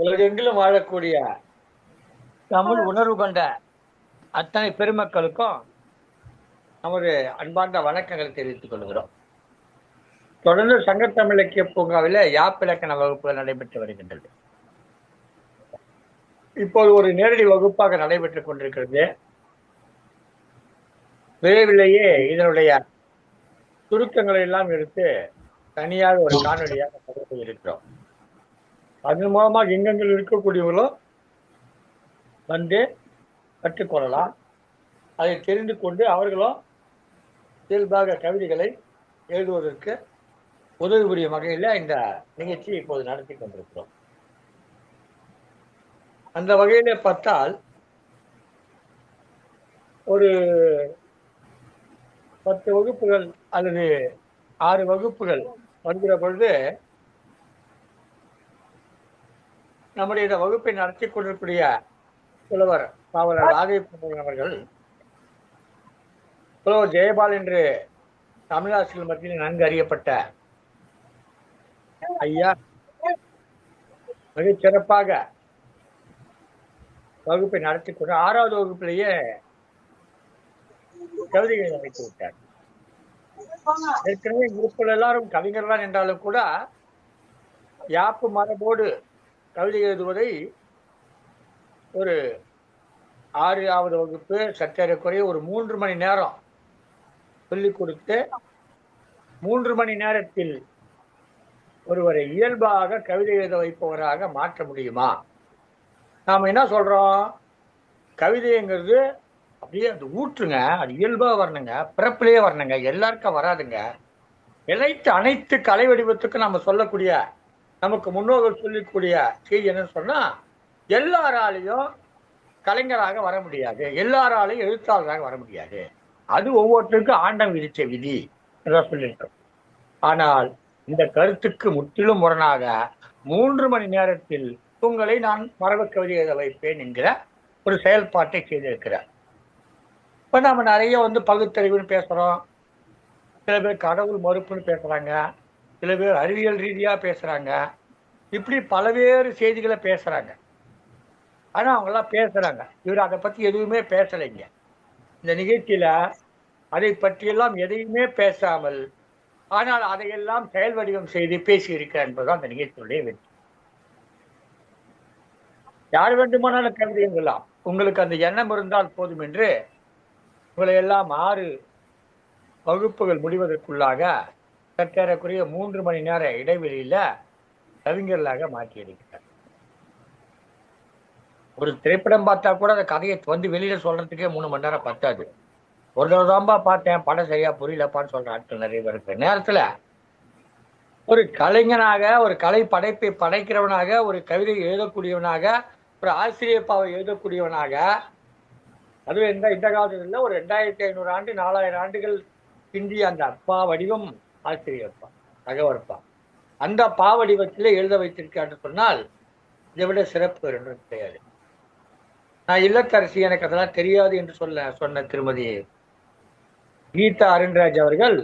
உலகெங்கிலும் வாழக்கூடிய தமிழ் உணர்வு கொண்ட அத்தனை பெருமக்களுக்கும் நமது அன்பார்ந்த வணக்கங்களை தெரிவித்துக் கொள்கிறோம். தொடர்ந்து சங்கத்தமிழ் இலக்கிய பூங்காவில் யாப்பிலக்கண வகுப்புகள் நடைபெற்று வருகின்றது. இப்போது ஒரு நேரடி வகுப்பாக நடைபெற்றுக் கொண்டிருக்கிறது. விரைவிலேயே இதனுடைய சுருக்கங்களை எல்லாம் எடுத்து தனியாக ஒரு காணொலியாக பகிர்ந்து இருக்கிறோம். அதன் மூலமாக எங்கெங்கில் இருக்கக்கூடியவர்களும் வந்து கற்றுக்கொள்ளலாம். அதை தெரிந்து கொண்டு அவர்களும் இயல்பாக கவிதைகளை எழுதுவதற்கு உதவி புரியும் வகையில் இந்த நிகழ்ச்சியை இப்போது நடத்தி கொண்டிருக்கிறோம். அந்த வகையிலே பார்த்தால் ஒரு 10 வகுப்புகள் அல்லது 6 வகுப்புகள் வருகிற பொழுது நம்முடைய இந்த வகுப்பை நடத்தி கொண்டிருக்கூடிய புலவர் பாவலர் ராஜேந்திரன் அவர்கள் புலவர் ஜெயபால் என்று தமிழாசிரியர் மத்தியில் நன்கு அறியப்பட்ட ஐயா மிகச் சிறப்பாக வகுப்பை நடத்தி கொண்டு 6வது வகுப்பிலேயே கவிதைகளை அமைத்து விட்டார். ஏற்கனவே குரூப்பில் எல்லாரும் கவிஞர் தான் என்றாலும் கூட யாப்பு மரபோடு கவிதை எழுதுவதை ஒரு 6வது வகுப்பு சற்றேறக்குறைய ஒரு 3 மணி நேரம் சொல்லிக் கொடுத்து 3 மணி நேரத்தில் ஒருவரை இயல்பாக கவிதை எழுத வைப்பவராக மாற்ற முடியுமா? நாம என்ன சொல்றோம்? கவிதைங்கிறது அப்படியே அது ஊற்றுங்க, அது இயல்பா வரணுங்க, பிறப்பிலேயே வரணுங்க, எல்லாருக்கும் வராதுங்க. அனைத்து கலை வடிவத்துக்கும் நம்ம சொல்லக்கூடிய நமக்கு முன்னோர்கள் சொல்லக்கூடிய செய்தி என்னன்னு சொன்னா, எல்லாராலையும் கலைஞராக வர முடியாது, எல்லாராலையும் எழுத்தாளராக வர முடியாது. அது ஒவ்வொருத்தருக்கும் ஆண்டம் விதிச்ச விதி சொல்லிட்டோம். ஆனால் இந்த கருத்துக்கு முற்றிலும் முரணாக 3 மணி நேரத்தில் உங்களை நான் மரபு கவிதை எழுத வைப்பேன் என்கிற ஒரு செயல்பாட்டை செய்திருக்கிறார். இப்ப நம்ம நிறைய பகுத்தறிவுன்னு பேசுறோம், சில பேர் கடவுள் மறுப்புன்னு பேசுறாங்க, சில பேர் அறிவியல் ரீதியா பேசுறாங்க, இப்படி பல்வேறு செய்திகளை பேசுறாங்க. ஆனா அவங்க எல்லாம் பேசுறாங்க, இவர் அதை பத்தி எதுவுமே பேசலைங்க. இந்த நிகழ்ச்சியில அதை பற்றியெல்லாம் எதையுமே பேசாமல், ஆனால் அதையெல்லாம் செயல் வடிவம் செய்து பேசியிருக்கிறார் என்பதுதான் அந்த நிகழ்ச்சியுடைய வெற்றி. யார் வேண்டுமானாலும் கவிதை எழுதலாம், உங்களுக்கு அந்த எண்ணம் இருந்தால் போதும் என்று உங்களை எல்லாம் 6 வகுப்புகள் முடிவதற்குள்ளாக சற்றேறக்குறைய 3 மணி நேர இடைவெளியில கவிஞர்களாக மாற்றியிருக்கிறார். ஒரு திரைப்படம் பார்த்தா கூட அந்த கதையை வெளியில சொல்றதுக்கே 3 மணி நேரம் பத்தாது. ஒரு தடவை தான்பா பார்த்தேன், படம் சரியா புரியலப்பான்னு சொல்ற ஆட்கள் நிறைய பேர் இருக்கிற நேரத்துல ஒரு கலைஞனாக, ஒரு கலை படைப்பை படைக்கிறவனாக, ஒரு கவிதை எழுதக்கூடியவனாக, ஒரு ஆசிரியப்பாவை எழுதக்கூடியவனாக, அதுவும் இந்த காலத்துல ஒரு 2500 ஆண்டு 4000 ஆண்டுகள் பிந்திய அந்த அப்பா வடிவம் ஆசிரியப்பா, தகவற்பா, அந்த பா வடிவத்திலே எழுத வைத்திருக்கான்னு சொன்னால் இதை விட சிறப்பு என்று கிடையாது. நான் இல்லத்தரசி, எனக்கு அதெல்லாம் தெரியாது என்று சொன்ன திருமதி கீதா அருண்ராஜ் அவர்கள்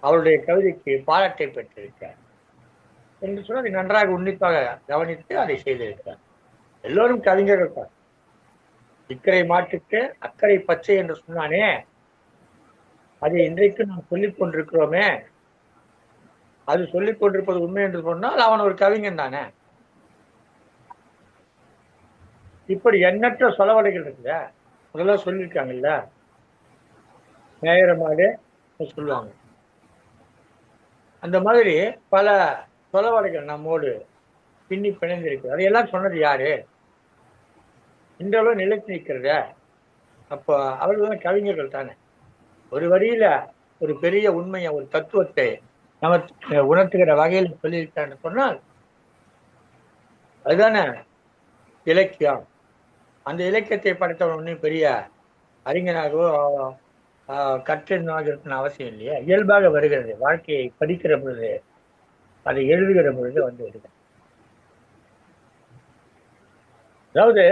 அவருடைய கவிதைக்கு பாராட்டை பெற்றிருக்கார் என்று சொன்னால் நன்றாக உன்னிப்பாக கவனித்து அதை செய்திருக்கிறார். எல்லோரும் கவிஞர்கள் தான். இக்கரை மாட்டுக்கு அக்கறை பச்சை என்று சொன்னானே, அதை இன்றைக்கு நாம் சொல்லிக் கொண்டிருக்கிறோமே, அது சொல்லிக் கொண்டிருப்பது உண்மை என்று சொன்னால் அவன் ஒரு கவிஞன் தானே. இப்படி எண்ணற்ற சொலவடைகள் இருக்குல்ல, முதல்ல சொல்லியிருக்காங்கல்ல, நேயரமாடு சொல்லுவாங்க. அந்த மாதிரி பல சொலவடைகள் நம்மோடு பின்னி பிணைந்திருக்கு. அதையெல்லாம் சொன்னது யாரு? இன்றளவு நிலைத்து நிற்கிறத. அப்போ அவர்கள் கவிஞர்கள் தானே. ஒரு வரியில ஒரு பெரிய உண்மையை, ஒரு தத்துவத்தை நமக்கு உணர்த்துகிற வகையில் சொல்லியிருக்கான்னு சொன்னால் அதுதானே இலக்கியம். அந்த இலக்கியத்தை படைத்தவன் ஒன்றும் பெரிய அறிஞனாகவோ கற்றனாக இருக்கணும் அவசியம் இல்லையா. இயல்பாக வருகிறது. வாழ்க்கையை படிக்கிற பொழுது, அதை எழுதுகிற பொழுது வருகிறது. அதாவது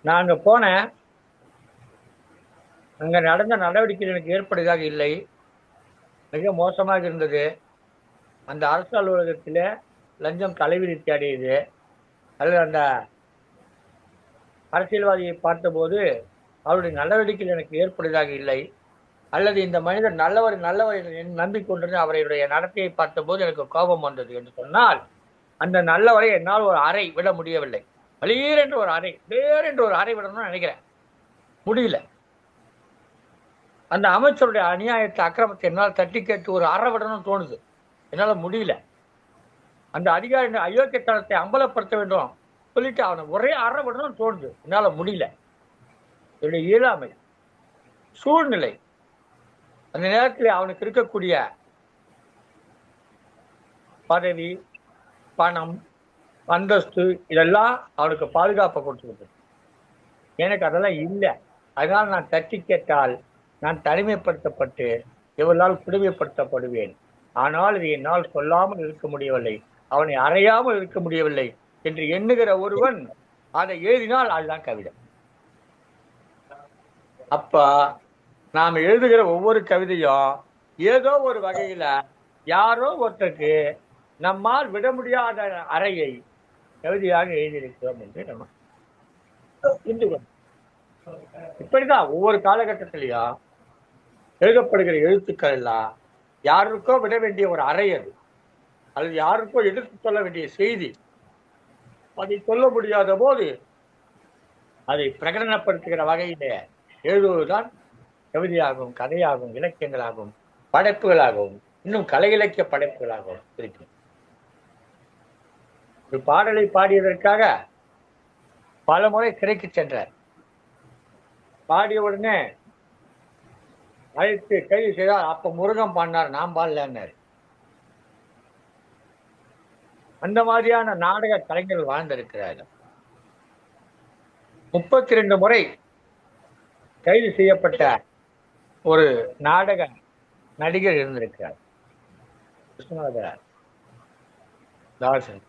நான் அங்க போனேன், அங்க நடந்த நடவடிக்கைகள் எனக்கு ஏற்படுவதாக இல்லை, மிக மோசமாக இருந்தது. அந்த அரசு அலுவலகத்தில் லஞ்சம் தலைவிரித்து அடையுது, அல்லது அந்த அரசியல்வாதியை பார்த்தபோது அவருடைய நடவடிக்கைகள் எனக்கு ஏற்படுவதாக இல்லை, அல்லது இந்த மனிதர் நல்லவர் நல்லவர் என்று நம்பிக்கொண்டிருந்து அவருடைய நடத்தையை பார்த்தபோது எனக்கு கோபம் வந்தது என்று சொன்னால், அந்த நல்லவரை என்னால் ஒரு அறை விட முடியவில்லை. வலீர் என்று ஒரு அறை, வேறு என்று ஒரு அறை விடணும்னு நினைக்கிறேன், முடியல. அந்த அமைச்சருடைய அநியாயத்தை அக்கிரமத்தை என்னால் தட்டி கேட்டு ஒரு அறை விடணும்னு தோணுது, என்னால முடியல. அந்த அதிகாரி அயோக்கியத்தனத்தை அம்பலப்படுத்த வேண்டும் சொல்லிட்டு அவனை ஒரே அறை விடணும்னு தோணுது, என்னால முடியல. என்னுடைய இயலாமை, சூழ்நிலை, அந்த நேரத்தில் அவனுக்கு இருக்கக்கூடிய பதவி, பணம், அந்தஸ்து இதெல்லாம் அவனுக்கு பாதுகாப்பை கொடுத்துருக்கு. எனக்கு அதெல்லாம் இல்லை. அதனால் நான் தட்டி கேட்டால் நான் தனிமைப்படுத்தப்பட்டு எவரால் கொடுமைப்படுத்தப்படுவேன். ஆனால் இது என்னால் சொல்லாமல் இருக்க முடியவில்லை, அவனை அறையாமல் இருக்க முடியவில்லை என்று எண்ணுகிற ஒருவன் அதை எழுதினால் அதுதான் கவிதை. அப்ப நாம் எழுதுகிற ஒவ்வொரு கவிதையும் ஏதோ ஒரு வகையில யாரோ ஒருத்தருக்கு நம்மால் விட முடியாத அறையை கவிதையாக எழுதியிருக்கிறோம் என்று நம்ம புரிந்து கொள்ளும். இப்படிதான் ஒவ்வொரு காலகட்டத்திலையும் எழுதப்படுகிற எழுத்துக்கள் எல்லாம் யாருக்கோ விட வேண்டிய ஒரு அறை அது, அல்லது யாருக்கோ எடுத்து சொல்ல வேண்டிய செய்தி. அதை சொல்ல முடியாத போது அதை பிரகடனப்படுத்துகிற வகையிலே எழுதுவதுதான் கவிதையாகவும் கதையாகவும் இலக்கியங்களாகவும் படைப்புகளாகவும் இன்னும் கலை இலக்கிய படைப்புகளாகவும் இருக்கு. ஒரு பாடலை பாடியதற்காக பல முறை சிறைக்கு சென்றார். பாடிய உடனே அழைத்து கைது செய்தால் அப்ப முருகன் பாடினார், நாம் பாடலன்னாரு. அந்த மாதிரியான நாடக கலைஞர்கள் வாழ்ந்திருக்கிறார்கள். 32 முறை கைது செய்யப்பட்ட ஒரு நாடக நடிகர் இருந்திருக்கிறார், விஸ்வநாத தாசன்.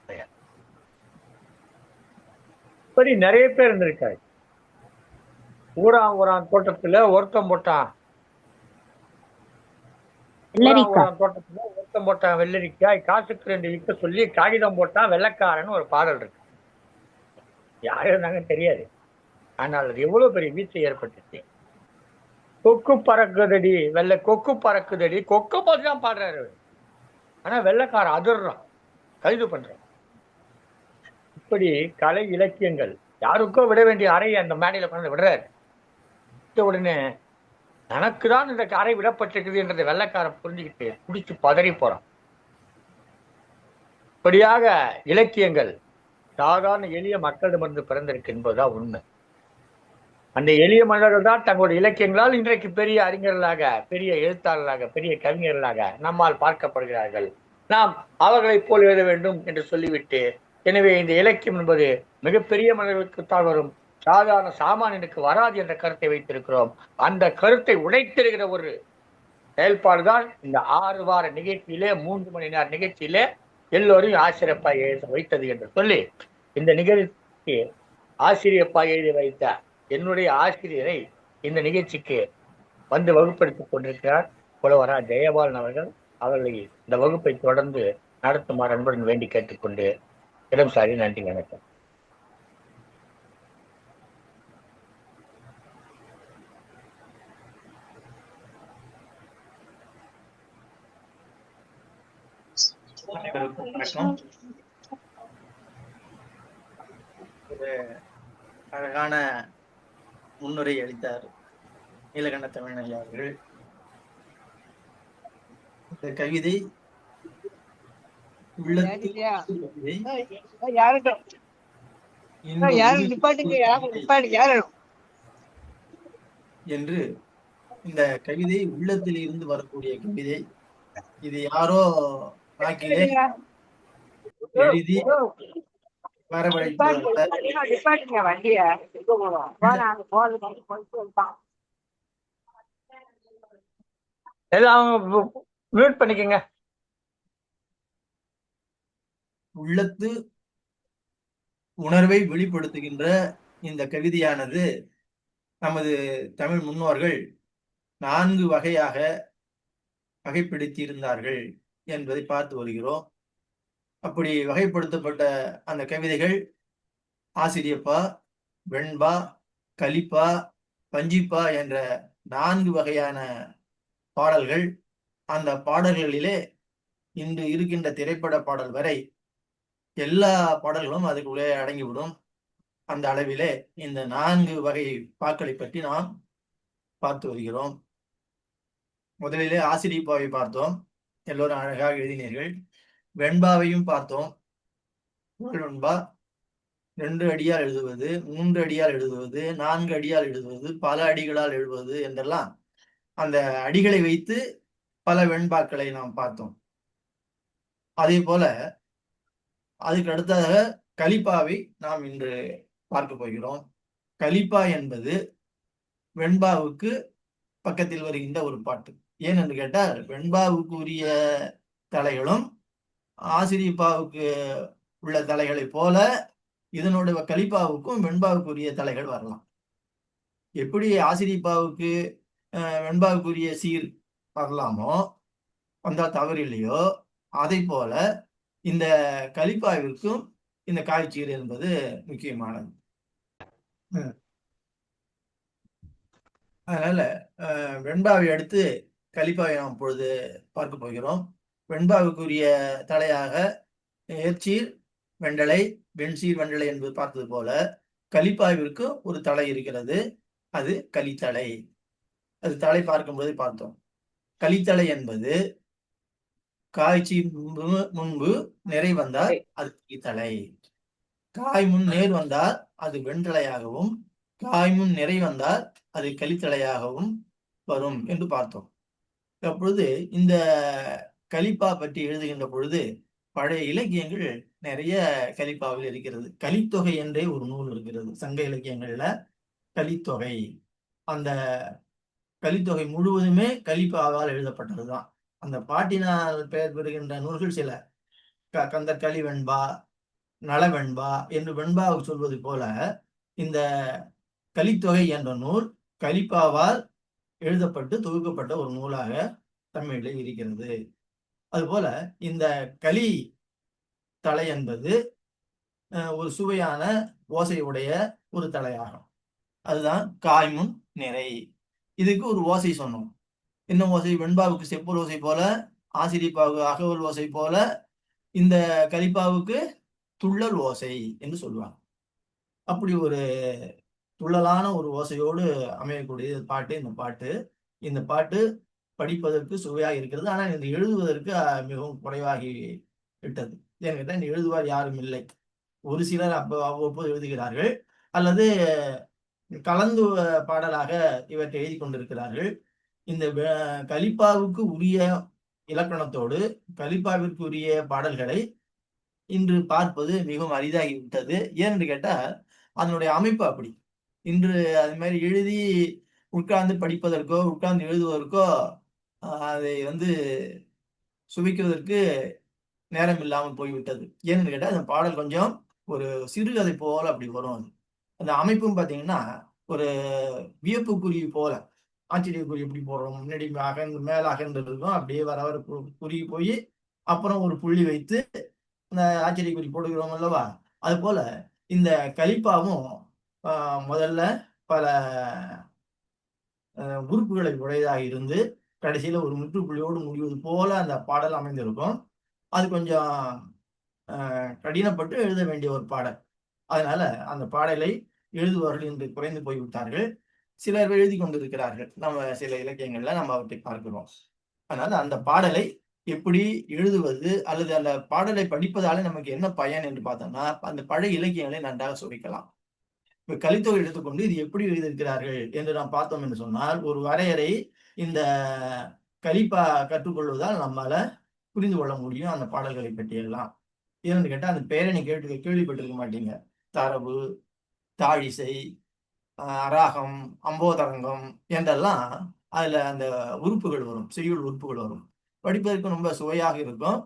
இப்படி நிறைய பேர் இருந்திருக்காரு. ஊரான் தோட்டத்துல ஒருத்தம் போட்டான், தோட்டத்துல ஒருத்தம் போட்டான் வெள்ளரிக்காய், காசுக்கு 2 விற்க சொல்லி காகிதம் போட்டான் வெள்ளக்காரன்னு ஒரு பாடல் இருக்கு. யாரு இருந்தாங்க தெரியாது, ஆனால் அது எவ்வளவு பெரிய வீழ்ச்சி ஏற்பட்டுச்சு. கொக்கு பறக்குதடி வெள்ளை கொக்கு பறக்குதடி, கொக்கு பார்த்துதான் பாடுறாரு. ஆனா வெள்ளைக்காரன் அதிர்றான், கைது பண்றான். இப்படி கலை இலக்கியங்கள் யாருக்கோ விட வேண்டிய அறையை அந்த மேடையில கொண்டு விடுறாரு. உடனே தனக்குதான் இந்த அறை விடப்பட்டிருக்குது என்றதை வெள்ளைக்காரன் புரிஞ்சுக்கிட்டு குடிச்சு பதறி போறான். இப்படியாக இலக்கியங்கள் சாதாரண எளிய மக்களிடமிருந்து பிறந்திருக்கு என்பதுதான் உண்மை. அந்த எளிய மனிதர்கள் தான் தங்களுடைய இலக்கியங்களால் இன்றைக்கு பெரிய அறிஞர்களாக, பெரிய எழுத்தாளர்களாக, பெரிய கவிஞர்களாக நம்மால் பார்க்கப்படுகிறார்கள். நாம் அவர்களை போல் எழுத வேண்டும் என்று சொல்லிவிட்டு, எனவே இந்த இலக்கியம் என்பது மிகப்பெரிய மனிதர்களுக்குத்தான் வரும், சாதாரண சாமானியனுக்கு வராது என்ற கருத்தை வைத்திருக்கிறோம். அந்த கருத்தை உடைத்திருக்கிற ஒரு செயல்பாடுதான் இந்த 6 வார நிகழ்ச்சியிலே, 3 மணி நேர நிகழ்ச்சியிலே எல்லோரையும் ஆசிரியப்பாய் எழுத வைத்தது என்று சொல்லி, இந்த நிகழ்ச்சிக்கு ஆசிரியப்பாய் எழுதி வைத்த என்னுடைய ஆசிரியரை இந்த நிகழ்ச்சிக்கு வந்து வகுப்படுத்திக் கொண்டிருக்கிறார் புலவரா ஜெயபாலன் அவர்கள். அவர்களை இந்த வகுப்பை தொடர்ந்து நடத்துமாறு அன்புடன் வேண்டி கேட்டுக்கொண்டு இடம் சாரி, நன்றி, வணக்கம். வணக்கம். ஒரு அழகான முன்னுரை அளித்தார் நீலகண்ட தமிழ் அவர்கள். இந்த கவிதை என்று இந்த கவிதை உள்ளத்தில் இருந்து வரக்கூடிய கவிதை. இது யாரோ வாக்கிலே எழுதி பண்ணிக்கங்க. உள்ளத்து உணர்வை வெளிப்படுத்துகின்ற இந்த கவிதையானது நமது தமிழ் முன்னோர்கள் 4 வகையாக வகைப்படுத்தி இருந்தார்கள் என்பதை பார்த்து வருகிறோம். அப்படி வகைப்படுத்தப்பட்ட அந்த கவிதைகள் ஆசிரியப்பா, வெண்பா, கலிப்பா, பஞ்சிப்பா என்ற 4 வகையான பாடல்கள். அந்த பாடல்களிலே இன்று இருக்கின்ற திரைப்பட பாடல் வரை எல்லா பாடல்களும் அதுக்குள்ளே அடங்கிவிடும். அந்த அளவிலே இந்த 4 வகை பாக்களை பற்றி நாம் பார்த்து வருகிறோம். முதலிலே ஆசிரியப்பாவை பார்த்தோம். எல்லோரும் அழகாக எழுதினீர்கள். வெண்பாவையும் பார்த்தோம். புகழ் வெண்பா 2 அடியால் எழுதுவது, 3 அடியால் எழுதுவது, 4 அடியால் எழுதுவது, பல அடிகளால் எழுதுவது என்றெல்லாம் அந்த அடிகளை வைத்து பல வெண்பாக்களை நாம் பார்த்தோம். அதே போல அதுக்கு அடுத்ததாக கலிப்பாவை நாம் இன்று பார்க்க போகிறோம். கலிப்பா என்பது வெண்பாவுக்கு பக்கத்தில் வருகின்ற ஒரு பாட்டு. ஏன் என்று கேட்டால் வெண்பாவுக்கு உரிய தலைகளும் ஆசிரியப்பாவுக்கு உள்ள தலைகளைப் போல இதனோட கலிப்பாவுக்கும் வெண்பாவுக்குரிய தலைகள் வரலாம். எப்படி ஆசிரியப்பாவுக்கு வெண்பாவுக்குரிய சீர் வரலாமோ வந்தா தவறு இல்லையோ, அதை போல இந்த கலிப்பாவிற்கும் இந்த காய்ச்சீர் என்பது முக்கியமானது. அதனால வெண்பாவை அடுத்து கலிப்பாவை நாம் இப்பொழுது பார்க்க போகிறோம். வெண்பாவுக்குரிய தலையாக ஏர்ச்சீர், வெண்டலை, வெண்சீர், வெண்டலை என்பது பார்த்தது போல கலிப்பாவிற்கு ஒரு தலை இருக்கிறது. அது கலித்தலை. அது தலை பார்க்கும்போது பார்த்தோம். கலித்தலை என்பது காய்ச்சி முன்பு நிறை வந்தால் அது கலித்தலை. காய் முன் நேர் வந்தால் அது வெண்தலையாகவும், காய் முன் நிறை வந்தால் அது கலித்தலையாகவும் வரும் என்று பார்த்தோம். அப்பொழுது இந்த கலிப்பா பற்றி எழுதுகின்ற பொழுது பழைய இலக்கியங்கள் நிறைய கலிப்பாவில் இருக்கிறது. கலித்தொகை என்றே ஒரு நூல் இருக்கிறது சங்க இலக்கியங்கள்ல. கலித்தொகை, அந்த கலித்தொகை முழுவதுமே கலிப்பாவால் எழுதப்பட்டதுதான். அந்த பாட்டினால் பெயர் பெறுகின்ற நூல்கள் சில கந்த கலிவெண்பா, நலவெண்பா என்று வெண்பாவுக்கு சொல்வது போல இந்த கலித்தொகை என்ற நூல் கலிப்பாவால் எழுதப்பட்டு தொகுக்கப்பட்ட ஒரு நூலாக தமிழில் இருக்கிறது. அதுபோல இந்த களி தலை என்பது ஒரு சுவையான ஓசையுடைய ஒரு தலையாகும். அதுதான் காய்முன் நிறை. இதுக்கு ஒரு ஓசை சொன்னோம். என்ன ஓசை? வெண்பாவுக்கு செப்பல் ஓசை போல, ஆசிரியப்பாவுக்கு அகவல் ஓசை போல, இந்த கலிப்பாவுக்கு துள்ளல் ஓசை என்று சொல்லுவாங்க. அப்படி ஒரு துள்ளலான ஒரு ஓசையோடு அமையக்கூடிய பாட்டு இந்த பாட்டு. இந்த பாட்டு படிப்பதற்கு சுவையாக இருக்கிறது. ஆனால் இது எழுதுவதற்கு மிகவும் குறைவாகி விட்டது. ஏன்னு கேட்டால் இந்த எழுதுவார் யாரும் இல்லை. ஒரு சிலர் அவ்வப்போது எழுதுகிறார்கள், அல்லது கலந்து பாடலாக இவற்றை எழுதி கொண்டிருக்கிறார்கள். இந்த கலிப்பாவுக்கு உரிய இலக்கணத்தோடு கலிப்பாவிற்கு உரிய பாடல்களை இன்று பார்ப்பது மிகவும் அரிதாகிவிட்டது. ஏன்னு கேட்டால் அதனுடைய அமைப்பு அப்படி. இன்று அது மாதிரி எழுதி உட்கார்ந்து படிப்பதற்கோ உட்கார்ந்து எழுதுவதற்கோ அதை சுவைக்குவதற்கு நேரம் இல்லாமல் போய்விட்டது. ஏன்னு கேட்டால் அந்த பாடல் கொஞ்சம் ஒரு சிறுகதை போல அப்படி வரும். அது அந்த அமைப்பும் பார்த்தீங்கன்னா ஒரு வியப்புக்குருவி போல, ஆச்சரியக்குருவி எப்படி போடுறோம், முன்னாடி மேல அகன்று இருக்கும், அப்படியே வர குருவி போய் அப்புறம் ஒரு புள்ளி வைத்து இந்த ஆச்சரியக்குறி போடுகிறோம் அல்லவா? அது போல இந்த கலிப்பாவும் முதல்ல பல உறுப்புகளை உடையதாக இருந்து கடைசியில ஒரு முற்றுப்புள்ளியோடு முடிவது போல அந்த பாடல் அமைந்திருக்கும். அது கொஞ்சம் கடினப்பட்டு எழுத வேண்டிய ஒரு பாடல். அதனால அந்த பாடலை எழுதுபவர்கள் இன்று குறைந்து போய்விட்டார்கள். சிலர் எழுதி கொண்டிருக்கிறார்கள். நம்ம சில இலக்கியங்கள்ல நம்ம அவற்றை பார்க்கிறோம். அதனால அந்த பாடலை எப்படி எழுதுவது அல்லது அந்த பாடலை படிப்பதால நமக்கு என்ன பயன் என்று பார்த்தோம்னா, அந்த பழைய இலக்கியங்களை நன்றாக சுவைக்கலாம். இப்ப கலித்தொகை எடுத்துக்கொண்டு இது எப்படி எழுதியிருக்கிறார்கள் என்று நாம் பார்த்தோம் என்று சொன்னால், ஒரு வரையறை இந்த கலிப்பா கற்றுக்கொள்வதால் நம்மால புரிந்து கொள்ள முடியும் அந்த பாடல்களை பற்றியெல்லாம். ஏன்னு கேட்டா அந்த பெயரை நீ கேள்விப்பட்டிருக்க மாட்டீங்க. தரவு, தாழிசை, அராகம், அம்போதரங்கம் என்றெல்லாம் அதுல அந்த உறுப்புகள் வரும், செய்யுள் உறுப்புகள் வரும். படிப்பதற்கு ரொம்ப சுவையாக இருக்கும்.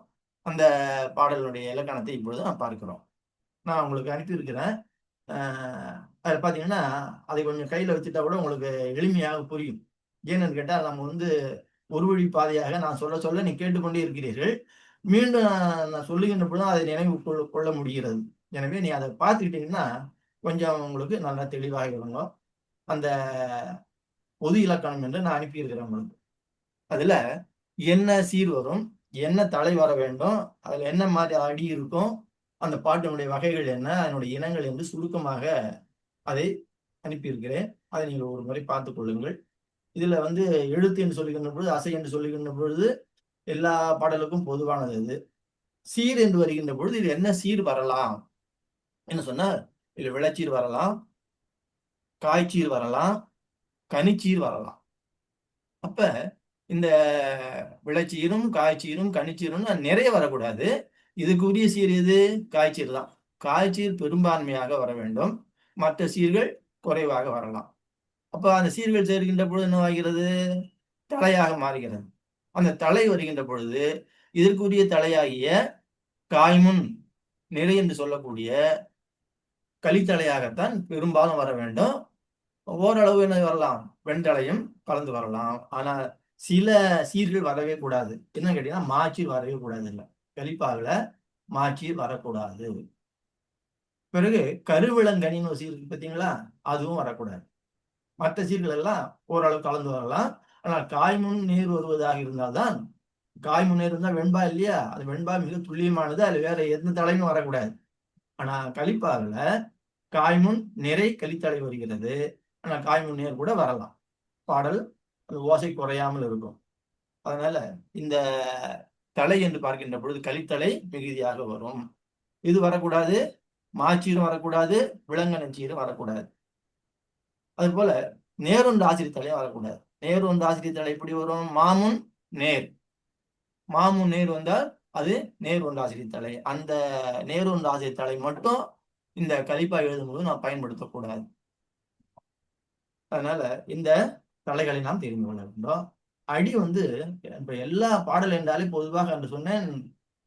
அந்த பாடலுடைய இலக்கணத்தை இப்பொழுது நான் பார்க்கிறோம். நான் உங்களுக்கு அனுப்பியிருக்கிறேன். அதில் பார்த்தீங்கன்னா அதை கொஞ்சம் கையில் வச்சுட்டா கூட உங்களுக்கு எளிமையாக புரியும். ஏன்னு கேட்டால் நம்ம ஒரு வழி பாதையாக நான் சொல்ல சொல்ல நீ கேட்டுக்கொண்டே இருக்கிறீர்கள். மீண்டும் நான் சொல்லுகின்ற பொழுது அதை நினைவு கொள்ள முடிகிறது. எனவே நீ அதை பார்த்துக்கிட்டீங்கன்னா கொஞ்சம் உங்களுக்கு நல்லா தெளிவாக இருக்கும். அந்த பொது இலக்கணம் என்று நான் அனுப்பியிருக்கிறேன் உங்களுக்கு. அதுல என்ன சீர் வரும், என்ன தலை வர வேண்டும், அதுல என்ன மாதிரி அடி இருக்கும், அந்த பாட்டினுடைய வகைகள் என்ன, அதனுடைய இனங்கள் என்று சுருக்கமாக அதை அனுப்பியிருக்கிறேன். அதை நீங்கள் ஒரு முறை பார்த்துக் கொள்ளுங்கள். இதுல எழுத்து என்று சொல்லுகின்ற பொழுது, அசை என்று சொல்லுகின்ற பொழுது எல்லா பாடலுக்கும் பொதுவானது அது. சீர் என்று வருகின்ற பொழுது இது என்ன சீர் வரலாம் என்ன சொன்னா, இதுல விளைச்சீர் வரலாம், காய்ச்சீர் வரலாம், கனிச்சீர் வரலாம். அப்ப இந்த விளைச்சீரும் காய்ச்சீரும் கனிச்சீரும் நிறைய வரக்கூடாது. இதுக்குரிய சீர் எது? காய்ச்சீர் தான். காய்ச்சீர் பெரும்பான்மையாக வர வேண்டும், மற்ற சீர்கள் குறைவாக வரலாம். அப்ப அந்த சீர்கள் சேர்க்கின்ற பொழுது என்ன ஆகிறது? தலையாக மாறுகிறது. அந்த தலை வருகின்ற பொழுது இதற்குரிய தலையாகிய காய்முன் நிறை என்று சொல்லக்கூடிய கலித்தலையாகத்தான் பெரும்பாலும் வர வேண்டும். ஓரளவு என்ன வரலாம், வெண்தலையும் கலந்து வரலாம். ஆனா சில சீர்கள் வரவே கூடாது. என்ன கேட்டீங்கன்னா, மாச்சீர் வரவே கூடாது. இல்லை, கலிப்பாவில மாச்சீர் வரக்கூடாது. பிறகு கருவிளங்கனின்னு ஒரு சீர் இருக்கு பார்த்தீங்களா, அதுவும் வரக்கூடாது. மற்ற சீர்கள் எல்லாம் ஓரளவு கலந்து வரலாம். ஆனால் காய்முன் நீர் வருவதாக இருந்தால்தான், காய்முன் நீர் இருந்தால் வெண்பா இல்லையா, அது வெண்பா மிக துல்லியமானது, அது வேற எந்த தலையும் வரக்கூடாது. ஆனா கலிப்பாவில காய்முன் நிறை கலித்தலை வருகிறது. ஆனா காய்முன் நேர் கூட வரலாம். பாடல் அந்த ஓசை குறையாமல் இருக்கும். அதனால இந்த தலை என்று பார்க்கின்ற பொழுது கலித்தலை மிகுதியாக வரும். இது வரக்கூடாது, மாச்சீரும் வரக்கூடாது, விலங்கனச்சீரும் வரக்கூடாது. அது போல நேருண்ட ஆசிரியர் தலையும் வரக்கூடாது. நேருண்ட ஆசிரியர் தலை எப்படி வரும்? மாமுன் நேர். மாமுன் நேர் வந்தால் அது நேர் ஒன்று ஆசிரியர் தலை. அந்த நேர் ஒன்று ஆசிரியர் தலை மட்டும் இந்த கலிப்பா எழுதும்போது நாம் பயன்படுத்தக்கூடாது. அதனால இந்த தலைகளை நாம் தெரிந்து கொள்ள வேண்டும். அடி இப்ப எல்லா பாடல் என்றாலே பொதுவாக என்று சொன்னேன்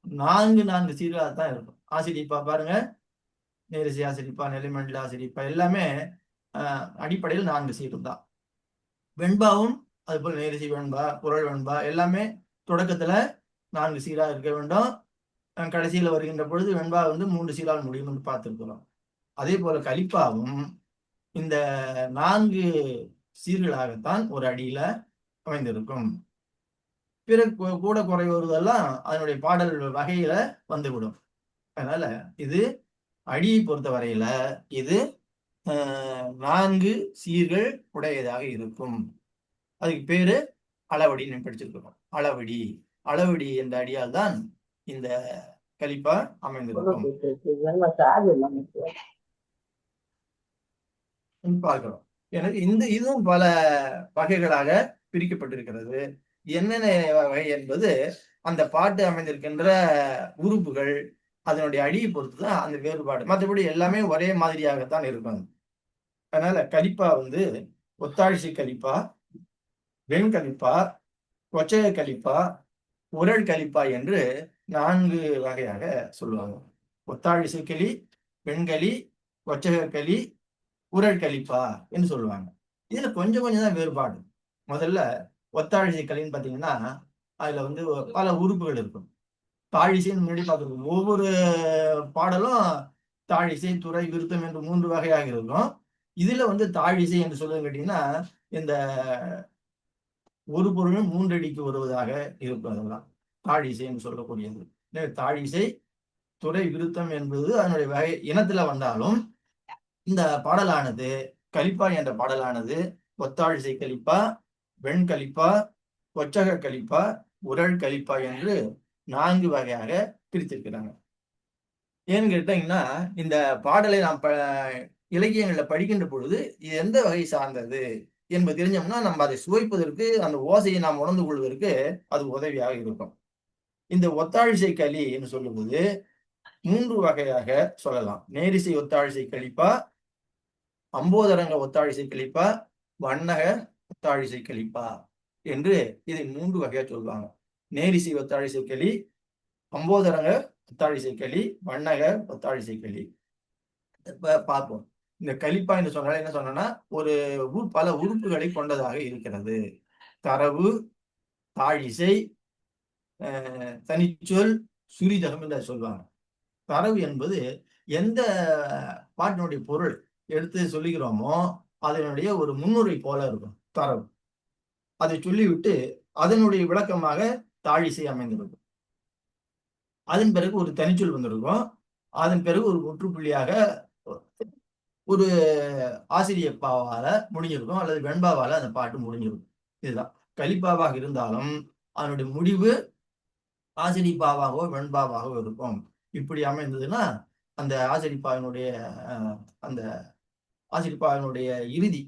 4 சீர்களாக தான் இருக்கும். ஆசிரியப்பா பாருங்க, நேரிசை ஆசிரியப்பா, நிலைமண்டல ஆசிரியப்பா எல்லாமே அடிப்படையில் 4 சீர்கள் தான். வெண்பாவும் அது போல நேரிசை வெண்பா, குரல் வெண்பா எல்லாமே தொடக்கத்துல 4 சீரா இருக்க வேண்டும். கடைசியில வருகின்ற பொழுது வெண்பா 3 சீரால் முடியும் என்று பார்த்திருக்கிறோம். அதே போல கலிப்பாவும் இந்த 4 சீர்களாகத்தான் ஒரு அடியில அமைந்திருக்கும். பிறகு கூட குறை வருவதெல்லாம் அதனுடைய பாடல் வகையில வந்துவிடும். அதனால இது அடியை பொறுத்த வரையில இது 4 சீர்கள் உடையதாக இருக்கும். அதுக்கு பேரு அளவடின்னு படிச்சிருக்கிறோம். அளவடி. அளவடி என்ற அடியால் தான் இந்த கலிப்பா அமைந்திருக்கும் பார்க்கிறோம். எனக்கு இதுவும் பல வகைகளாக பிரிக்கப்பட்டிருக்கிறது. என்னென்ன வகை என்பது அந்த பாட்டு அமைந்திருக்கின்ற உறுப்புகள் அதனுடைய அடியை பொறுத்துதான் அந்த வேறுபாடு. மற்றபடி எல்லாமே ஒரே மாதிரியாகத்தான் இருக்கும். அதனால கலிப்பா ஒத்தாழிசை கலிப்பா, வெண்கலிப்பா, கொச்சக கலிப்பா, உரல் கலிப்பா என்று 4 வகையாக சொல்லுவாங்க. ஒத்தாழிசை களி, வெண்களி, கொச்சக களி, உரல் கலிப்பா என்று சொல்லுவாங்க. இதுல கொஞ்சம் தான் வேறுபாடு. முதல்ல ஒத்தாழிசை களின்னு பாத்தீங்கன்னா அதுல பல உறுப்புகள் இருக்கும். தாழிசைன்னு முன்னாடி பார்த்துருக்கோம். ஒவ்வொரு பாடலும் தாழிசை, துறை, விருத்தம் என்று 3 வகையாக இருக்கும். இதுல தாழிசை என்று சொல்லுன்னு கேட்டீங்கன்னா இந்த ஒரு பொருளும் 3 அடிக்கு வருவதாக இருக்கும். அதெல்லாம் தாழிசை என்று சொல்லக்கூடியது. தாழிசை, துறை, விருத்தம் என்பது அதனுடைய வகை இனத்துல வந்தாலும் இந்த பாடலானது கலிப்பா என்ற பாடலானது ஒத்தாழிசை கலிப்பா, வெண்கலிப்பா, கொச்சக கலிப்பா, உரல் கலிப்பா என்று 4 வகையாக பிரித்திருக்கிறாங்க. ஏன்னு கேட்டீங்கன்னா இந்த பாடலை நாம் இலக்கியங்கள்ல படிக்கின்ற பொழுது இது எந்த வகை சார்ந்தது என்பது தெரிஞ்சோம்னா நம்ம அதை சுவைப்பதற்கு, அந்த ஓசையை நாம் உணர்ந்து கொள்வதற்கு அது உதவியாக இருக்கும். இந்த ஒத்தாழிசை களி என்று சொல்லும்போது 3 வகையாக சொல்லலாம். நேரிசை ஒத்தாழிசை கலிப்பா, அம்போதரங்க ஒத்தாழிசை கலிப்பா, வண்ணக ஒத்தாழிசை கலிப்பா என்று இதை 3 வகையா சொல்லுவாங்க. நேரிசை ஒத்தாழிசை களி, அம்போதரங்க ஒத்தாழிசை களி, வண்ணக ஒத்தாழிசை களி. பார்ப்போம். இந்த கலிப்பா என்று சொன்னால என்ன சொன்னா, ஒரு பல உறுப்புகளை கொண்டதாக இருக்கிறது. தரவு, தாழிசை, தனிச்சொல், சுரிதகம் என்று சொல்லுவாங்க. தரவு என்பது எந்த பாட்டினுடைய பொருள் எடுத்து சொல்லுகிறோமோ அதனுடைய ஒரு முன்னுரை போல இருக்கும் தரவு. அதை சொல்லிவிட்டு அதனுடைய விளக்கமாக தாழிசை அமைந்திருக்கும். அதன் பிறகு ஒரு தனிச்சொல் வந்திருக்கும். அதன் பிறகு ஒரு முற்றுப்புள்ளியாக ஒரு ஆசிரியர் பாவால முடிஞ்சிருக்கும், அல்லது வெண்பாவால அந்த பாட்டு முடிஞ்சிருக்கும். இதுதான் கலிப்பாவாக இருந்தாலும் அதனுடைய முடிவு ஆசிரிப்பாவாகவோ வெண்பாவாகவோ இருக்கும். இப்படி அமைந்ததுன்னா அந்த ஆசிரிப்பாவினுடைய அந்த ஆசிரிப்பாவினுடைய இறுதி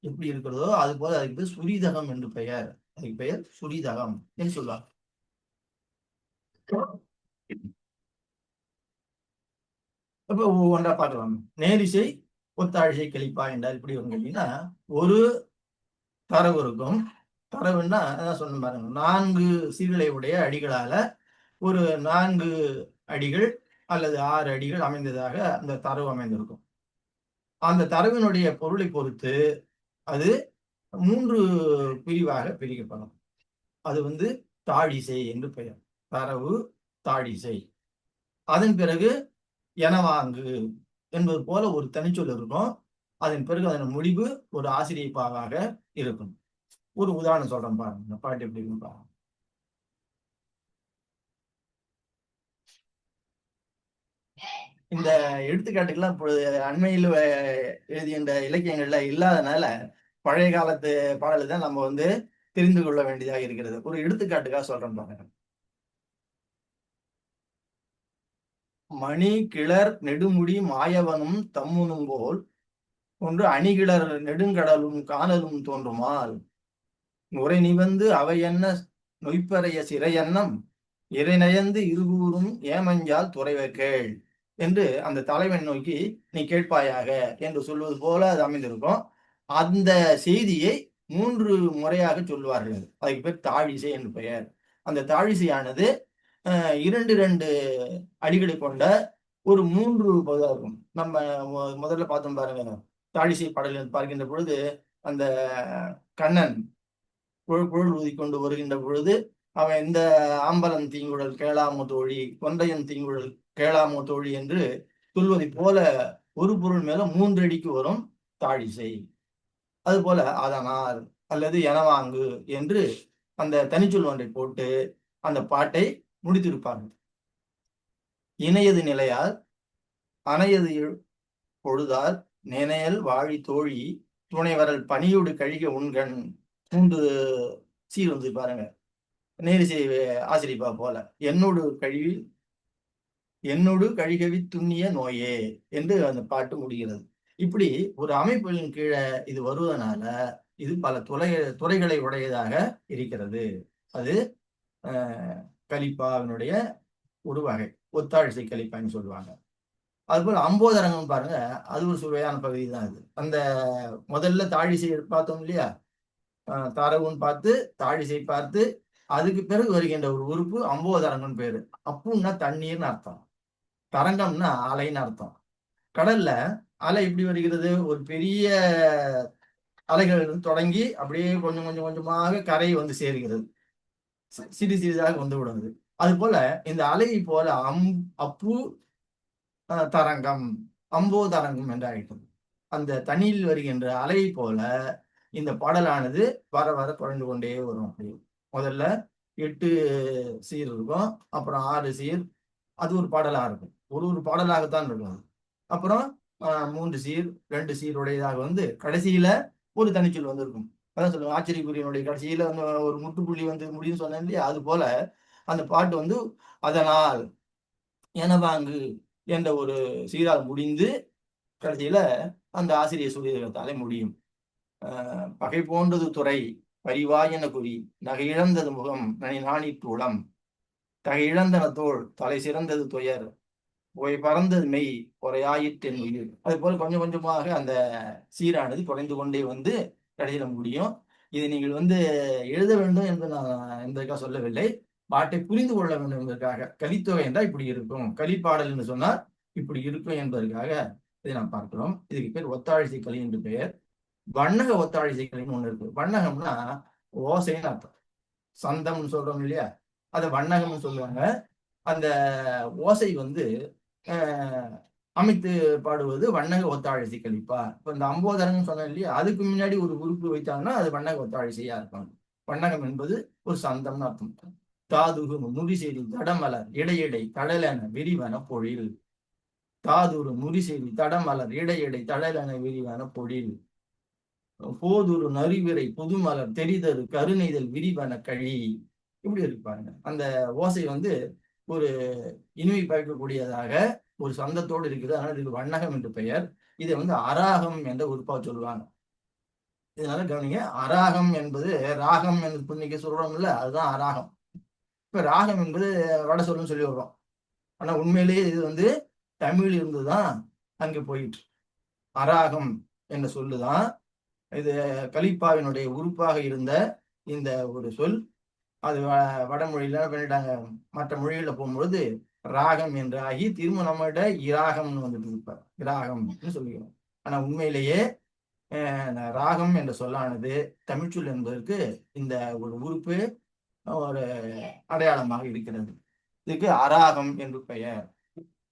எப்படி இருக்கிறதோ அது போல அதுக்கு பேர் சுரிதகம் என்று பெயர். அதுக்கு பெயர் சுரிதகம் என்று சொல்லுவாங்க. அப்ப ஒவ்வொன்றா பார்க்கலாம். நேரிசை ஒத்தாழிசை கலிப்பா என்றால் இப்படி வரும் கேட்டீங்கன்னா, ஒரு தரவு இருக்கும். தரவுன்னா அதான் சொன்ன பாருங்க, 4 சீர்களை உடைய அடிகளால ஒரு 4 அடிகள் அல்லது 6 அடிகள் அமைந்ததாக அந்த தரவு அமைந்திருக்கும். அந்த தரவினுடைய பொருளை பொறுத்து அது 3 பிரிவாக பிரிக்கப்படும். அது தாழிசை என்று பெயர். தரவு, தாழிசை. அதன் பிறகு எனவாங்கு என்பது போல ஒரு தனிச்சொல் இருக்கும். அதன் பிறகு அதன் முடிவு ஒரு ஆசிரியப்பாவாக இருக்கும். ஒரு உதாரணம் சொல்றேன் பாருங்க, இந்த பாட்டு எப்படி இருக்கும் பாருங்க. இந்த எடுத்துக்காட்டுக்கெல்லாம் இப்பொழுது அண்மையில் எழுதிய இலக்கியங்கள்ல இல்லாதனால பழைய காலத்து பாடலை தான் நம்ம தெரிந்து கொள்ள வேண்டியதாக இருக்கிறது. ஒரு எடுத்துக்காட்டுக்காக சொல்றேன் பாருங்க. மணி கிளர் நெடுமுடி மாயவனும் தம்முனும் போல் ஒன்று அணிகிளர் நெடுங்கடலும் காணலும் தோன்றுமால் உரை நிவந்து அவை என்ன நொய்ப்பறைய சிறையன்னம் இறைநயந்து இருகூறும் ஏமஞ்சால் துறைவர்கள் என்று அந்த தலைவன் நோக்கி நீ கேட்பாயாக என்று சொல்வது போல அது அமைந்திருக்கும். அந்த செய்தியை 3 முறையாக சொல்லுவார்கள். அதுக்கு பேர் தாழிசை என்று பெயர். அந்த தாழிசையானது 2 அடிகளை கொண்ட ஒரு 3 பகுதியாக இருக்கும். நம்ம முதல்ல பார்த்தோம் பாருங்க, தாழிசை பாடல் பார்க்கின்ற பொழுது அந்த கண்ணன் குழல் ஊதி கொண்டு வருகின்ற பொழுது அவன் இந்த ஆம்பலம் தீங்குழல் கேளாமோ தோழி, கொண்டையன் தீங்குழல் கேளாமோ தோழி என்று சொல்வதை போல ஒரு பொருள் மேல 3 அடிக்கு வரும் தாழிசை. அது போல அதனால் அல்லது எனவாங்கு என்று அந்த தனிச்சொல் ஒன்றை போட்டு அந்த பாட்டை முடித்திருப்பார்கள். இணையது நிலையால் அணையது பொழுதால் நினையல் வாழி தோழி துணைவரல் பணியோடு கழிக உண்கண் 3 சீர் பாருங்க. நேரிசை ஆசிரியப்பா போல என்னோடு கழிகவி துண்ணிய நோயே என்று அந்த பாட்டு முடிகிறது. இப்படி ஒரு அமைப்பின் கீழே இது வருவதனால இது பல துறைகளை உடையதாக இருக்கிறது. அது கலிப்பாவினுடைய ஒரு வகை, ஒத்தாழிசை கலிப்பான்னு சொல்லுவாங்க. அதுபோல அம்போதரங்கம் பாருங்க, அது ஒரு சுவையான பகுதி தான். அது அந்த முதல்ல தாழிசை பார்த்தோம் இல்லையா, தரவுன்னு பார்த்து தாழிசை பார்த்து அதுக்கு பிறகு வருகின்ற ஒரு உறுப்பு அம்போதரங்கம்னு பேரு. அப்புன்னா தண்ணீர்னு அர்த்தம், தரங்கம்னா அலைன்னு அர்த்தம். கடல்ல அலை எப்படி வருகிறது, ஒரு பெரிய அலைகள் தொடங்கி அப்படியே கொஞ்சம் கொஞ்சம் கொஞ்சமாக கரை சேர்கிறது, சிறு சிறிதாக விடுவது. அது போல இந்த அலையை போல அப்பு தரங்கம் அம்போதரங்கம் என்று அழைக்கும். அந்த தண்ணியில் வருகின்ற அலையை போல இந்த பாடலானது வர வர குறைந்து கொண்டே வரும். அப்படி முதல்ல 8 சீர் இருக்கும், அப்புறம் 6 சீர், அது ஒரு பாடலா இருக்கும். ஒரு பாடலாகத்தான் இருக்கும். அப்புறம் 3 சீர் 2 சீர் உடையதாக கடைசியில ஒரு தனிச்சொல் இருக்கும். அதான் சொல்லுவாங்க, ஆச்சரியக்குரியனுடைய கடைசியில ஒரு முட்டுப்புள்ளி முடியும்னு சொன்னேன் இல்லையா, அது போல அந்த பாட்டு அதனால் எனவாங்கு என்ற ஒரு சீரால் முடிந்து கடைசியில அந்த ஆசிரியர் சுரியத்தாலே முடியும். பகை போன்றது துறை பரிவாயன குறி நகை இழந்தது முகம் நனி நாணிற்றுளம் தகை இழந்தன தோள் தலை சிறந்தது துயர் போய் பறந்தது மெய் குறையாயிற்றென் உயிர். அது போல கொஞ்சம் கொஞ்சமாக அந்த சீரானது குறைந்து கொண்டே கடைசியில முடியும். இதை நீங்கள் எழுத வேண்டும் என்று நான் என்பதற்காக சொல்லவில்லை, பாட்டை புரிந்து கொள்ள வேண்டும் என்பதற்காக. கலித்தொகை என்றால் இப்படி இருக்கும், கலிப்பாடல் என்று சொன்னால் இப்படி இருக்கும் என்பதற்காக இதை நாம் பார்க்கிறோம். இதுக்கு பேர் ஒத்தாழிசை களி என்று பெயர். வண்ணக ஒத்தாழிசை களின்னு ஒண்ணு இருக்கு. வண்ணகம்னா ஓசைன்னு அர்த்தம். சந்தம்னு சொல்றோம் இல்லையா, அதை வண்ணகம்னு சொல்லுவாங்க. அந்த ஓசை வந்து அமைத்து பாடுவது வண்ணக ஒத்தாழிசை கழிப்பா. இப்ப இந்த அம்போதரம்னு சொன்னேன் இல்லையா, அதுக்கு முன்னாடி ஒரு உறுப்பு வைத்தாங்கன்னா அது வண்ணக ஒத்தாழிசையா இருக்கும். வண்ணகம் என்பது ஒரு சந்தம்னு அர்த்தம். தாதுகு நுரிசெய்தி தடமலர் இடையிடை தடலென விரிவன பொழில். தாதுரு நுரிசெய்தி தடமலர் இடையிடை தடலென விரிவன பொழில். போதுரு நறுவிரை புதுமலர் தெரிதரு கருணைதல் விரிவன கழி. இப்படி இருக்கு பாருங்க. அந்த ஓசை வந்து ஒரு இனிமை பயக்கக்கூடியதாக ஒரு சந்தத்தோடு இருக்குது. அதனால இதுக்கு வண்ணகம் என்று பெயர். இதை வந்து அராகம் என்ற உறுப்பா சொல்லுவாங்க. இதனால கவனிங்க, அராகம் என்பது ராகம் என்று இன்னைக்கு சொல்றோம்ல, அதுதான் அராகம். இப்ப ராகம் என்பது வட சொல்லுன்னு சொல்லி வர்றோம். ஆனா உண்மையிலேயே இது வந்து தமிழ் இருந்துதான் அங்கே போயிட்டு. அராகம் என்ற சொல்லுதான் இது கலிப்பாவினுடைய உறுப்பாக இருந்த இந்த ஒரு சொல். அது வடமொழியில பண்ணிட்டாங்க. மற்ற மொழிகள்ல போகும்பொழுது ராகம் என்று ஆகி திரும்ப நம்மகிட்ட இராகம்னு வந்துட்டு இருப்பார். இராகம்னு சொல்லிக்கிறோம். ஆனா உண்மையிலேயே ராகம் என்ற சொல்லானது தமிழ்ச்சொல் என்பதற்கு இந்த ஒரு உறுப்பு ஒரு அடையாளமாக இருக்கிறது. இதுக்கு அராகம் என்று பெயர்.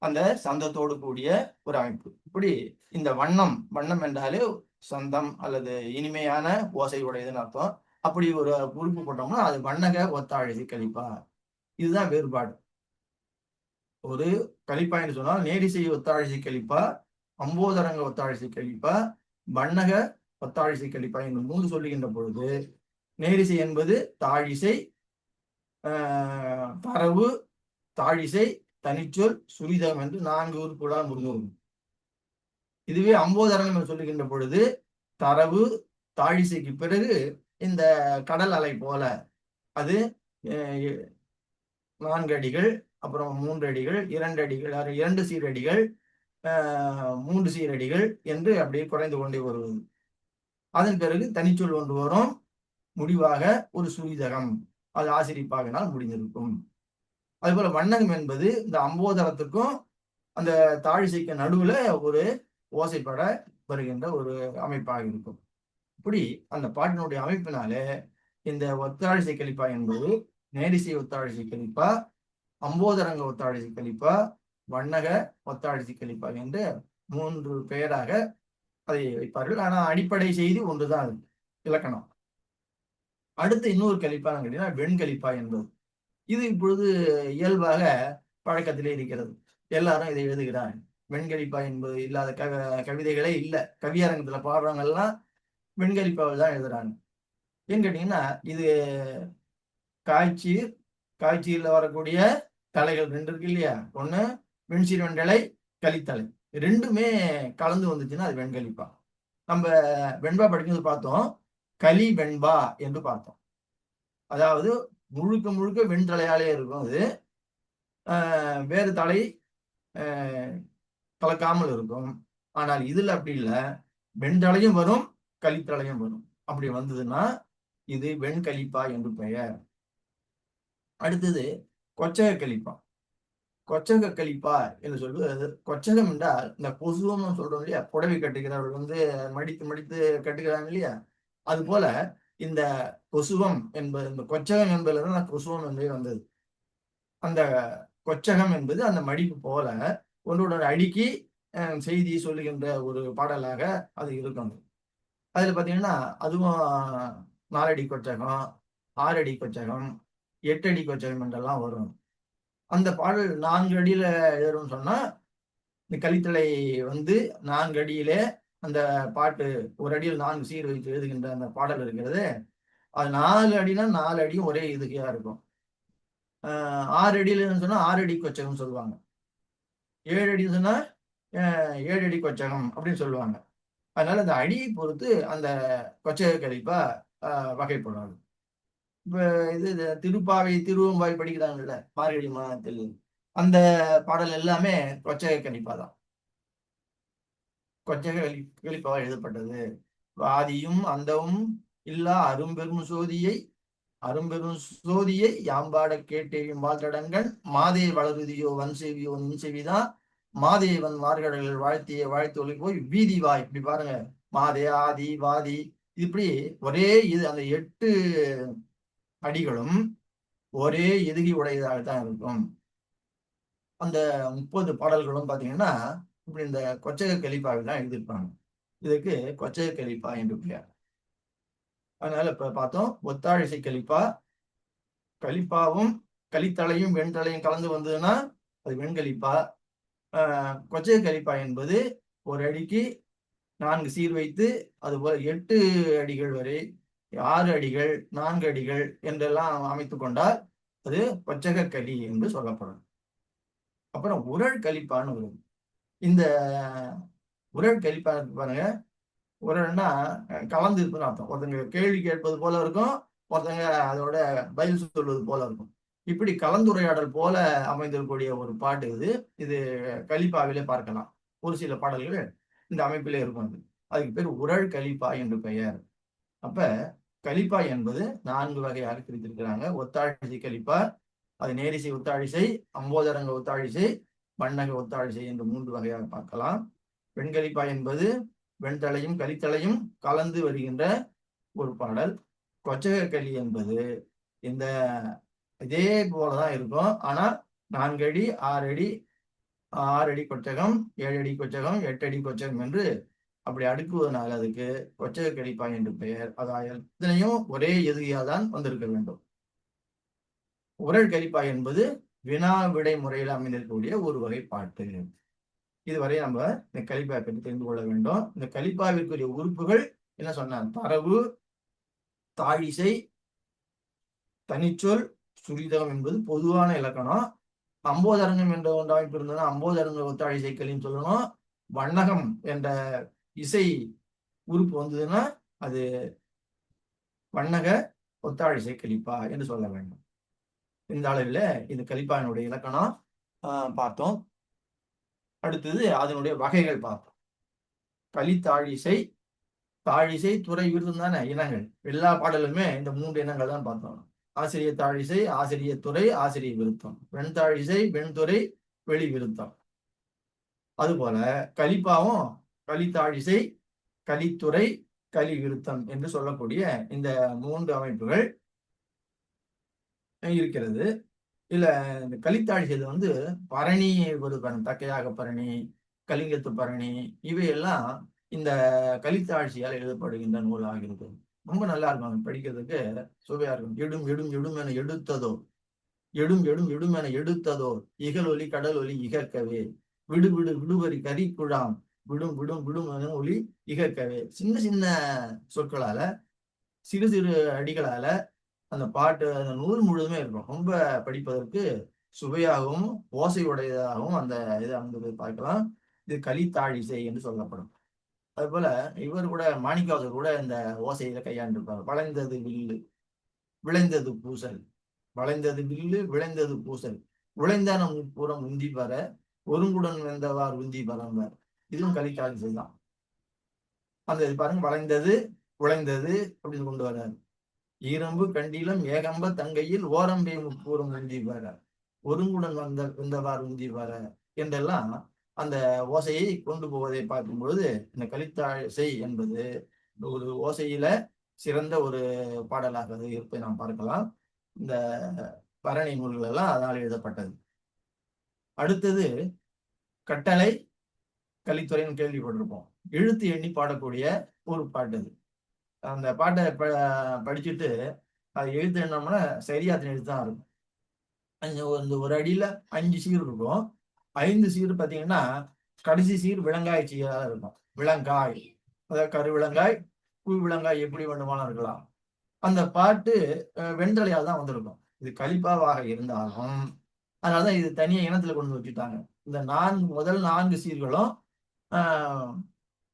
அந்த சந்தத்தோடு கூடிய ஒரு அமைப்பு. இப்படி இந்த வண்ணம் என்றாலே சந்தம் அல்லது இனிமையான ஓசை உடையதுன்னு அர்த்தம். அப்படி ஒரு உறுப்பு போட்டோம்னா அது வண்ணக ஒத்தாழிசை கழிப்பா. இதுதான் வேறுபாடு. ஒரு கழிப்பா என்று சொன்னால் நேரிசை ஒத்தாழிசை கழிப்பா, அம்போதரங்க ஒத்தாழிசை கழிப்பா, வண்ணக ஒத்தாழிசை கழிப்பா என்று 3 சொல்லுகின்ற பொழுது நேரிசை என்பது தாழிசை, தரவு, தாழிசை, தனிச்சொல், சுரிதம் என்று 4 உறுப்புகளால் முடிஞ்சிருக்கும். இதுவே அம்போதரங்கம் சொல்லுகின்ற பொழுது தரவு, தாழிசைக்கு பிறகு இந்த கடல் அலை போல அது 4 அடிகள், அப்புறம் 3 அடிகள், 2 அடிகள், 2 சீரடிகள், 3 சீரடிகள் என்று அப்படியே குறைந்து கொண்டே வருவது. அதன் பிறகு தனிச்சொல் ஒன்று வரும். முடிவாக ஒரு சுரிதகம், அது ஆசிரிப்பாகினால் முடிந்திருக்கும். அதுபோல வண்ணகம் என்பது இந்த அம்போதரத்துக்கும் அந்த தாழிசைக்கு நடுவுல ஒரு ஓசைப்பட வருகின்ற ஒரு அமைப்பாக இருக்கும். இப்படி அந்த பாட்டினுடைய அமைப்பினாலே இந்த ஒத்தாழிசை கழிப்பா என்பது நேரிசை ஒத்தாழிசை கழிப்பா, அம்போதரங்க ஒத்தாழிசை கழிப்பா, வண்ணக ஒத்தாழிசை கழிப்பா என்று 3 பெயராக அதை வைப்பார்கள். ஆனா அடிப்படை செய்தி ஒன்றுதான் அது, இலக்கணம். அடுத்து இன்னொரு கழிப்பா கேட்டீங்கன்னா வெண்கழிப்பா என்பது. இது இப்பொழுது இயல்பாக பழக்கத்திலே இருக்கிறது. எல்லாரும் இதை எழுதுகிறாங்க. வெண்கழிப்பா என்பது இல்லாத கவிதைகளே இல்லை. கவியரங்கத்துல பாடுறவங்க எல்லாம் வெண்கழிப்பாவில் தான் எழுதுறாங்க. ஏன்னு கேட்டீங்கன்னா இது காய்ச்சீர்ல வரக்கூடிய தலைகள் 2 இருக்கு இல்லையா, ஒண்ணு வெண்சீர் வெண்டலை, கலித்தலை, ரெண்டுமே கலந்து வந்துச்சுன்னா அது வெண்கழிப்பா. நம்ம வெண்பா படிக்கும்போது பார்த்தோம், களி வெண்பா என்று பார்த்தோம். அதாவது முழுக்க முழுக்க வெண்தலையாலே இருக்கும். அது வேறு தலை கலக்காமல் இருக்கும். ஆனால் இதுல அப்படி இல்லை, வெண்தலையும் வரும், கலித்தலையும் வரும். அப்படி வந்ததுன்னா இது வெண்கழிப்பா என்று பெயர். அடுத்தது கொச்சக கழிப்பா. கொச்சக கழிப்பா என்று சொல்வது, கொச்சகம் என்றால் இந்த கொசுவம்னு சொல்றோம் இல்லையா, புடவை கட்டுகிறவர்கள் வந்து மடித்து மடித்து கட்டுகிறாங்க இல்லையா, அது போல இந்த கொசுவம் என்பது, இந்த கொச்சகம் என்பதுதான் கொசுவம் என்பதே வந்தது. அந்த கொச்சகம் என்பது அந்த மடிப்பு போல ஒன்றோட அடுக்கி செய்தி சொல்லுகின்ற ஒரு பாடலாக அது இருக்கும். அதுல பாத்தீங்கன்னா அதுவும் 4 அடி கொச்சகம், 6 அடி கொச்சகம், 8 அடி கொச்சகம் என்றெல்லாம் வரும். அந்த பாடல் 4 அடியில எழுதுறோம்னு சொன்னா இந்த கலித்தலை வந்து 4 அடியிலே அந்த பாட்டு ஒரு அடியில் 4 சீர் வைத்து எழுதுகின்ற அந்த பாடல் இருக்கிறது. அது 4 அடினா 4 அடியும் ஒரே இதுக்கையா இருக்கும். 6 அடியில சொன்னா 6 அடி கொச்சகம் சொல்லுவாங்க. 7 அடின்னு சொன்னா 7 அடி கொச்சகம் அப்படின்னு சொல்லுவாங்க. அதனால அந்த அடியை பொறுத்து அந்த கொச்சக கழிப்பா வகைப்படும். இப்ப இது திருப்பாவை திருவம்பாவை படிக்கிறாங்கல்ல மார்கழி மாதத்தில், அந்த பாடல் எல்லாமே கொச்சக கழிப்பா தான். கொச்சக கழிப்பாக எழுதப்பட்டது. ஆதியும் அந்தவும் இல்லா அரும்பெரும் சோதியை யாம்பாட கேட்டேயும் வாழ்த்தடங்கன் மாதே வளருதியோ வன்செவியோ நின்செவிதான் மாதேவன் மார்கடல்கள் வாழ்த்திய வாழ்த்தொழி போய் வீதி வாய். இப்படி பாருங்க, மாதே, ஆதி, வாதி, இப்படி ஒரே இது அந்த 8 அடிகளும் ஒரே எதுகி உடையதாகத்தான் இருக்கும். அந்த 30 பாடல்களும் பார்த்தீங்கன்னா இப்படி இந்த கொச்சக கலிப்பாவில் தான் எழுதியிருப்பாங்க. இதுக்கு கொச்சக கலிப்பா என்று பெயர். அதனால இப்ப பார்த்தோம் ஒத்தாழிசை கலிப்பா. கலிப்பாவும் கலித்தலையும் வெண்தலையும் கலந்து வந்ததுன்னா அது வெண்கலிப்பா. கொச்சக கலிப்பா என்பது ஒரு அடிக்கு 4 சீர் வைத்து அதுபோல 8 அடிகள் வரை 6 அடிகள் 4 அடிகள் என்றெல்லாம் அமைத்துக் கொண்டால் அது கொச்சக களி என்று சொல்லப்படும். அப்புறம் உரள் கலிப்பான்னு வருது. இந்த உரள் கலிப்பா பாருங்க, உரல்னா கலந்து இருக்குன்னு அர்த்தம். ஒருத்தங்க கேள்வி கேட்பது போல இருக்கும், ஒருத்தங்க அதோட பதில் சொல்வது போல இருக்கும். இப்படி கலந்துரையாடல் போல அமைந்திருக்கக்கூடிய ஒரு பாட்டு இது. இது கலிப்பாவிலே பார்க்கலாம். ஒரு சில பாடல்கள் இந்த அமைப்பிலே இருக்கும். அதுக்கு பேர் உரள் கலிப்பா என்று பெயர். அப்ப கலிப்பா என்பது 4 வகையாக பிரித்திருக்கிறாங்க. ஒத்தாழிசை கலிப்பா, அது நேரிசை ஒத்தாழிசை, அம்போதரங்க ஒத்தாழிசை, வண்ணக ஒத்தாழிசை என்று 3 வகையாக பார்க்கலாம். வெண்கலிப்பா என்பது வெண்தலையும் கலித்தலையும் கலந்து வருகின்ற ஒரு பாடல். கொச்சக களி என்பது இந்த இதே போலதான் இருக்கும். ஆனா 4 அடி 6 அடி 6 அடி கொச்சகம் 7 அடி கொச்சகம் 8 அடி கொச்சகம் என்று அப்படி அடுக்குவதனால அதுக்கு கொச்சக கலிப்பா என்று பெயர். அதாவது இத்தனையும் ஒரே எதிரியா தான் வந்திருக்க வேண்டும். உரள் கலிப்பா என்பது வினா விடை முறையில் அமைந்திருக்கக்கூடிய ஒரு வகை பாட்டு. இதுவரை நம்ம இந்த கலிப்பா பற்றி தெரிந்து கொள்ள வேண்டும். இந்த கலிப்பாவிற்குரிய உறுப்புகள் என்ன சொன்னார்? தரவு, தாழிசை, தனிச்சொல், சுழிதகம் என்பது பொதுவான இலக்கணம். அம்போதரங்கம் என்ற ஒன்று அமைப்பு இருந்ததுன்னா அம்போதரங்க ஒத்தாழிசைக்கலின்னு சொல்லணும். வண்ணகம் என்ற இசை உறுப்பு வந்ததுன்னா அது வண்ணக ஒத்தாழிசை கலிப்பா என்று சொல்ல வேண்டும். இந்த அளவில் இது கலிப்பாவினுடைய இலக்கணம் பார்த்தோம். அடுத்தது அதனுடைய வகைகள் பார்த்தோம். கலித்தாழிசை, தாழிசை, துறை, விருத்தம் தானே இனங்கள். எல்லா பாடலுமே இந்த 3 இனங்கள் தான் பார்த்தோம். ஆசிரிய தாழிசை, ஆசிரிய துறை, ஆசிரிய விருத்தம். வெண்தாழிசை, வெண்துறை, வெளி விருத்தம். அதுபோல கலிப்பாவும் கலித்தாழிசை, கலித்துறை, கலி விருத்தம் என்று சொல்லக்கூடிய இந்த 3 அமைப்புகள் இருக்கிறது. இல்ல இந்த கலித்தாழிசையில் வந்து பரணி ஒரு தக்கையாக பரணி, கலிங்கத்து பரணி இவையெல்லாம் இந்த கலித்தாழ்ச்சியால் எழுதப்படுகின்ற நூலாக இருக்கும். ரொம்ப நல்லா இருக்கும் படிக்கிறதுக்கு, சுவையா இருக்கும். எடும் எடும் எடும் என எடுத்ததோ, எடும் எடும் எடும் என எடுத்ததோ, இகல் ஒலி கடல் ஒலி இகற்கவே, விடு விடு விடுவரி கரி குழாம், விடும் விடும் விடும் என ஒலி இகற்கவே. சின்ன சின்ன சொற்களால சிறு சிறு அடிகளால அந்த பாட்டு அந்த நூல் முழுதுமே இருக்கும். ரொம்ப படிப்பதற்கு சுவையாகவும் ஓசையுடையதாகவும் அந்த இதை அமைந்ததை பார்க்கலாம். இது கலித்தாழிசை என்று சொல்லப்படும். அது போல இவர் கூட மாணிக்கவாசகர் கூட இந்த ஓசையில கையாண்டிருப்பார். வளைந்தது வில்லு விளைந்தது பூசல், வளைந்தது வில்லு விளைந்தது பூசல், உழைந்தான முப்புறம் உந்தி பெற ஒருங்குடன் வெந்தவார் உந்தி பரம்பர். இதுவும் கலித்தாழிசை தான். அந்த பாருங்க, வளைந்தது உழைந்தது அப்படின்னு கொண்டு வர்றாரு. ஈரம்பு கண்டிலம் ஏகம்ப தங்கையில் ஓரம்பே முப்பூரம் உந்தி பெற ஒருங்குடன் வெந்தவார் உந்தி பெற என்றெல்லாம் அந்த ஓசையை கொண்டு போவதை பார்க்கும் பொழுது இந்த கலித்தாழிசை என்பது ஒரு ஓசையில சிறந்த ஒரு பாடலாக இருப்பதை நாம் பார்க்கலாம். இந்த பரணி நூல்கள் எல்லாம் அதனால் எழுதப்பட்டது. அடுத்தது கட்டளை கலித்துறைன்னு கேள்விப்பட்டிருப்போம். எழுத்து எண்ணி பாடக்கூடிய ஒரு பாட்டு அது. அந்த பாட்டை படிச்சுட்டு அது எழுத்து எண்ணோம்னா சரியா எழுத்து தான் இருக்கும். ஒரு அடியில 5 சீர் இருக்கும். 5 சீர் பார்த்தீங்கன்னா கடைசி சீர் விலங்காய் சீராக இருக்கும். விலங்காய், அதாவது கருவிலங்காய், பூ விலங்காய் எப்படி வேண்டுமானம் இருக்கலாம். அந்த பாட்டு வெண்தலையால் தான் வந்திருக்கும். இது கலிப்பாவாக இருந்தாலும் அதனாலதான் இது தனியாக இனத்துல கொண்டு வச்சுட்டாங்க. இந்த முதல் 4 சீர்களும்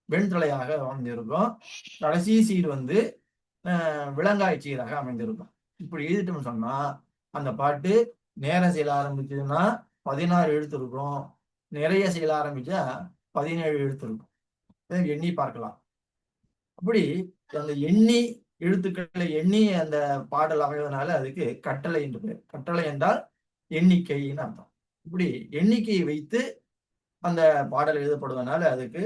வெண்தலையாக அமைந்திருக்கும். கடைசி சீர் வந்து விலங்காய் சீராக அமைந்திருக்கும். இப்படி எழுதிட்டோம்னு சொன்னா அந்த பாட்டு நேரம் செய்யல ஆரம்பிச்சதுன்னா 16 எழுத்து இருக்கும். நிறைய செய்யல ஆரம்பிச்சா 17 எழுத்து இருக்கும். எண்ணி பார்க்கலாம். அப்படி அந்த எண்ணி எழுத்துக்களை எண்ணி அந்த பாடல் அமைவதனால அதுக்கு கட்டளை என்று பேர். கட்டளை என்றால் எண்ணிக்கைன்னு அர்த்தம். இப்படி எண்ணிக்கையை வைத்து அந்த பாடல் எழுதப்படுவதனால அதுக்கு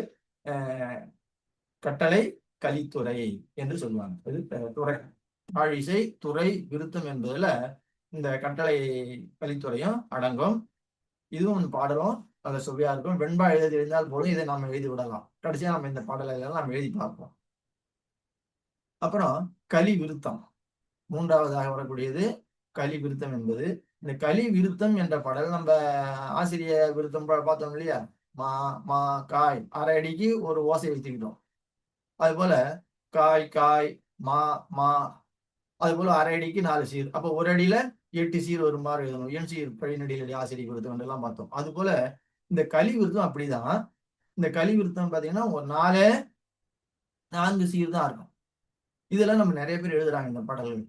கட்டளை கலித்துறை என்று சொல்லுவாங்க. இது துறை. ஆழிசை, துறை, விருத்தம் என்பதுல இந்த கட்டளை கலித்துறையும் அடங்கும். இதுவும் இந்த பாடலும் நல்ல சுவையா இருக்கும். வெண்பா எழுதி இருந்தால் போதும், இதை நாம் எழுதி விடலாம். கடைசியா நம்ம இந்த பாடலை எல்லாம் நாம் எழுதி பார்ப்போம். அப்புறம் கலி விருத்தம், மூன்றாவதாக வரக்கூடியது கலி விருத்தம் என்பது. இந்த கலி விருத்தம் என்ற பாடல் நம்ம ஆசிரிய விருத்தம் பார்த்தோம் இல்லையா? மா மா காய், அரை அடிக்கு ஒரு ஓசை வச்சுக்கிட்டோம். அது போல காய் காய் மா மா, அது போல அரை அடிக்கு 4 சீர். அப்போ ஒரு அடியில 8 சீர் வருமாறு எழுதணும். எண் சீர் பழிநடியில் ஆசிரியர் விருத்தம் எல்லாம் பார்த்தோம். அது போல இந்த கலி விருத்தம் அப்படிதான். இந்த கலி விருத்தம் பாத்தீங்கன்னா ஒரு 4 சீர் தான் இருக்கும். இதெல்லாம் நம்ம நிறைய பேர் எழுதுறாங்க இந்த பாடல்கள்.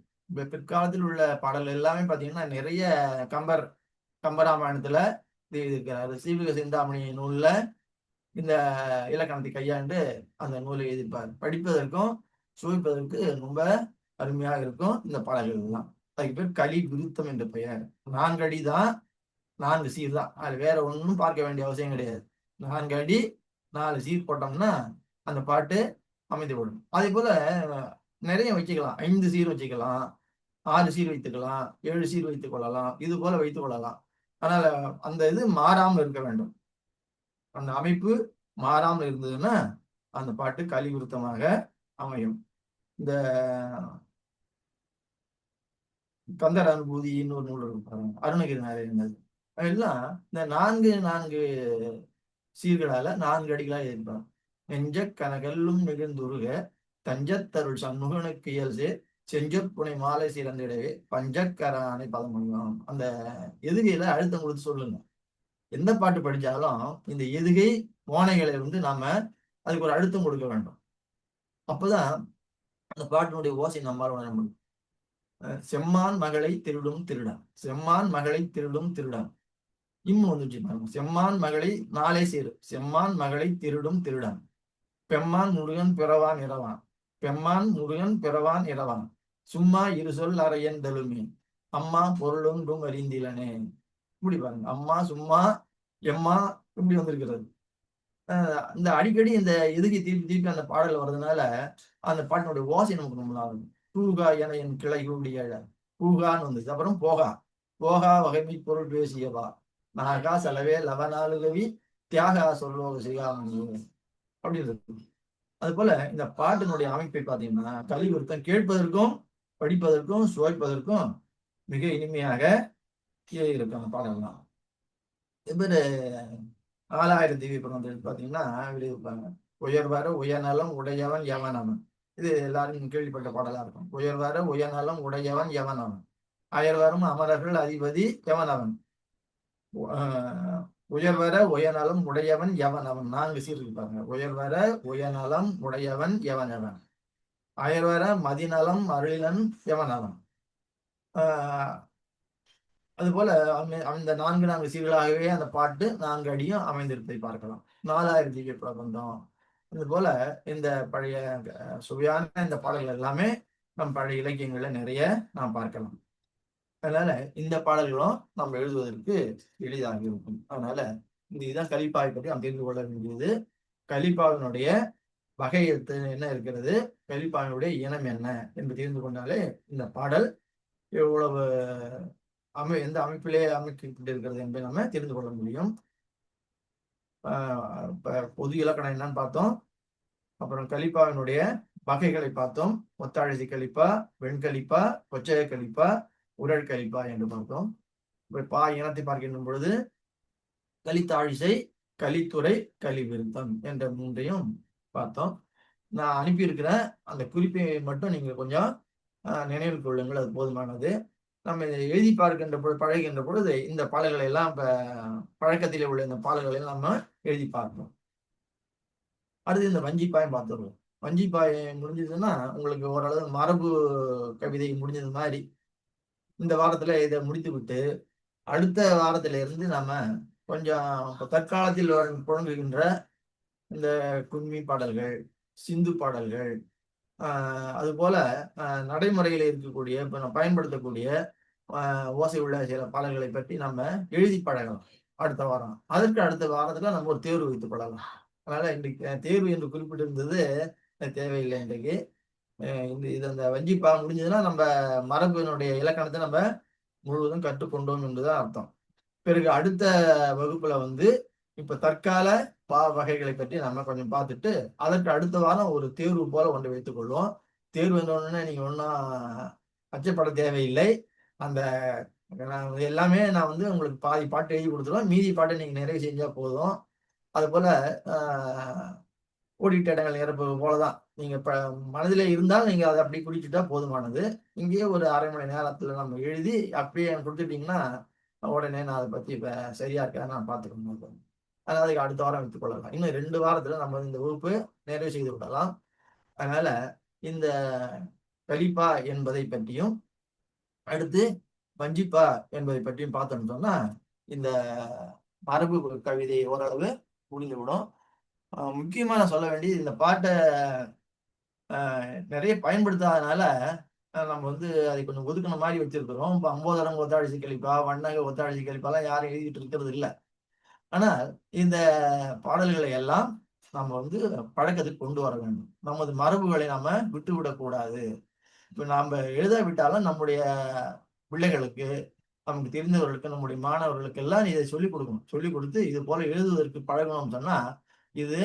பிற்காலத்தில் உள்ள பாடல் எல்லாமே பாத்தீங்கன்னா நிறைய கம்பராமாயணத்துல இது எழுதியிருக்கிறாரு. சீவக சிந்தாமணி நூல்ல இந்த இலக்கணத்தை கையாண்டு அந்த நூலை எழுதியிருப்பார். படிப்பதற்கும் சுவைப்பதற்கு ரொம்ப அருமையாக இருக்கும் இந்த பாடல்கள் எல்லாம். அதுக்கு பேர் கலி விருத்தம் என்ற பெயர். 4 அடி தான், 4 சீர் தான். அது வேற ஒன்றும் பார்க்க வேண்டிய அவசியம் கிடையாது. 4 அடி 4 சீர் போட்டோம்னா அந்த பாட்டு அமைந்து விடும். அதே போல நிறைய வச்சுக்கலாம். 5 சீர் வச்சுக்கலாம், 6 சீர் வைத்துக்கலாம், 7 சீர் வைத்துக் கொள்ளலாம், இது போல வைத்துக் கொள்ளலாம். அதனால அந்த இது மாறாமல் இருக்க வேண்டும். அந்த அமைப்பு மாறாமல் இருந்ததுன்னா அந்த பாட்டு கலி விருத்தமாக அமையும். இந்த கந்தர் அனுபூதின்னு ஒரு நூல் இருக்கு பாருங்க, அருணகிரிநாதர். அதெல்லாம் இந்த 4 சீர்களால 4 அடிகளா எழுதியிருப்பாங்க. நெஞ்ச கனகல்லும் நிகழ்ந்துருக தஞ்சத்தருள் சண்முகனுக்கு இயல்சே செஞ்சப்புனை மாலை சிறந்திடவே பஞ்சக்கரானை பதமொழியும். அந்த எதுகையில அழுத்தம் கொடுத்து சொல்லுங்க. எந்த பாட்டு படிச்சாலும் இந்த எதுகை மோனைகளை நாம அதுக்கு ஒரு அழுத்தம் கொடுக்க வேண்டும். அப்பதான் அந்த பாட்டினுடைய ஓசை நம்மால் உணர முடியும். செம்மான் மகளை திருடும் திருடன், செம்மான் மகளை திருடும் திருடன். இன்னும் வந்துச்சு பாருங்க, செம்மான் மகளை 4 சேரு, செம்மான் மகளை திருடும் திருடன். பெம்மான் முருகன் பிறவான் இரவான், பெம்மான் முருகன் பிறவான் இரவான். சும்மா இரு சொல் அறையன் தழுமே, அம்மா பொருளொன்றும் அறிந்திலனே. இப்படி பாருங்க, அம்மா சும்மா எம்மா இப்படி வந்திருக்கிறது. இந்த அடிக்கடி இந்த எதுக்கு திருப்பி திருப்பி அந்த பாடல் வர்றதுனால அந்த பாட்டினுடைய ஓசை நமக்கு ரொம்ப ஆகும். பூகா என என் கிளைகளுடைய பூகான்னு வந்துச்சு. அப்புறம் போகா, போகா வகைமை பொருள் பேசியவா, நாகா செலவே லவனாலுகவி தியாகா சொல்லோக சிகாமணி அப்படின்னு இருக்கு. அது போல இந்த பாட்டினுடைய அமைப்பை பார்த்தீங்கன்னா கலி விருத்தம் கேட்பதற்கும் படிப்பதற்கும் சுவைப்பதற்கும் மிக இனிமையாக இருக்கும் அந்த பாடல்லாம். இவர் 4000 திவ்ய பிரபந்தம் பார்த்தீங்கன்னா எழுதியிருப்பாங்க. உயர்வர உயர்நலம் உடையவன் எவன் அவன். இது எல்லாரும் கேள்விப்பட்ட பாடலா இருக்கும். உயர்வர உயர்நலம் உடையவன் எவன் அவன், அயர்வரும் அமரர்கள் அதிபதி எவன் அவன், உயர்வர உயர்நலம் உடையவன் எவன் அவன். 4 சீர் இருப்பாங்க. உயர்வர உயர்நலம் உடையவன் எவன் அவன், அயர்வர மதிநலம் அருளிலன் எவன் அவன். அது போல அந்த 4 சீர்களாகவே அந்த பாட்டு 4 அடியும் அமைந்திருப்பதை பார்க்கலாம். 4000 திவ்ய பிரபந்தம். இது போல இந்த பழைய சுவையான இந்த பாடல்கள் எல்லாமே நம் பழைய இலக்கியங்கள்ல நிறைய நாம் பார்க்கலாம். அதனால இந்த பாடல்களும் நம்ம எழுதுவதற்கு எளிதாக இருக்கும். அதனால இதுதான் கலிப்பாவை பற்றி நாம் தெரிந்து கொள்ள வேண்டியது. கலிப்பாவினுடைய வகை என்ன இருக்கிறது, கலிப்பாவினுடைய இனம் என்ன என்று தெரிந்து கொண்டாலே இந்த பாடல் எவ்வளவு எந்த அமைப்பிலே அமைக்கப்பட்டிருக்கிறது என்பதை நம்ம தெரிந்து கொள்ள முடியும். பொது இலக்கணம் என்னன்னு பார்த்தோம். அப்புறம் கலிப்பாவினுடைய வகைகளை பார்த்தோம். ஒத்தாழசி கலிப்பா, வெண்கலிப்பா, கொச்சக கலிப்பா, உரல் கலிப்பா என்று பார்த்தோம். பா இனத்தை பார்க்கின்ற பொழுது கலித்தாழிசை, கலித்துறை, கலிவிருத்தம் என்ற 3ஐயும் பார்த்தோம். நான் அனுப்பியிருக்கிறேன். அந்த குறிப்பை மட்டும் நீங்க கொஞ்சம் நினைவில் கொள்ளுங்கள், அது போதுமானது. நம்ம இதை எழுதி பார்க்கின்ற பொழுது, பழகின்ற பொழுது இந்த பாடல்களை எல்லாம் பழக்கத்திலே உள்ள இந்த பாடல்களை எல்லாம் நம்ம எழுதி பார்ப்போம். அடுத்து இந்த வஞ்சிப்பாயம் பார்த்துருவோம். வஞ்சிப்பாயம் முடிஞ்சதுன்னா உங்களுக்கு ஓரளவு மரபு கவிதை முடிஞ்சது மாதிரி இந்த வாரத்துல இதை முடித்து விட்டு அடுத்த வாரத்துல இருந்து நம்ம கொஞ்சம் தற்காலத்தில் புழங்குகின்ற இந்த கும்மி பாடல்கள், சிந்து பாடல்கள், அது போல நடைமுறையில் இருக்கக்கூடிய பயன்படுத்தக்கூடிய ஓசை உள்ள சில பாடல்களை பற்றி நம்ம எழுதி பழகலாம் அடுத்த வாரம். அதற்கு அடுத்த வாரத்துல நம்ம ஒரு தேர்வு வைத்துக் கொள்ளலாம். அதனால இன்றைக்கு தேர்வு என்று குறிப்பிட்டிருந்தது தேவையில்லை. இன்றைக்கு இது அந்த வஞ்சிப்பா முடிஞ்சதுன்னா நம்ம மரபினுடைய இலக்கணத்தை நம்ம முழுவதும் கற்றுக்கொண்டோம் என்றுதான் அர்த்தம். பிறகு அடுத்த வகுப்புல வந்து இப்ப தற்கால பா வகைகளை பற்றி நம்ம கொஞ்சம் பார்த்துட்டு அதற்கு அடுத்த வாரம் ஒரு தேர்வு போல ஒன்று வைத்துக் கொள்வோம். தேர்வு வந்தோடனே நீங்க ஒன்றும் அச்சப்பட தேவையில்லை. அந்த எல்லாமே நான் வந்து உங்களுக்கு பாதி பாட்டு எழுதி கொடுத்துருவோம். மீதி பாட்டை நீங்க நிறைவு செஞ்சா போதும். அது போல ஓடிட்ட இடங்கள் நிரப்புவது போலதான். நீங்க இப்ப மனதிலே இருந்தால் நீங்க அதை அப்படியே குடிச்சுட்டா போதுமானது. இங்கேயே ஒரு 1/2 மணி நேரத்துல நம்ம எழுதி அப்படியே எனக்கு கொடுத்துட்டீங்கன்னா உடனே நான் அதை பத்தி இப்ப சரியா இருக்கா நான் பார்த்துக்கணும். அதனால அதுக்கு அடுத்த வாரம் வைத்துக் கொள்ளலாம். இன்னும் 2 வாரத்துல நம்ம இந்த வகுப்பு நிறைவு செய்து விடலாம். அதனால இந்த கலிப்பா என்பதை பற்றியும் அடுத்து வஞ்சிப்பா என்பதை பற்றியும் பார்த்தோம்னு சொன்னா இந்த மரபு கவிதை ஓரளவு முடிந்துவிடும். முக்கியமா நான் சொல்ல வேண்டியது இந்த பாட்டை நிறைய பயன்படுத்தாதனால நம்ம வந்து அதை கொஞ்சம் ஒதுக்கின மாதிரி வச்சிருக்கிறோம். இப்போ அம்போதரம் ஒத்தாழிசி கலிப்பா, வண்ணக ஒத்தாழிசி கலிப்பாலாம் யாரும் எழுதிட்டு இருக்கிறது இல்லை. ஆனால் இந்த பாடல்களை எல்லாம் நம்ம வந்து பழக்கத்துக்கு கொண்டு வர வேண்டும். நமது மரபுகளை நாம விட்டு விடக்கூடாது. இப்ப நாம எழுதாவிட்டாலும் நம்முடைய பிள்ளைகளுக்கு, நமக்கு தெரிந்தவர்களுக்கு, நம்முடைய மாணவர்களுக்கு எல்லாம் இதை சொல்லிக் கொடுக்கணும். சொல்லிக் கொடுத்து இது போல எழுதுவதற்கு பழகணும்னு சொன்னா இது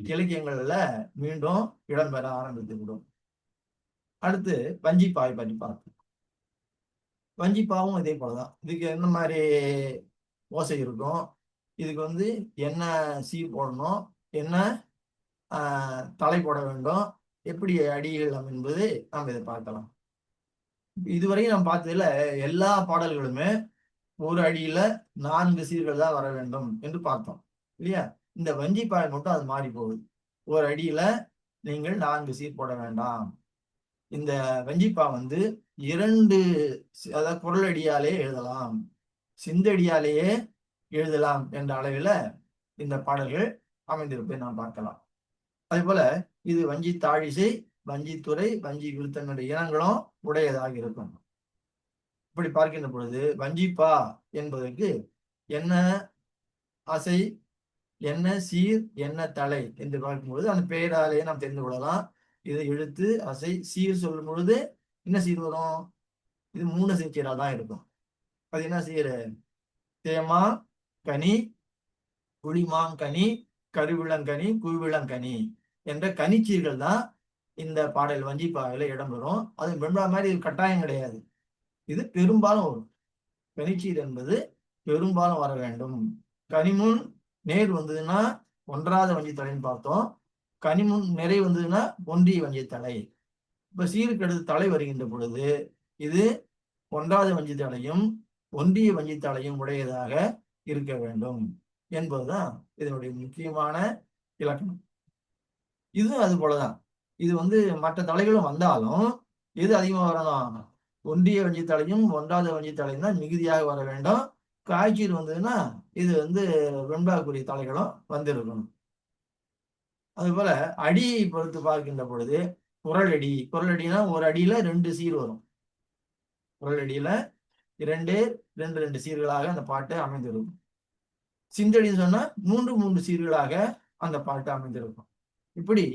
இலக்கியங்கள்ல மீண்டும் இடம்பெற ஆரம்பித்து விடும். அடுத்து வஞ்சிப்பாவை பற்றி பார்ப்போம். வஞ்சிப்பாவும் இதே போலதான். இதுக்கு என்ன மாதிரி ஓசை இருக்கும், இதுக்கு வந்து என்ன சீர் போடணும், என்ன தலை போட வேண்டும், எப்படி அடிகள் என்பது நாம் இதை பார்க்கலாம். இதுவரையும் நாம் பார்த்ததுல எல்லா பாடல்களுமே ஒரு அடியில 4 சீர்கள் தான் வர வேண்டும் என்று பார்த்தோம் இல்லையா? இந்த வஞ்சிப்பாய் மட்டும் அது மாறி போகுது. ஒரு அடியில நீங்கள் 4 சீர் போட வேண்டாம். இந்த வஞ்சிப்பா வந்து 2 அதாவது குரல் அடியாலே எழுதலாம், சிந்தடியாலேயே எழுதலாம் என்ற அளவில் இந்த பாடல்கள் அமைந்திருப்பதை நாம் பார்க்கலாம். அதே போல இது வஞ்சி தாழிசை, வஞ்சித்துறை, வஞ்சி விழுத்தம் என்ற இனங்களும் உடையதாக இருக்கும். இப்படி பார்க்கின்ற பொழுது வஞ்சிப்பா என்பதற்கு என்ன அசை, என்ன சீர், என்ன தலை என்று பார்க்கும்பொழுது அந்த பெயராலேயே நாம் தெரிந்து கொள்ளலாம். இது எழுத்து அசை சீர் சொல்லும் பொழுது என்ன சீர் வரும்? இது 3 சீர்ச்சீரா தான் இருக்கும். அது என்ன சீர்? தேமா கனி, புளிமாங்கனி, கருவிளங்கனி, குவிளங்கனி என்ற கனிச்சீர்கள் தான் இந்த பாடல் வஞ்சிப்பாவில இடம்பெறும். அது வெண்பா மாதிரி கட்டாயம் கிடையாது. இது பெரும்பாலும் வரும். கனிச்சீர் என்பது பெரும்பாலும் வர வேண்டும். கனிமுன் நேர் வந்ததுன்னா ஒன்றாத வஞ்சித்தலைன்னு பார்த்தோம். கனிமுன் நிறை வந்ததுன்னா ஒன்றிய வஞ்சித்தலை. இப்ப சீருக்கு அடுத்து தலை வருகின்ற பொழுது இது ஒன்றாவது வஞ்சித்தலையும் ஒன்றிய வஞ்சித்தலையும் உடையதாக இருக்க வேண்டும் என்பதுதான் இதனுடைய முக்கியமான இலக்கணம். இதுவும் அது போலதான். இது வந்து மற்ற தலைகளும் வந்தாலும் எது அதிகமா வரணும்? ஒன்றிய வஞ்சித்தலையும் ஒன்றாவது வஞ்சித்தலையும் தான் மிகுதியாக வர வேண்டும். காய்ச்சீர் வந்ததுன்னா இது வந்து வெண்பாக்குரிய தலைகளும் வந்திருக்கணும். அதுபோல அடியை பொறுத்து பார்க்கின்ற பொழுது குரலடி, குரலடினா ஒரு அடியில 2 சீர் வரும். குரலடியில 2 சீர்களாக அந்த பாட்டு அமைந்திருக்கும். சிந்தடின்னு சொன்னா 3 சீர்களாக அந்த பாட்டு அமைந்திருக்கும். இப்படி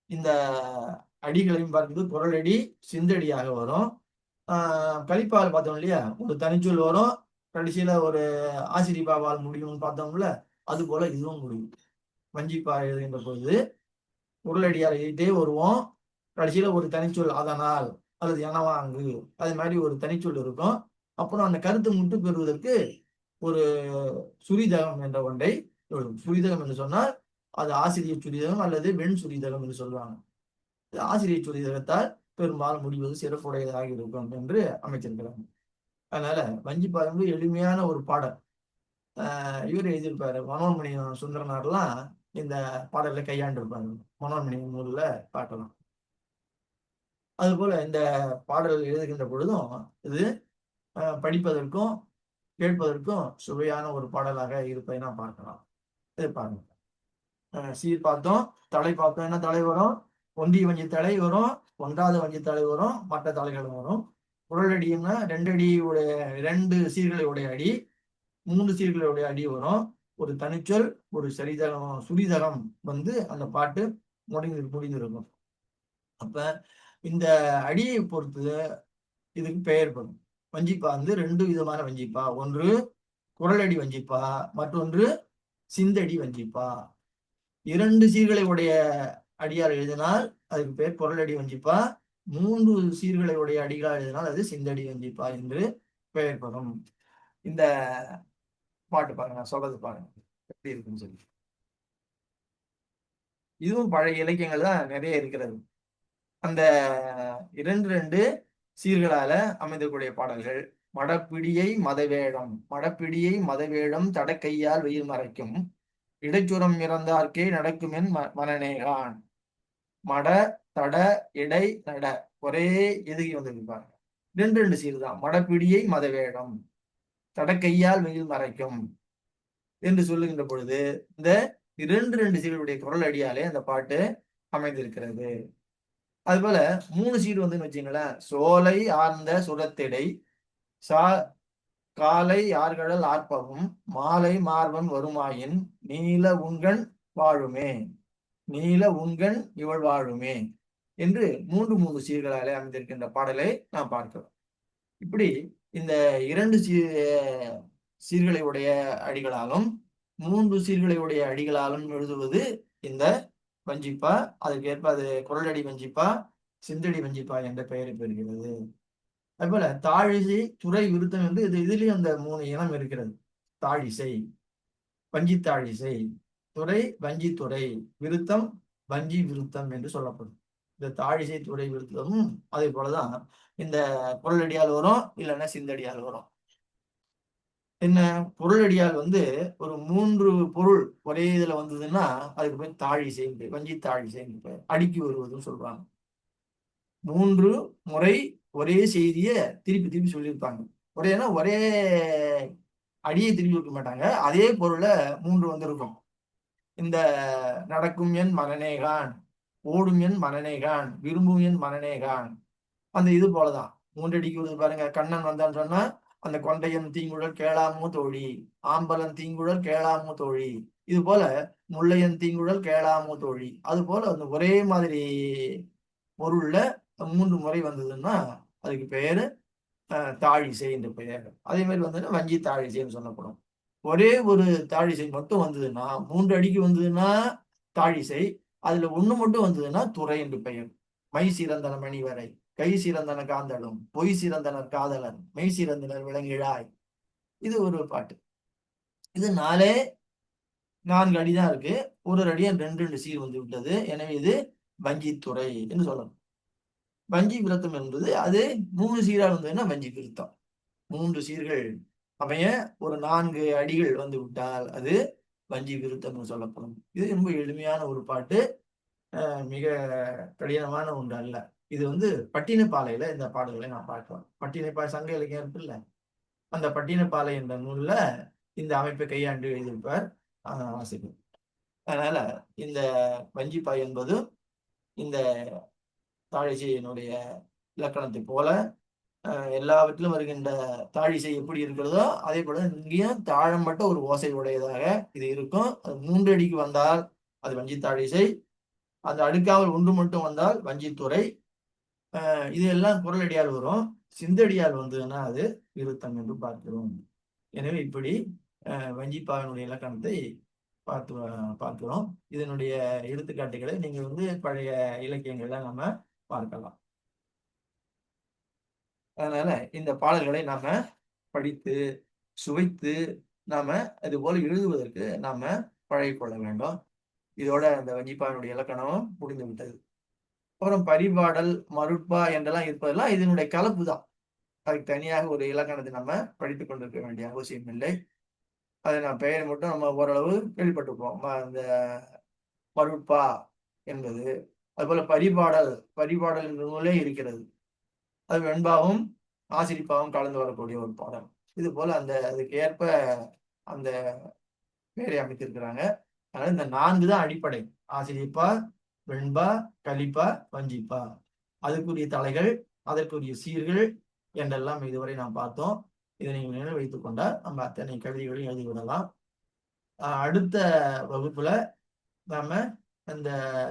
இந்த அடிகளையும் பார்க்கும்போது குரலடி சிந்தடியாக வரும். கலிப்பால் பார்த்தோம் இல்லையா, ஒரு தனிச்சொல் வரும், கடைசியில ஒரு ஆசிரிபாவால் முடியும்னு பார்த்தோம்ல, அது போல இதுவும் முடியும். வஞ்சிப்பா எழுதுகின்ற பொழுது குரலடியால் எழுதிட்டே வருவோம், கடைசியில ஒரு தனிச்சொல் அதனால் அல்லது எனவாங்கு அது மாதிரி ஒரு தனிச்சொல் இருக்கும். அப்புறம் அந்த கருத்து முட்டு பெறுவதற்கு ஒரு சுரிதகம் என்ற ஒன்றை எழுதும். சுரிதகம் என்று சொன்னால் அது ஆசிரியர் சுரிதகம் அல்லது வெண் சுரிதகம் என்று சொல்லுவாங்க. ஆசிரியர் சுரிதகத்தால் பெரும்பாலும் முடிவது சிறப்புடையதாக இருக்கும் என்று அமைச்சிருக்கிறாங்க. அதனால வஞ்சிப்பா வந்து எளிமையான ஒரு பாடல். இவர் எழுதியிருப்பாரு, மனோன்மணி சுந்தரனார்லாம் இந்த பாடலை கையாண்டு இருப்பாங்க. மனோன்மணி நூல்ல காட்டலாம். அதுபோல இந்த பாடல் எழுதுகின்ற பொழுதும் இது படிப்பதற்கும் கேட்பதற்கும் சுவையான ஒரு பாடலாக இருப்பதை நாம் பார்க்கலாம். இதை பாருங்க. சீர் பார்த்தோம், தலை பார்த்தோம். என்ன தலை வரும்? ஒன்றிய வஞ்சி தலை வரும், ஒன்றாவது வஞ்சி தலை வரும், மற்ற தலைகளும் வரும். குரலடின்னா 2 அடியுடைய 2 சீர்களுடைய அடி, 3 சீர்களுடைய அடி வரும். ஒரு தனிச்சொல், ஒரு சுரிதகம் வந்து அந்த பாட்டு முடிந்திருக்கும். அப்ப இந்த அடியை பொறுத்து இதுக்கு பெயர் படும். வஞ்சிப்பா வந்து 2 விதமான வஞ்சிப்பா. ஒன்று குறளடி வஞ்சிப்பா, மற்றொன்று சிந்தடி வஞ்சிப்பா. 2 சீர்களை உடைய அடியார் எழுதினால் அதுக்கு பேர் குறளடி வஞ்சிப்பா. 3 சீர்களை உடைய அடிகளார் எழுதினால் அது சிந்தடி வஞ்சிப்பா என்று பெயர் பெறும். இந்த பாட்டு பாருங்க, நான் சொல்றது பாருங்க எப்படி இருக்குன்னு சொல்லி. இதுவும் பழைய இலக்கியங்கள் தான் நிறைய இருக்கிறது. அந்த 2 சீர்களால அமைந்திருக்கக்கூடிய பாடல்கள். மடப்பிடியை மதவேடம், மடப்பிடியை மதவேடம் தடக்கையால் வெயில் மறைக்கும், இடைச்சுரம் இறந்தார்க்கே நடக்குமென் மனநேகான். மட, தட, இடை, நட ஒரே எதுகி வந்திருப்பாங்க. 2 சீர் தான். மடப்பிடியை மதவேடம் தடக்கையால் வெயில் மறைக்கும் என்று சொல்லுகின்ற பொழுது இந்த 2 சீர்களுடைய குரல் அடியாலே அந்த பாட்டு அமைந்திருக்கிறது. அது போல 3 சீர் வந்து வச்சுங்களேன். சோலை ஆர்ந்த சுரத்திடை, சா காலை ஆர்கடல் ஆர்ப்பவும், மாலை மார்பன் வருமாயின், நீல உண்கண் வாழுமே, நீல உண்கண் இவள் வாழுமே என்று 3 சீர்களாலே அமைந்திருக்கின்ற பாடலை நாம் பார்க்கிறோம். இப்படி இந்த 2 சீர்களை உடைய அடிகளாலும் 3 சீர்களை உடைய அடிகளாலும் எழுதுவது இந்த வஞ்சிப்பா. அதற்கேற்ப அது குறளடி வஞ்சிப்பா, சிந்தடி வஞ்சிப்பா என்ற பெயரை பெறுகிறது. அதுபோல தாழிசை, துறை, விருத்தம் என்று இதுலயும் அந்த 3 இனம் இருக்கிறது. தாழிசை, வஞ்சி தாழிசை, துறை, வஞ்சி துறை, விருத்தம், வஞ்சி விருத்தம் என்று சொல்லப்படும். இந்த தாழிசை, துறை, விருத்தமும் அதே போலதான் இந்த குறளடியால் வரும், இல்லைன்னா சிந்தடியால் வரும். என்ன பொருளடியால் வந்து ஒரு 3 பொருள் ஒரே இதுல வந்ததுன்னா அதுக்கு போய் தாழிசை, வஞ்சி தாழிசை அடுக்கி வருவதுன்னு சொல்றாங்க. 3 முறை ஒரே செய்திய திருப்பி திருப்பி சொல்லியிருப்பாங்க. ஒரே அடியை திருப்பி வைக்க மாட்டாங்க. அதே பொருளை 3 வந்திருக்கும். இந்த நடக்கும் என் மனநேகான், ஓடும் என் மனநேகான், விரும்பும் என் மனநேகான், அந்த இது போலதான் 3 அடிக்கு வருது பாருங்க. கண்ணன் வந்தான்னு சொன்னா அந்த கொண்டையன் தீங்குழல் கேளாமோ தோழி, ஆம்பலன் தீங்குழல் கேளாமோ தோழி, இது போல முல்லையன் தீங்குழல் கேளாமோ தோழி, அது போல அந்த ஒரே மாதிரி பொருள்ல 3 முறை வந்ததுன்னா அதுக்கு பெயரு தாழிசை என்று பெயர். அதே மாதிரி வந்ததுன்னா வஞ்சி தாழிசைன்னு சொல்லப்படும். ஒரே ஒரு தாழிசை மட்டும் வந்ததுன்னா 3 அடிக்கு வந்ததுன்னா தாழிசை, அதுல 1 மட்டும் வந்ததுன்னா துறை என்று பெயர். மை சிறந்தன மணி வரை, கை சிறந்தன காந்தலும், பொய் சிறந்தனர் காதலன், மெய் சிறந்தனர் விளங்கிழாய். இது ஒரு பாட்டு. இது 4 அடிதான் இருக்கு. ஒரு அடியா 2 சீர் வந்து விட்டது. எனவே இது வஞ்சித்துறை என்று சொல்லணும். வஞ்சி விருத்தம் என்பது அது 3 சீரா வந்ததுன்னா வஞ்சி விருத்தம். 3 சீர்கள் அமைய ஒரு 4 அடிகள் வந்து விட்டால் அது வஞ்சி விருத்தம் சொல்லப்படும். இது ரொம்ப எளிமையான ஒரு பாட்டு, மிக கடினமான ஒன்று அல்ல. இது வந்து பட்டினப்பாலையில இந்த பாடல்களை நான் பார்க்கலாம். பட்டினப்பாலை சங்க இலக்கியம் இருக்குல்ல, அந்த பட்டினப்பாலை என்ற நூல்ல இந்த அமைப்பை கையாண்டு எழுதியிருப்பார் ஆசிரியர். அதனால இந்த வஞ்சிப்பாய் என்பது இந்த தாழிசையினுடைய இலக்கணத்தை போல எல்லாவற்றிலும் வருகின்ற தாழிசை எப்படி இருக்கிறதோ அதே போல இங்கேயும் தாழம்பட்ட ஒரு ஓசை உடையதாக இது இருக்கும். அது 3 அடிக்கு வந்தால் அது வஞ்சி தாழிசை, அந்த அடுக்காமல் 1 மட்டும் வந்தால் வஞ்சித்துறை. இது எல்லாம் குறளடியால் வரும். சிந்தடியால் வந்ததுன்னா அது விருத்தம் என்று பார்க்கிறோம். எனவே இப்படி வஞ்சிப்பாவினுடைய இலக்கணத்தை பார்க்கிறோம். இதனுடைய எடுத்துக்காட்டுகளை நீங்க வந்து பழைய இலக்கியங்கள்ல நம்ம பார்க்கலாம். அதனால இந்த பாடல்களை நாம படித்து சுவைத்து நாம அது போல எழுதுவதற்கு நாம பழகிக்கொள்ள வேண்டும். இதோட அந்த வஞ்சிப்பாவினுடைய இலக்கணம் முடிந்து விட்டது. அப்புறம் பரிபாடல், மருட்பா என்றெல்லாம் இருப்பதெல்லாம் இதனுடைய கலப்பு தான். அதுக்கு தனியாக ஒரு இலக்கணத்தை நம்ம படித்துக் கொண்டிருக்க வேண்டிய அவசியம் இல்லை. அதை நான் பெயரை மட்டும் நம்ம ஓரளவு கேள்விப்பட்டிருப்போம். அந்த மருட்பா என்பது, அதுபோல பரிபாடல் என்ற நூலே இருக்கிறது. அது வெண்பாவும் ஆசிரிப்பாவும் கலந்து வரக்கூடிய ஒரு பாடல். இது போல அந்த அதுக்கு ஏற்ப அந்த பெயரை அமைத்திருக்கிறாங்க. அதனால இந்த 4 தான் அடிப்படை. ஆசிரியப்பா, வெண்பா, கலிப்பா, வஞ்சிப்பா. அதுக்குரிய தலைகள், அதற்குரிய சீர்கள் என்றெல்லாம் இதுவரை நாம் பார்த்தோம். இதை நீங்கள் நினைவு வைத்துக் கொண்டால் நம்ம அத்தனை கவிதைகளையும் எழுதிவிடலாம். அடுத்த வகுப்புல நாம இந்த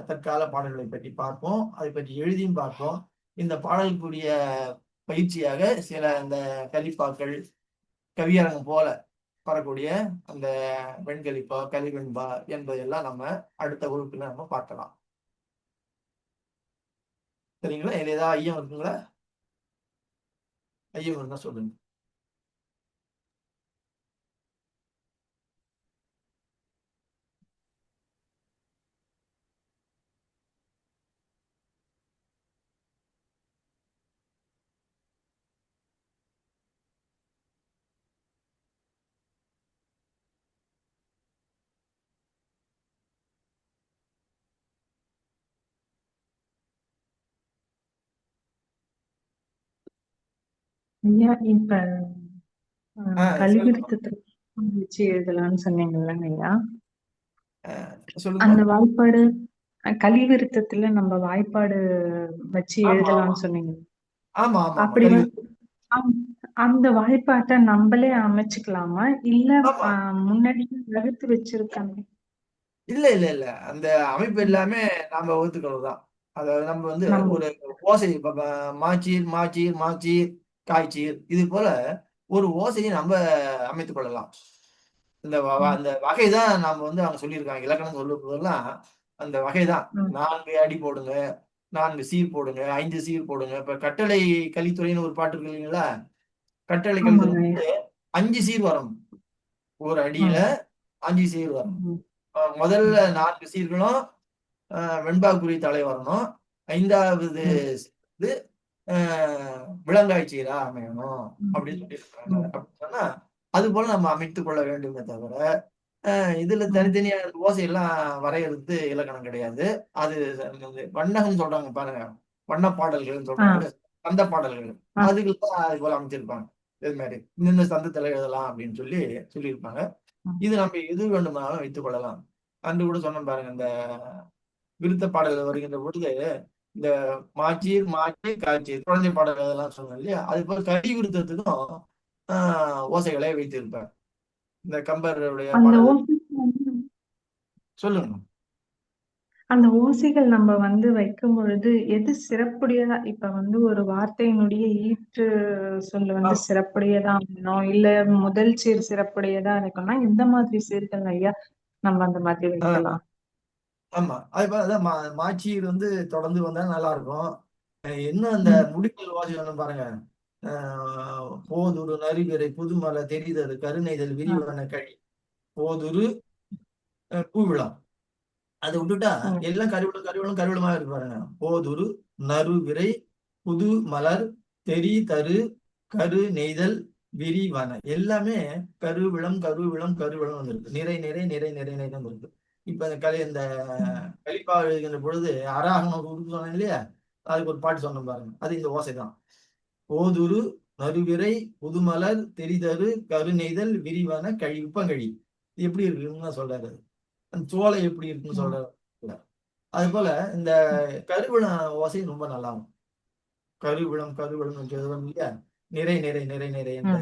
தற்கால பாடல்களை பற்றி பார்ப்போம். அதை பற்றி எழுதியும் பார்ப்போம். இந்த பாடலுக்குரிய பயிற்சியாக சில இந்த கலிப்பாக்கள், கவியரங்கம் போல வரக்கூடிய அந்த வெண்கலிப்பா, கலிவெண்பா என்பதையெல்லாம் நம்ம அடுத்த வகுப்புல நம்ம பார்க்கலாம். சரிங்களா? இதுல ஏதாவது ஐயம் இருக்குங்களா? ஐயம் இருந்தா சொல்லுங்க. ஐயா இப்ப சொல்லுங்க. கலிவிருத்தத்துல வச்சு எழுதலாம்னு சொன்னீங்கல்லங்க ஐயா, சொல்லுங்க. அந்த வாய்ப்பாடு கலிவிருத்தத்துல நம்ம வாய்ப்பாடு வச்சு ஆமா, ஆமா. எழுதலாம்னு சொன்னீங்க. ஆமா, ஆமா, ஆமா. அப்படி அந்த வாய்ப்பாட்டை நம்மளே அமைச்சுக்கலாமா இல்ல ஆமா. முன்னாடியே வகுத்து வச்சிருக்காங்க? இல்ல, இல்ல, இல்ல. அந்த அமைப்பு எல்லாமே நாம வகுத்துக்கிறது அதாவது நம்ம வந்து நம்ம ஒரு ஓசை மாச்சீர், மாச்சீர், மாச்சீர், காய்ச்சீர் இது போல ஒரு ஓசையை நம்ம அமைத்துக் கொள்ளலாம். அந்த வகை தான் நாம வந்து அவங்க சொல்லியிருக்காங்க. இலக்கணம் சொல்லும் போதெல்லாம் அந்த வகை தான். 4 அடி போடுங்க, 4 சீர் போடுங்க, 5 சீர் போடுங்க. இப்ப கட்டளை கலித்துறைன்னு ஒரு பாட்டு இருக்கு இல்லைங்களா? கட்டளை கலித்துறை ஆமாங்க ஐயா. வந்து 5 சீர் வரணும். ஒரு அடியில 5 சீர் வரணும். முதல்ல 4 சீர்களும் வெண்பாக்குறி தலை வரணும். 5வது வந்து விளங்காய் சீரா அமையணும் அப்படின்னு சொல்லியிருக்காங்க. அப்படின்னு சொன்னா அது போல நம்ம அமைத்துக் கொள்ள வேண்டுமே தவிர இதுல தனித்தனியா ஓசையெல்லாம் வரையறுத்து இலக்கணம் கிடையாது. அது வண்ணகம் சொல்றாங்க பாருங்க, வண்ண பாடல்கள் சொல்றாங்க, சந்த பாடல்கள் அதுக்கு தான் அது போல அமைச்சிருப்பாங்க. இது மாதிரி இந்த சந்தத்துல எழுதலாம் அப்படின்னு சொல்லியிருப்பாங்க. இது நம்ம எது வேண்டுமானாலும் வைத்துக் கொள்ளலாம். அன்று கூட சொன்னோம் பாருங்க, இந்த விருத்த பாடல்கள் வருகின்ற பொழுது இந்த மாச்சீர், மாச்சீர், காய்ச்சீர் குழந்தை பாடல்கள் அதெல்லாம் சொன்னோம் இல்லையா? அது போல கலி விருத்தத்துக்கும் ஓசைகளை வைத்திருப்பார். இந்த கம்பருடைய அந்த பாடல்கள் ஓசைகள் சொல்லுங்க. அந்த ஓசைகள் நம்ம வைக்கும் பொழுது எது சிறப்புடையதா இப்ப ஒரு வார்த்தையினுடைய ஈற்று சொல்லு சிறப்புடையதா இருக்கணும் இல்ல முதல் சீர் சிறப்புடையதா இருக்கணும்னா எந்த மாதிரி சீர்கள் ஐயா நம்ம அந்த மாதிரி வைக்கலாம்? ஆமா. அது போல அதான் மாச்சீர் வந்து தொடர்ந்து வந்தா நல்லா இருக்கும். இன்னும் அந்த முடிக்கல் வாசகம் பாருங்க. போதுரு நரிவிரை புதுமலை தெரிதது கருணைதல் விரிவன கழி போதுரு பூவிழா அதை விட்டுட்டா எல்லாம் கருவிளமா இருக்கு பாருங்க. போதுரு நறுவிரை புது மலர் தெரி தரு கரு நெய்தல் விரிவன எல்லாமே கருவிளம் வந்திருக்கு. நிறை நிறை நிறை நிறை நிறை இருக்கு. இப்ப இந்த கலிப்பா எழுதுகின்ற பொழுது அராகனம் ஒரு உறுப்பு சொன்னேன் இல்லையா? அதுக்கு ஒரு பாட்டு சொன்னோம் பாருங்க, அது இந்த ஓசைதான். போதுரு நறுவிரை புதுமலர் தெரிதரு கரு நெய்தல் விரிவன கழிப்பங்கழி எப்படி இருக்குன்னு சொல்றாரு. அந்த சோலை எப்படி இருக்குன்னு சொல்றாரு. அது போல இந்த கருவிளம் ஓசை ரொம்ப நல்லா இருக்கும். கருவிளம் இல்லையா? நிறை நிறை நிறை நிறை இந்த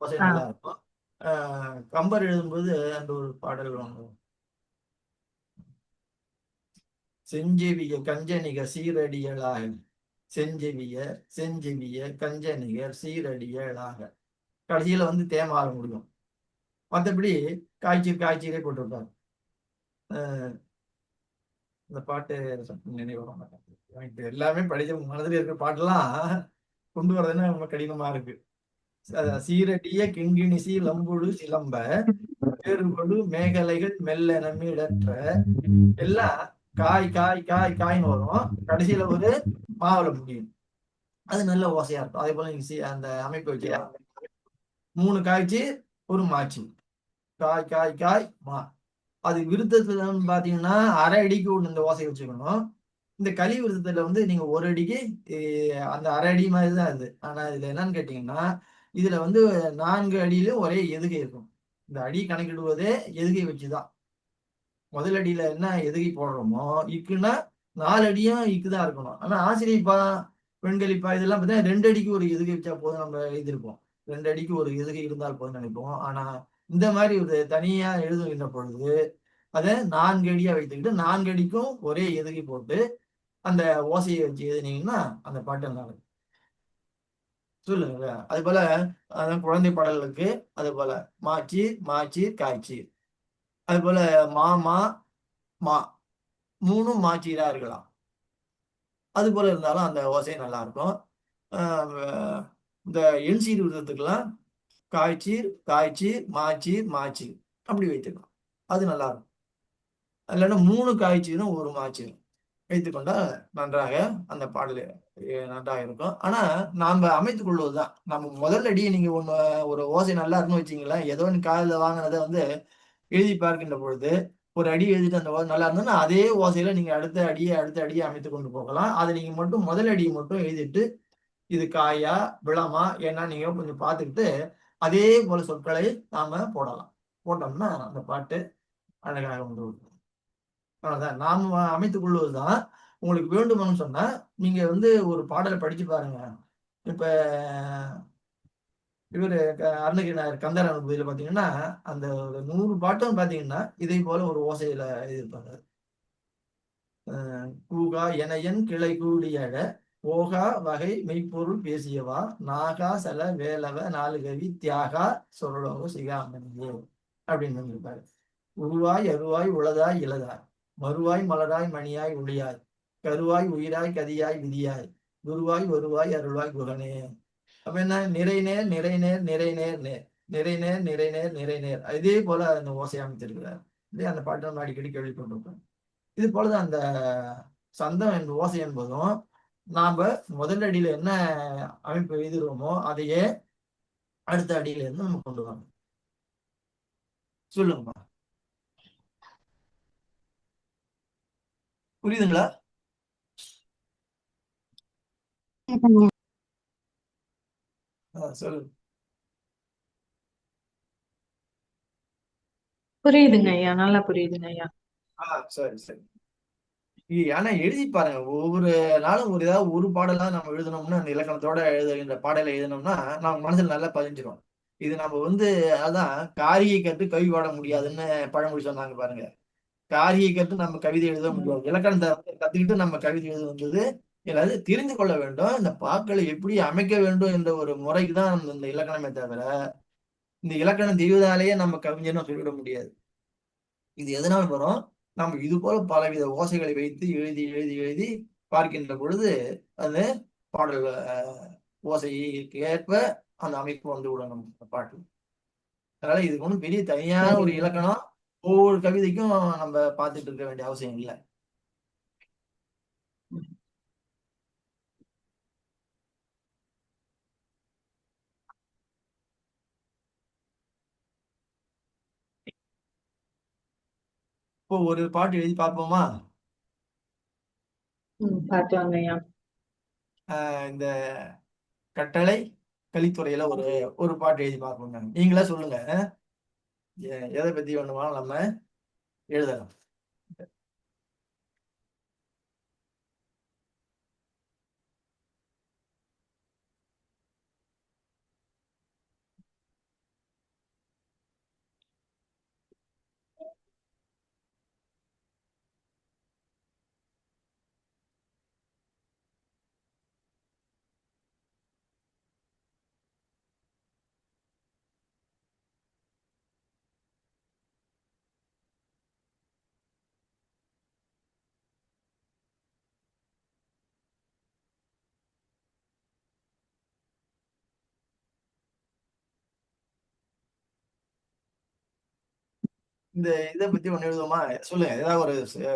ஓசை நல்லா இருக்கும். கம்பர் எழுதும்போது அந்த ஒரு பாடல் வாங்குவோம். செஞ்செவிய கஞ்சனிக சீரடியலாக செஞ்செவிய கஞ்சனிகர் சீரடியலாக கடைசியில தேமால முடியும். மற்றபடி காய்ச்சீரே போட்டிருப்பாங்க. இந்த பாட்டு நினைவு வர மாட்டேன். எல்லாமே படிச்ச மனதில் இருக்கிற பாட்டெல்லாம் கொண்டு வர்றதுன்னா ரொம்ப கடினமா இருக்கு. சீரடிய கிண்கிணிசி லம்புழு சிலம்ப வேறுபடு மேகலைகள் மெல்ல நம்மிடற்ற எல்லாம் காய் காய் காய் காய்னு வரும். கடைசியில ஒரு மாவுல முடியும். அது நல்ல ஓசையா இருக்கும். அதே போல அந்த அமைப்பு வச்சுக்கலாம். 3 காய்ச்சி ஒரு மாச்சி காய் காய் காய் மா. அது விருத்தத்துல பாத்தீங்கன்னா அரை அடிக்கு ஒண்ணு இந்த ஓசை வச்சுக்கணும். இந்த கலி விருத்தத்துல நீங்க ஒரு அடிக்கு அந்த அரை அடி மாதிரிதான் இது. ஆனா இதுல என்னன்னு கேட்டீங்கன்னா இதுல 4 அடியிலும் ஒரே எதுகை இருக்கும். இந்த அடி கணக்கிடுவதே எதுகை வச்சுதான். முதல் அடியில என்ன எதுகை போடுறோமோ இக்குன்னா 4 அடியும் இக்குதான் இருக்கணும். ஆனா ஆசிரியப்பா பெண்களிப்பா இதெல்லாம் பார்த்தீங்கன்னா 2 அடிக்கு ஒரு எதுகை வச்சா போதும் நம்ம எழுதியிருப்போம். 2 அடிக்கு ஒரு எதுகை இருந்தால் போதும் நினைப்போம். ஆனா இந்த மாதிரி ஒரு தனியா எழுதுகின்ற பொழுது அதை 4 அடியா வைத்துக்கிட்டு 4 அடிக்கும் ஒரே எதுகை போட்டு அந்த ஓசையை வச்சு எழுதினீங்கன்னா அந்த பாட்டு நல்லா இருக்கும். சொல்லுங்க. அது போல அதான் குழந்தை பாடல்களுக்கு அது போல மாச்சீர் மாச்சீர் காய்ச்சீர், அது போல மாமா மா மூணும் மாச்சீரா இருக்கலாம். அது போல இருந்தாலும் அந்த ஓசை நல்லா இருக்கும். இந்த எண்சீர் விருத்தத்துக்கெல்லாம் காய்ச்சீர் காய்ச்சீர் மாச்சீர் மாச்சீர் அப்படி வைத்துக்கலாம். அது நல்லா இருக்கும். இல்லைன்னா 3 காய்ச்சீரும் 1 மாச்சீரும் வைத்துக்கொண்டால் நன்றாக அந்த பாடல் நன்றாக இருக்கும். ஆனா நாம அமைத்துக் கொள்வதுதான். நம்ம முதல் அடியை நீங்க ஒரு ஓசை நல்லா இருக்குன்னு வச்சீங்களேன், ஏதோ காதுல வாங்கினதை எழுதி பார்க்கின்ற பொழுது ஒரு அடி எழுதிட்டு அந்த ஓசை நல்லா இருந்ததுன்னா அதே ஓசையில நீங்க அடுத்த அடியை அமைத்துக் கொண்டு போகலாம். அதை நீங்க மட்டும் முதல் அடியை மட்டும் எழுதிட்டு இது காயா விளமா ஏன்னா நீங்க கொஞ்சம் பார்த்துக்கிட்டு அதே போல சொற்களை நாம போடலாம். போட்டோம்னா அந்த பாட்டு அழகாக வந்துவிடும். அவ்வளவுதான். நாம அமைத்துக் கொள்வதுதான். உங்களுக்கு வேண்டும்னு சொன்னா நீங்க ஒரு பாடலை படிச்சு பாருங்க. இப்ப இவரு அருணகிரிநாதர் கந்தர் அனுபூதியில பாத்தீங்கன்னா அந்த ஒரு 100 பாட்டும் பாத்தீங்கன்னா இதை போல ஒரு ஓசையில எழுதியிருப்பாங்க. கூகா எனையன் கிளை கூடியழ ஓகா வகை மெய்ப்பொருள் பேசியவா நாகா சல வேலவ நாலுகவி தியாகா சொரலோக சிகாமணியே அப்படின்னு சொல்லியிருப்பாரு. உருவாய் அருவாய் உளதாய் இளதாய் மறுவாய் மலராய் மணியாய் ஒளியாய் கருவாய் உயிராய் கதியாய் விதியாய் குருவாய் வருவாய் அருள்வாய் குகனே. அப்ப என்ன நிறைநேர் நிறைநேர் நிறைநேர் நேர் நிறைநேர் நிறைநேர் நிறைநேர் இதே போல அந்த ஓசை அமைத்திருக்கிறார். இதே அந்த பாட்டு நம்ம அடிக்கடி கேள்விப்பட்டிருக்கோம். இது போலதான் அந்த சந்தம் ஓசை என்பதும் நாம முதல் அடியில என்ன அமைப்பு எழுதுறோமோ அதையே அடுத்த அடியில இருந்து நம்ம கொண்டு வரணும். சொல்லுங்கம்மா, புரியுதுங்களா? சொல்லுங்க. புரியுதுங்க ஐயா, நல்லா புரியுதுங்க ஐயா. சரி சரி. ஆனா எழுதி பாருங்க. ஒவ்வொரு நாளும் ஏதாவது ஒரு பாடலா நம்ம எழுதணும்னா அந்த இலக்கணத்தோட எழுதுகின்ற பாடலை எழுதணும்னா நம்ம மனசுல நல்லா பதிஞ்சிரும். இது நம்ம அதான் காரியை கற்று கவி பாட முடியாதுன்னு பழமொழி சொன்னாங்க பாருங்க. காரியை கற்று நம்ம கவிதை எழுத முடியாது. இலக்கணத்தை கத்துக்கிட்டு நம்ம கவிதை எழுத வந்தது எல்லாரும் தெரிந்து கொள்ள வேண்டும். இந்த பாக்களை எப்படி அமைக்க வேண்டும் என்ற ஒரு முறைக்கு தான் இந்த இலக்கணமே தவிர இந்த இலக்கணம் தெரிவதாலேயே நம்ம கவிஞனும் சொல்லிவிட முடியாது. இது எதனால் வரும்? நம்ம இது போல பலவித ஓசைகளை வைத்து எழுதி எழுதி எழுதி பார்க்கின்ற பொழுது அது பாடல் ஓசைக்கு ஏற்ப அந்த அமைப்பு விடணும் பாட்டு. அதனால இதுக்கு ஒன்றும் பெரிய தனியான ஒரு இலக்கணம் ஒவ்வொரு கவிதைக்கும் நம்ம பார்த்துட்டு இருக்க வேண்டிய அவசியம் இல்லை. இப்போ ஒரு பாட்டு எழுதி பார்ப்போமா? பார்க்கலாங்க ஐயா. இந்த கட்டளை கலித்துறையில ஒரு பாட்டு எழுதி பார்ப்போங்க. நீங்களா சொல்லுங்க, எதை பத்தி வேணுமாலும் நம்ம எழுதலாம். இந்த இதை பத்தி ஒண்ணு எழுதுவோமா? சொல்லுங்க, ஏதாவது ஒரு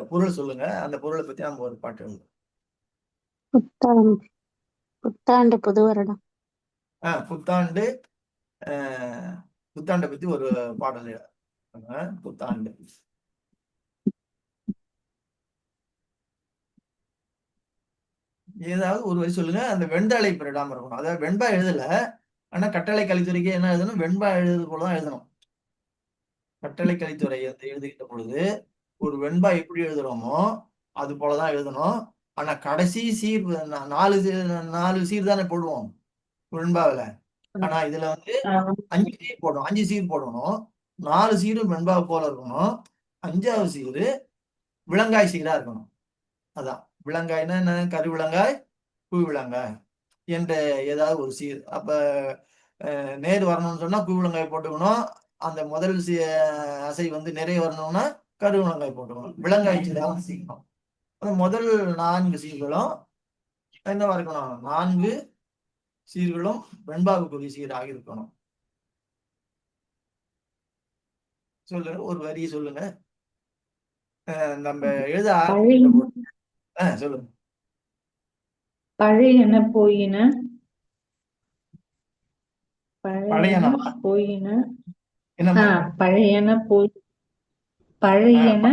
பொருள் சொல்லுங்க. அந்த பொருளை பத்தி நம்ம ஒரு பாட்டு எழுதுவோம். புத்தாண்டு புது வருடம். புத்தாண்டு. புத்தாண்டை பத்தி ஒரு பாடல் புத்தாண்டு. ஏதாவது ஒரு வரி சொல்லுங்க. அந்த வெண்தாளை பெரிடாம இருக்கணும். அதாவது வெண்பா எழுதல, ஆனா கட்டளை கலித்துறைக்கு என்ன எழுதணும்? வெண்பா எழுதுறது போலதான் எழுதணும். கட்டளை கலித்துறை எழுதுகின்ற பொழுது ஒரு வெண்பா எப்படி எழுதுறோமோ அது போலதான் எழுதணும். ஆனா கடைசி சீர் 4 சீர் தானே போடுவோம் வெண்பாவில. ஆனா இதுல 5 சீர் போடணும். 5 சீர் போடணும். 4 சீரும் வெண்பாவை போல இருக்கணும். 5வது சீரு விலங்காய் சீரா இருக்கணும். அதான் விலங்காய்னா என்ன? கரு விலங்காய், பூ விலங்காய் என்ற ஏதாவது ஒரு சீர். அப்ப நேர் வரணும்னு சொன்னா கூவிளங்காய் போட்டுக்கணும். அந்த முதல் அசை வந்து நிறைய வரணும்னா கருவிளங்காய் போட்டுக்கணும். விலங்காய் சீராக சீக்கணும். முதல் 4 சீர்களும் என்னவா இருக்கணும்? 4 சீர்களும் வெண்பாவுக்குரிய சீராக இருக்கணும். சொல்லுங்க, ஒரு வரி சொல்லுங்க. நம்ம எழுத ஆரம்பிக்கிற போது சொல்லுங்க. பழையன போயின பழையனவா? போயின என்னம்மா? பழையன போயின பழையன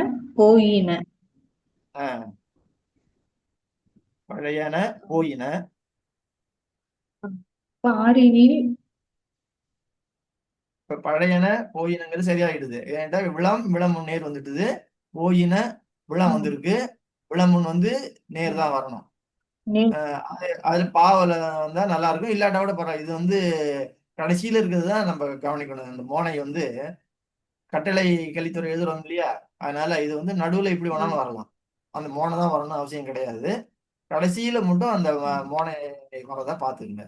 போயின பாரினில். இப்ப பழையன போயினங்கிறது சரியாயிடுது. ஏன்டா விளம் நேர் வந்துட்டுது. போயின விளம் வந்திருக்கு. விளமுன் வந்து நேர் தான் வரணும். அது பாவல வந்தா நல்லா இருக்கும். இல்லாட்டா கூட பரவாயில்ல. இது வந்து கடைசியில இருக்கிறது தான் நம்ம கவனிக்கணும். இந்த மோனை வந்து கட்டளை கலித்துறை எழுதுறோம் இல்லையா? அதனால இது வந்து நடுவுல இப்படி வேணாலும் வரலாம். அந்த மோனை தான் வரணும்னு அவசியம் கிடையாது. கடைசியில மட்டும் அந்த மோனை வரதான் பாத்துக்கங்க.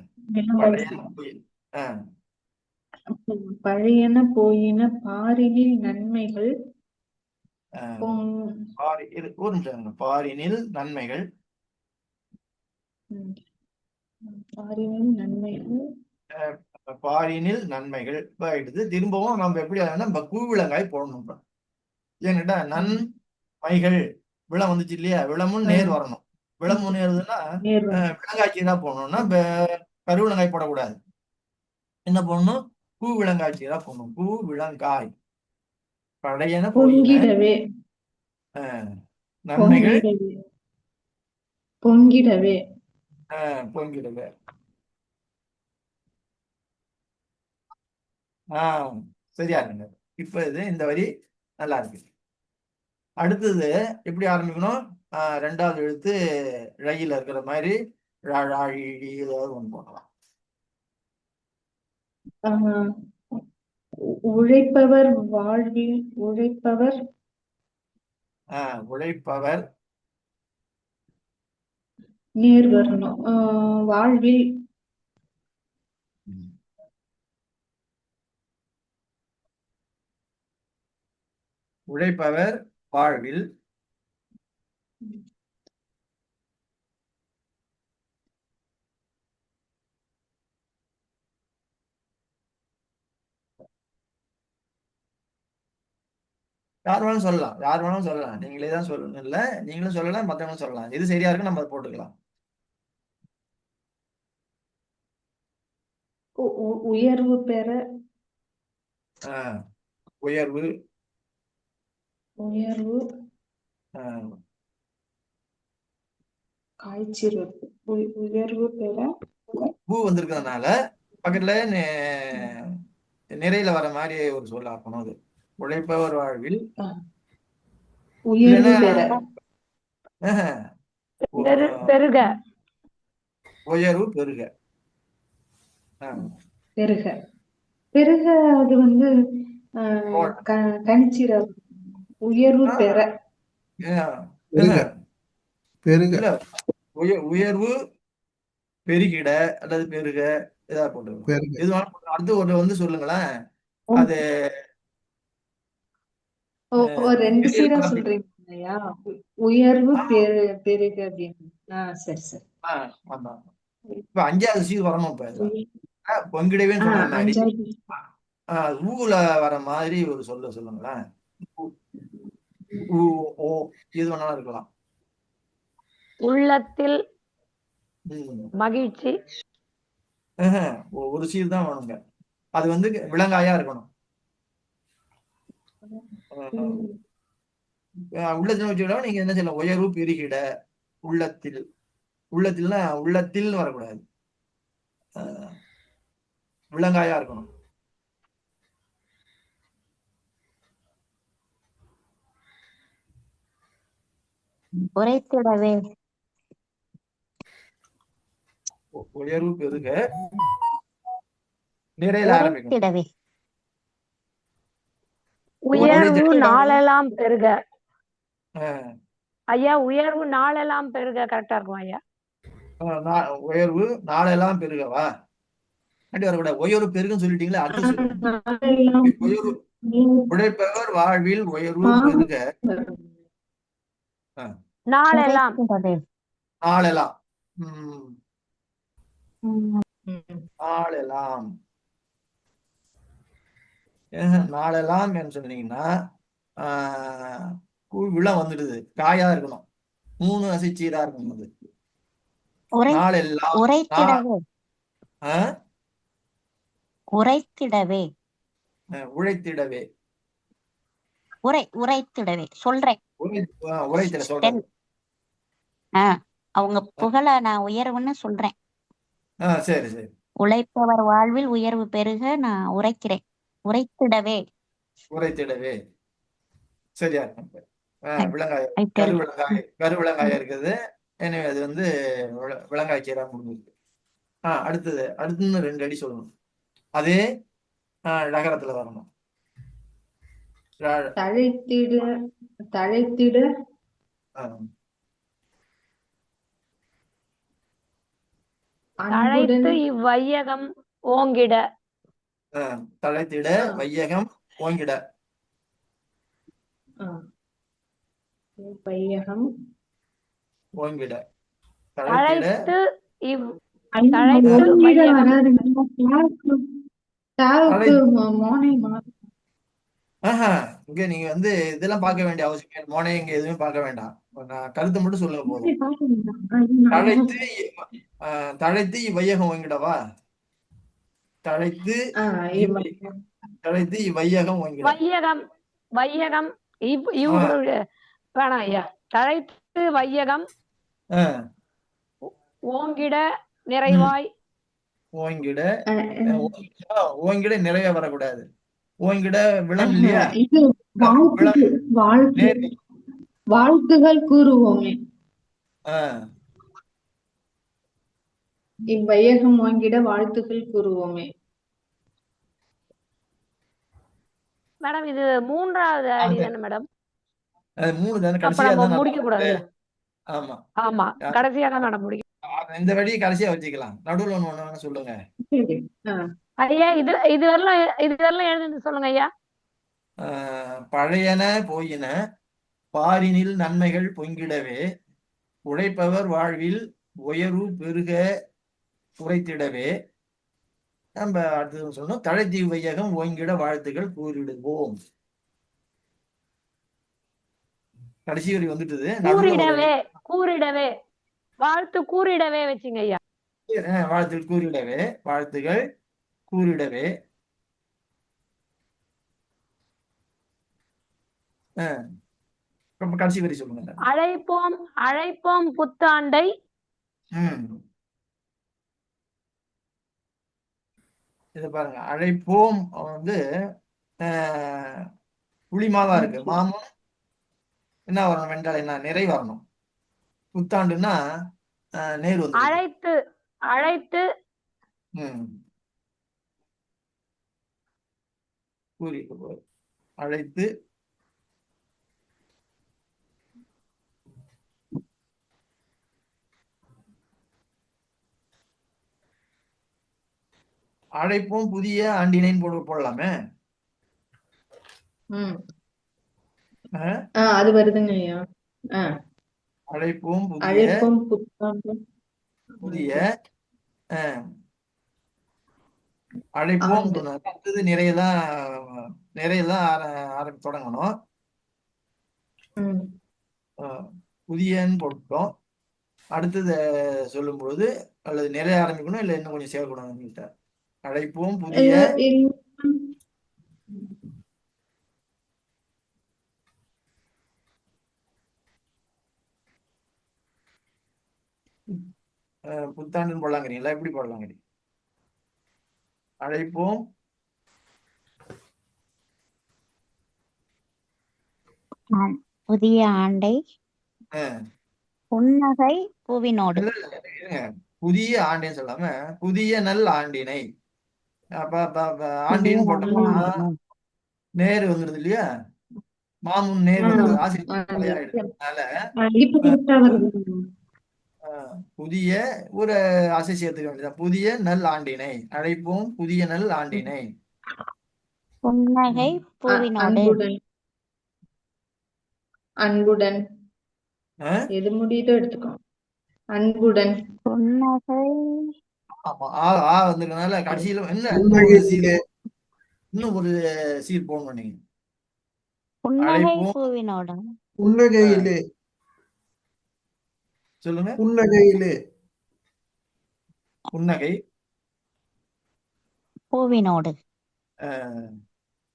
பழையன போயின பாரினில் நன்மைகள். ஒரு நிமிஷம். பாரினில் நன்மைகள். பாரினில் நன்மைகள் ஆயிடுது. திரும்பவும் நம்ம எப்படி ஆகுதுன்னா கூவிளங்காய் போடணும். ஏன்னுட்டா நன்மைகள் விளம் வந்துச்சு இல்லையா? விளமும் நேர் வரணும். விளமும் நேருதுன்னா விலங்காய்ச்சி தான் போடணும்னா கருவிலங்காய் போடக்கூடாது. என்ன போடணும்? கூவிளங்காய்ச்சி தான் போடணும். கூவிளங்காய். பழையன பொங்கிடவே. நன்மைகள் பொங்கிடவே. பொங்கிடவே. சரியா இருங்க. இப்ப இந்த வரி நல்லா இருக்கு. அடுத்தது எப்படி ஆரம்பிக்கணும்? 2வது எழுத்து ழயில இருக்கிற மாதிரி ஏதாவது ஒண்ணு போடலாம். உழைப்பவர் வாழ்வில். உழைப்பவர் நேர் வரணும். வாழ்வில் உழைப்பவர் வாழ்வில் யார் வேணாலும் சொல்லலாம். நீங்களே தான் சொல்லணும். இல்ல நீங்களும் சொல்லலாம், மத்தவங்களும் சொல்லலாம். எது சரியா இருக்கு நம்ம போட்டுக்கலாம். உயர்வு பெற. உயர்வு காய்ச்சிருப்பு. உயர்வு பெற பூ வந்திருக்கிறதுனால பக்கத்துல நிறையில வர மாதிரி ஒரு சொல்ல ஆக்கணும். அது உழைப்பவர் வாழ்வில் உயர்வு பெற. பெருக. உயர்வு பெருக. பெருக அது வந்து கணிச்சிரம். உயர்வு பெற. உயர்வு பெருகிட அல்லது பெருக ஏதாவது போட்டு இது அடுத்து ஒரு வந்து சொல்லுங்களேன். அது 2 சீரா சொல்றீங்க இல்லையா? உயர்வு பெருக அப்படின்னு. சரி சரி. இப்ப 5வது சீர் வரணும். இப்ப பொங்கிடவே சொன்ன மாதிரி ஊல வர மாதிரி ஒரு சொல்லுங்களேன். எது வேணாலும் இருக்கலாம். உள்ளத்தில் மகிழ்ச்சி. ஒரு சீர் தான் வேணுங்க. அது வந்து விலங்காயா இருக்கணும். உள்ளத்துல வச்சுக்கிட்டா நீங்க என்ன சொல்லலாம்? உயர்வு பெருகிட. உள்ளத்தில்னா உள்ளத்தில் வரக்கூடாது. விலங்காயா இருக்கணும். உரைத்திடவே. உயர்வு பெருக நிறையில ஆரம்பிக்கணும். உயர்வு நாளெல்லாம் பெருக. ஐயா உயர்வு நாளெல்லாம் பெருக கரெக்டா இருக்கும் ஐயா. உயர்வு நாளெல்லாம் பெருகவா? அப்படி வரக்கூடாது. உயர்வு பெருகுன்னு சொல்லிட்டீங்களா, அடுத்து சொல்லணும். நாளெல்லாம் உயர்வு உழைப்பவர் வாழ்வில் உயர்வு பெருக. ஆ, நாளெல்லாம் உரைத்திடவே. நாளெல்லாம். ம், ம். நாளெல்லாம். நாளெல்லாம் என்ன சொன்னீங்கன்னா விழம் வந்துடுது, காயா இருக்கணும், 3 அசைச்சீரா இருக்கணும். அது உரை நாளெல்லாம். உரைத்திடவே. ஆ, உரைத்திடவே. உழைத்திடவே. உரைத்திடவே சொல்றேன். உரைத்திட சொல்றது. அவங்க புகழ நான் உயர்வுன்னு சொல்றேன். சரி சரி. உழைப்பவர் வாழ்வில் உயர்வு பெருக நான் உரைக்கிறேன். உரைத்திடவே. உரைத்திடவே சரியா இருக்கும். விலங்காய ஐ பெருக. கருவிலங்காய இருக்குது. எனவே அது வந்து விலங்காய் சீரா முடிஞ்சிருக்கு. அடுத்தது இன்னும் 2 அடி சொல்லணும். அதே நகரத்துல வரணும். தழைத்திட தழைத்திட தழைத்து அன்புடன் இவ்வையகம் ஓங்கிட. தழைத்திட வையகம் ஓங்கிட. வையகம் ஓங்கிட. தழைத்து இவ் தழைத்து தழைத்து வையகம். இங்க நீங்க வந்து இதெல்லாம் பார்க்க வேண்டிய அவசியம், மோனை இங்க எதுவுமே பார்க்க வேண்டாம். நான் கருத்து மட்டும் சொல்லுங்க போதும். தழைத்து இவ்வையகம் ஓங்கிடவா? தழைத்து இவ்வையகம் ஓங்கிட. வையகம் வையகம் வேணாம் ஐயா. தழைத்து வையகம் ஓங்கிட நிறைவாய். ஓங்கிட. ஓங்கிட நிறைய வரக்கூடாது. ஓங்கிட விளம் இல்லையா? வாழ்த்துகள் கூறுவோமே. இவ்வையகம் ஓங்கிட வாழ்த்துக்கள் கூறுவோமே. மேடம் இது 3வது அடி தானே மேடம்? 3 தானே, அப்ப கடைசியா நம்ம தான் முடிக்க கூடாது. ஆமா ஆமா, கடைசியா தான் மேடம் முடிக்கும். இந்த வழியை கடைசியா வச்சுக்கலாம். நடுவுல ஒண்ணு சொல்லுங்க ஐயா. இது வரலாம் எழுதுன்னு சொல்லுங்க ஐயா. பழையன போயின பாரினில் நன்மைகள் பொங்கிடவே, உழைப்பவர் வாழ்வில் உயர்வு பெருக உரைத்திடவே. நம்ம அடுத்தது சொல்லணும், தழைத்தி வையகம் ஓங்கிட வாழ்த்துக்கள் கூறிடுவோம். கடைசி வரி வந்துட்டுது. கூறிடவே வாழ்த்து கூறிடவே வச்சுங்க ஐயா. வாழ்த்துக்கள் கூறிடவே. வாழ்த்துகள் கூறிடவே. கடைசி வரி சொல்லுங்க. அழைப்போம் புத்தாண்டை. இத பாருங்க, அழைப்போம் வந்து புளிமாவா இருக்கு. மாமும் என்ன வரணும் என்றால் என்ன, நிறை வரணும். புத்தாண்டுன்னா நேர் வந்து அழைத்து கூறி அழைத்து அழைப்போம் புதிய ஆண்டினைன்னு போடலாமே. அது வருதுங்க ஐயா. அழைப்போம் புதிய அழைப்போம். அடுத்தது நிறையதான் தொடங்கணும். புதியன்னு போட்டோம். அடுத்தது சொல்லும் பொழுது அல்லது நிறைய ஆரம்பிக்கணும், இல்ல இன்னும் கொஞ்சம் சேர்க்கணும். அழைப்போம் புதிய புத்தாண்டுன்னு போடலாங்கிறீங்களா? எப்படி போடலாங்கிறீங்க? அழைப்போம் புதிய ஆண்டை புன்னகை பூவினோடு. புதிய ஆண்டின்னு சொல்லாம புதிய நல் ஆண்டினை. ஆண்டின்னு போட்டோம்னா நேரு வந்துருது இல்லையா? மாமுன் நேர் வந்துருது. ஆசிரியர் புதிய ஒரு அசை சேர்த்துக்க வேண்டியதான். புதிய நல் ஆண்டினை அழைப்போம், புதிய நல் ஆண்டினை. புன்னகை பூவினோடு. அன்புடன் அன்புடன் அஹ், எது முடியுதோ எடுத்துக்கோ. அன்புடன் புன்னகை ஆமா, ஆ வந்திருக்கனால கடைசியில இன்னும் ஒரு சீர் இன்னும் ஒரு சீர் போடணும் நீங்க. புன்னகை அழைப்போம், பூவினோடு. புன்னகையிலே சொல்லுங்க. புன்னகையிலே புன்னகை. பூவினோடு.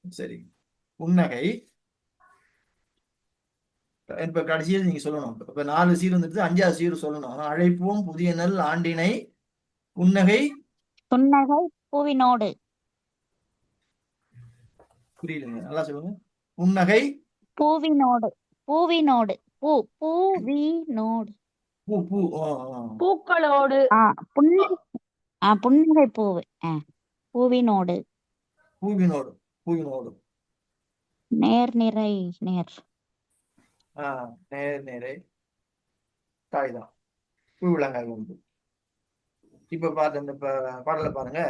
சரி, புன்னகை. இப்ப கடைசியில் நீங்க சொல்லணும். இப்ப 4 சீர் வந்துட்டு 5வது சீர் சொல்லணும். அழைப்போம் புதிய நல் ஆண்டினை புன்னகை. புன்னகை பூவினோடு. புரியலங்க, நல்லா சொல்லுங்க. புன்னகை பூவினோடு. பூவினோடு. பூவினோடு. பூ பூ பூக்களோடு. புன்னகை. புன்னகை பூவு. பூவினோடு. பூவினோடு. பூவினோடு. நேர் நிறை நேர். நேர் நேரை காய்தான் பூவிலங்காய் உண்டு. இப்ப பார்த்த இந்த பாடலை பாருங்க.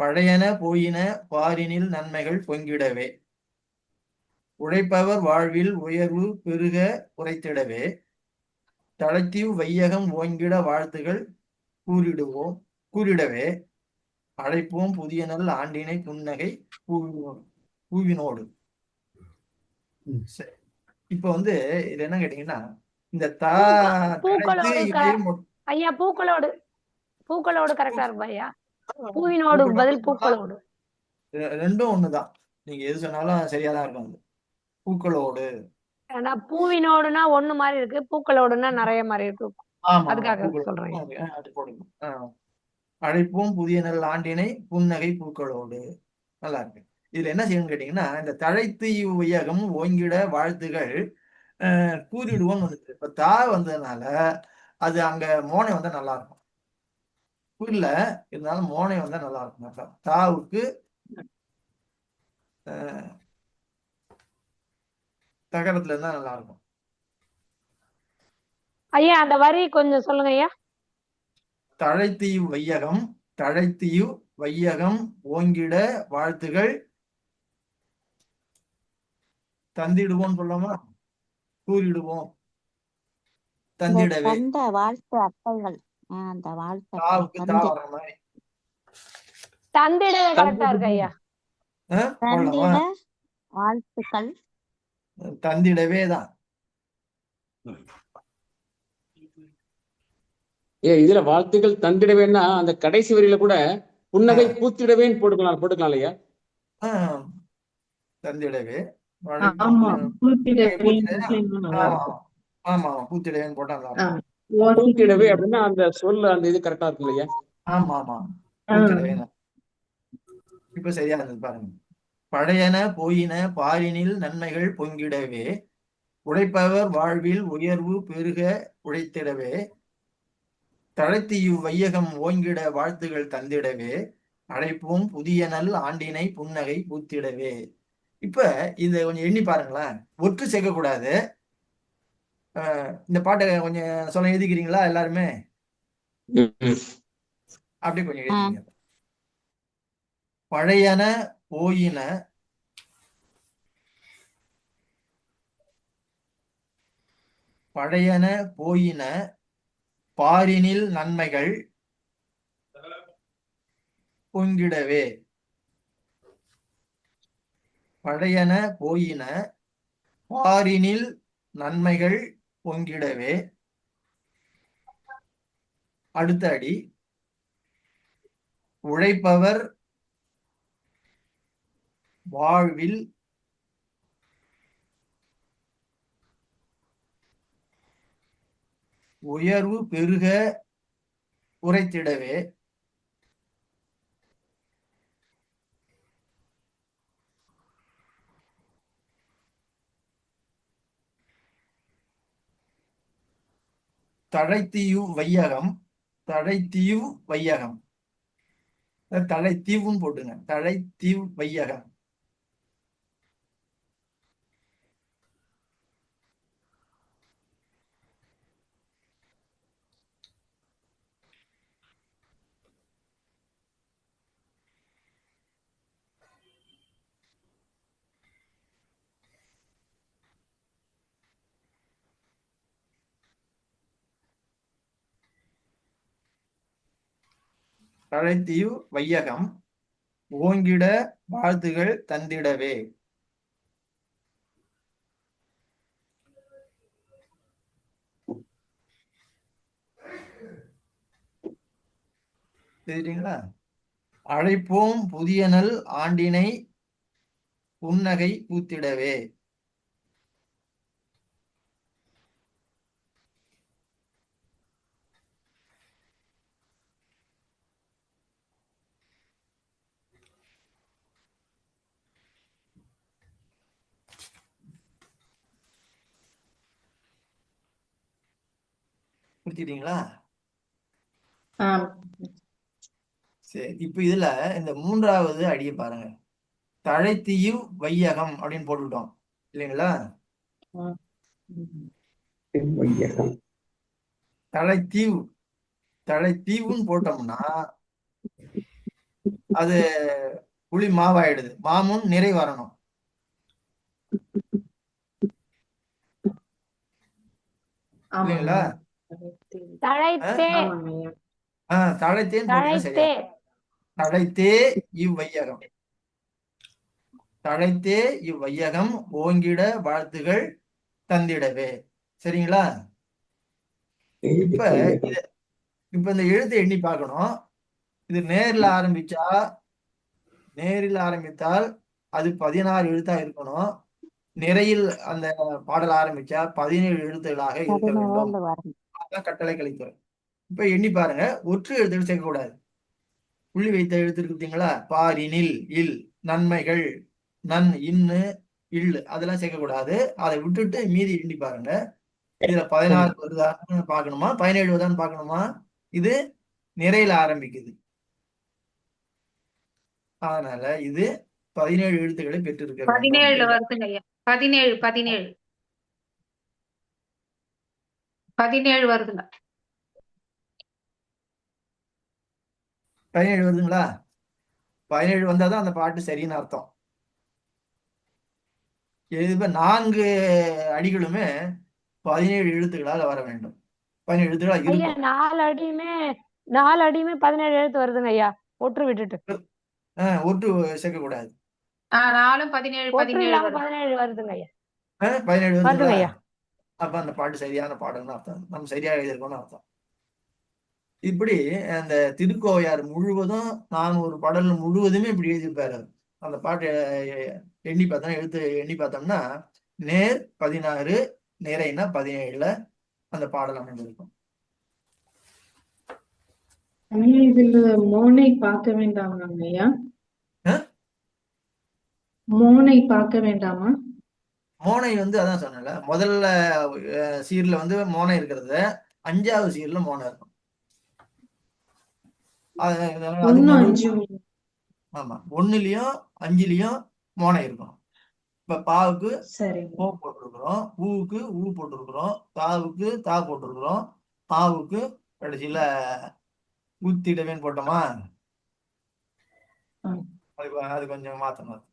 பழையன போயின பாரினில் நன்மைகள் பொங்கிடவே, உழைப்பவர் வாழ்வில் உயர்வு பெருக உரைத்திடவே, தளத்தீவ் வையகம் ஓங்கிட வாழ்த்துகள் கூறிடவே, அழைப்போம் புதிய நல் ஆண்டினை புன்னகை பூவினோடு. சரி, இப்ப இது என்ன கேட்டீங்கன்னா, இந்த ஐயா பூக்களோடு. பூக்களோடு கரெக்டா இருக்கும் ஐயா. பூவினோடு பதில் பூக்களோடு. ரெண்டும் ஒண்ணுதான். நீங்க எது சொன்னாலும் சரியாதான் இருக்கும். அது பூக்களோடு. ஏன்னா பூவினோடுனா ஒண்ணு மாதிரி இருக்கு, பூக்களோடுனா நிறைய மாதிரி இருக்கு. அதுக்காக சொல்றேன். அழைப்போம் புதிய நல் ஆண்டினை புன்னகை பூக்களோடு. நல்லா இருக்கு. இதுல என்ன செய்யணும்னு கேட்டீங்கன்னா, இந்த தழைத்து வையகம் ஓங்கிட வாழ்த்துகள் கூறிடுவோம் வந்துட்டு. இப்ப தா வந்ததுனால அது அங்க மோனை வந்தா நல்லா இருக்கும். புரியல இருந்தாலும் மோனை வந்தா நல்லா இருக்கும். தாவுக்கு தகரத்துல இருந்தா நல்லா இருக்கும். ஐயா அந்த வரி கொஞ்சம் சொல்லுங்க ஐயா. தழைத்தீவு வையகம், தழைத்தீவு வையகம் ஓங்கிட வாழ்த்துகள் தந்திடுவோம் சொல்லாமா, கூறிடுவோம் தந்திடவே. தந்த வாழ்த்து அட்டைகள். அந்த வாழ்த்து தாவுக்கு தா வர்ற மாதிரி தந்திடவே கரெக்டா இருக்கு ஐயா. தந்திட வாழ்த்துக்கள். தந்திடவே தான். இதுல வாழ்த்துக்கள் தந்திடவேன்னா அந்த கடைசி வரியில கூட புன்னகை பூத்திடவேன்னு போட்டுக்கலாம் இல்லையா? தந்திடவே. ஆமா ஆமா, பூத்திடவேன்னு போட்டா பூத்திடவே அப்படின்னா அந்த சொல்ல அந்த இது கரெக்டா இருக்கும் இல்லையா? ஆமா ஆமா, பூத்திடவே. இப்ப சரியா இருந்தது பாருங்க. பழையன போயின பாரினில் நன்மைகள் பொங்கிடவே, உழைப்பவர் வாழ்வில் உயர்வு பெருக உழைத்திடவே, தழைத்து வையகம் ஓங்கிட வாழ்த்துகள் தந்திடவே, அழைப்போம் புதிய நல் ஆண்டினை புன்னகை பூத்திடவே. இப்ப இத கொஞ்சம் எண்ணி பாருங்களேன். ஒற்று சேர்க்க கூடாது. இந்த பாட்டை கொஞ்சம் சொல்ல எழுதிக்கிறீங்களா எல்லாருமே? அப்படி கொஞ்சம் எழுதிங்க. பழையன போயின பழையன போயின பாரினில் நன்மைகள் பொங்கிடவே. பழையன போயின பாரினில் நன்மைகள் பொங்கிடவே. அடுத்த அடி, உழைப்பவர் வாழ்வில் உயர்வு பெருக உரைத்திடவே. தழைத்தீவு வையகம், தழைத்தீவு வையகம், தழைத்தீவுன்னு போட்டுங்க. தழைத்தீவு வையகம். தழைத்தீவ் வையகம் ஓங்கிட வாழ்த்துகள் தந்திடவே. தெரியுங்களா? அழைப்போம் புதியனல் ஆண்டினை புன்னகை பூத்திடவே. புரிஞ்சுட்டீங்களா? சரி, இப்ப இதுல இந்த 3வது அடியை பாருங்க. தழைத்தீவ் வையகம் அப்படின்னு போட்டுக்கிட்டோம் இல்லைங்களா? தழைத்தீவுன்னு போட்டோம்னா அது புளி மாவாயிடுது. மாமுன் நிறை வரணும். இல்லைங்களா? தழைத்தேன்னு போட்டீங்கன்னா சரியா. தழைத்தே இவ்வையகம், தழைத்தே இவ்வையகம் ஓங்கிட வாழ்த்துகள் தந்திடவே. சரிங்களா? இப்ப இந்த எழுத்தை எண்ணி பார்க்கணும். இது நேரில் ஆரம்பித்தால் அது 16 எழுத்தா இருக்கணும். நிறையில் அந்த பாடல் ஆரம்பிச்சா 17 எழுத்துகளாக இருக்க வேண்டும். அதான் கட்டளை கலித்துறை. இப்ப எண்ணி பாருங்க. ஒற்று எழுத்துக்கள் சேர்க்கக்கூடாது. புள்ளி வைத்த எழுத்து இருக்கு பார்த்தீங்களா? பாரினில் இல், நன்மைகள், நன், இன்னு, இல் அதெல்லாம் சேர்க்கக்கூடாது. அதை விட்டுட்டு மீதி எண்ணி பாருங்க. இதுல 16 வருதான்னு பார்க்கணுமா 17 வருதான்னு பார்க்கணுமா? இது நிறையில ஆரம்பிக்குது. அதனால இது 17 எழுத்துக்களை பெற்றிருக்க வேண்டும். 17 வருதுங்க ஐயா. 17 வருதுங்க. 17 வருதுங்களா? 17 வந்தாதான் அந்த பாட்டு சரின்னு அர்த்தம். இப்ப 4 அடிகளுமே 17 எழுத்துக்களால் வர வேண்டும். 17 எழுத்துக்களா இருக்கும். 4 அடியுமே 17 எழுத்து வருதுங்க ஐயா. ஒற்று விட்டுட்டு ஒற்று சேர்க்க கூடாது. 4 17 17 வருதுங்க ஐயா. 17 வருதுங்க ஐயா. அப்ப அந்த பாட்டு சரியான பாடல்னு அர்த்தம். நம்ம சரியா எழுதியிருக்கோம்னு அர்த்தம். இப்படி அந்த திருக்கோவையார் முழுவதும் 400 பாடல் முழுவதுமே இப்படி எழுதியிருப்பாரு. அந்த பாட்டு எண்ணி பார்த்தோம்னா நேர் 16, நிறைனா 17 அந்த பாடல் அமைந்திருக்கும். இதுல மோனை பார்க்க வேண்டாமா ஐயா? மோனை பார்க்க வேண்டாமா? மோனை அதான் சொன்னல, முதல்ல சீர்ல மோனை இருக்கிறது, 5வது சீர்ல மோனை இருக்கும். ஆமா, 1லயும் 5லயும் மோனை இருக்கும். இப்ப பாவுக்கு ஓ போட்டிருக்கிறோம், ஊவுக்கு ஊ போட்டிருக்கிறோம், தாவுக்கு தா போட்டிருக்கிறோம், ஆவுக்கு கடைசியில ஊத்திடவேன்னு போட்டோமா? அது கொஞ்சம் மாத்தணும்.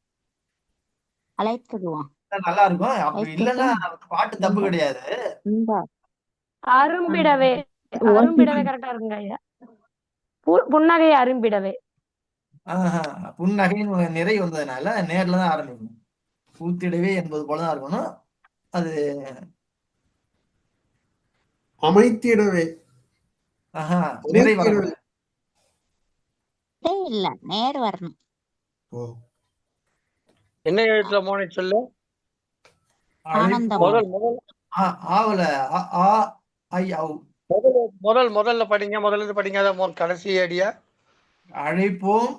அழைத்துடுவோம், நல்லா இருக்கும். அப்படி இல்லைன்னா பாட்டு தப்பு கிடையாது. அரும்பிடவே கரெக்டா இருக்குங்க ஐயா. புன்னகை அரும்பிடவே. புன்னகைன்னு நிறை வந்ததுனால நேர்ல தான் ஆரம்பிக்கணும். பூத்திடவே என்பது போலதான் இருக்கணும். அது அமைத்திடவே. நிறை வரக்கூடாது. இல்ல, நேர் வரணும். என்ன எழுத்துல மோனை சொல்லு? முதல்ல படிங்க. முதல்ல இருந்து படிங்க. கடைசி அடியா. அழைப்போம்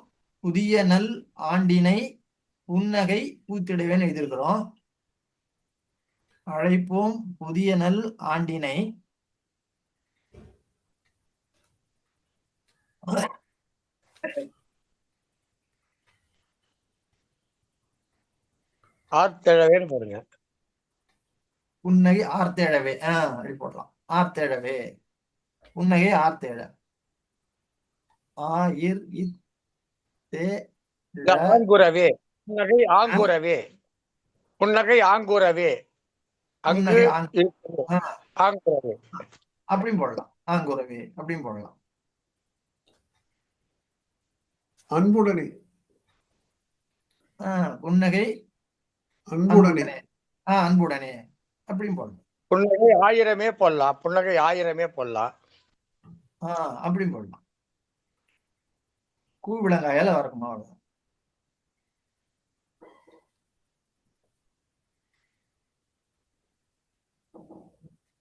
புதிய நல் ஆண்டினை புன்னகை பூத்திடவேன்னு எழுதியிருக்கிறோம். அழைப்போம் புதிய நல் ஆண்டினை ஆர்த்தேழவேன்னு போடுங்க. புன்னகை ஆர்த்தேழவே அப்படி போடலாம். ஆர்த்தேழவே, புன்னகை ஆர்த்தேழ. ஆங்குரவே, புன்னகை ஆங்குரவே, புன்னகை ஆங்குரவே, ஆங்குரவே அப்படியும் போடலாம். ஆங்குரவே அப்படியும் போடலாம். அன்புடனே. புன்னகை அன்புடனே. அன்புடனே அப்படின்னு போடணும். புன்னகை ஆயிரமே போடலாம். புன்னகை ஆயிரமே போடலாம். அப்படின்னு போடலாம். கூவிளங்காயால வரணும். அவ்வளவு.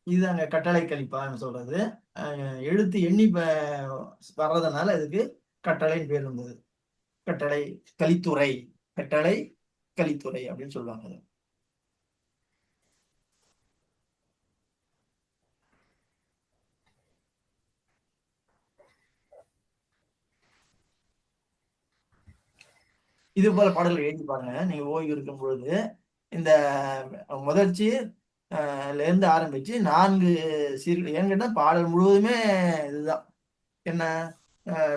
இதுதாங்க கட்டளை கலிப்பான்னு சொல்றது. எழுத்து எண்ணி வர்றதுனால இதுக்கு கட்டளைன்னு பேர் இருந்தது. கட்டளை கலித்துறை, கட்டளை கலித்துறை அப்படின்னு சொல்லுவாங்க. இது போல பாடல்கள் எழுதி பாருங்க நீங்க ஓய்வு இருக்கும் பொழுது. இந்த முதற்சி இருந்து ஆரம்பிச்சு 4 சீர்கள். ஏன்னு கேட்டா பாடல் முழுவதுமே இதுதான் என்ன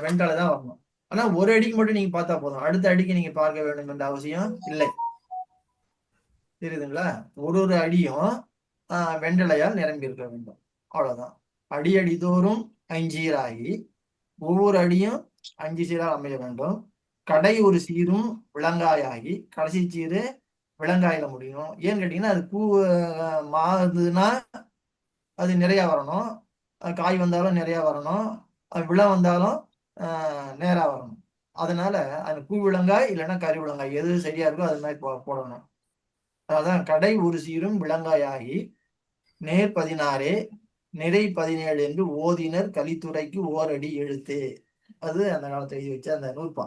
வெண்கால தான் வரணும். ஆனா ஒரு அடிக்கு மட்டும் நீங்க பார்த்தா போதும், அடுத்த அடிக்கு நீங்க பார்க்க வேண்டும் என்ற அவசியம் இல்லை. தெரியுதுங்களா? ஒரு அடியும் வெண்டலையால் நிரம்பி இருக்க வேண்டும். அவ்வளவுதான். அடி அடிதோறும் 5 சீராகி ஒவ்வொரு அடியும் 5 சீரால் அமைய வேண்டும். கடை ஒரு சீரும் விலங்காயாகி கடைசி சீரு விலங்காயில முடியும். ஏன்னு கேட்டீங்கன்னா அது பூ மாறுதுன்னா அது நிறைய வரணும், காய் வந்தாலும் நிறைய வரணும், விழா வந்தாலும் நேரா வரணும். அதனால அது பூ விலங்காய் இல்லைன்னா கறி விலங்காய் எது சரியா இருக்கோ அது மாதிரி போடணும். அதான் கடை ஒரு சீரும் விலங்காயாகி நேர் 16 நிறை 17 என்று ஓதினர் கலித்துறைக்கு ஓரடி எழுத்து. அது அந்த காலத்தை எழுதி வச்ச அந்த நூற்பா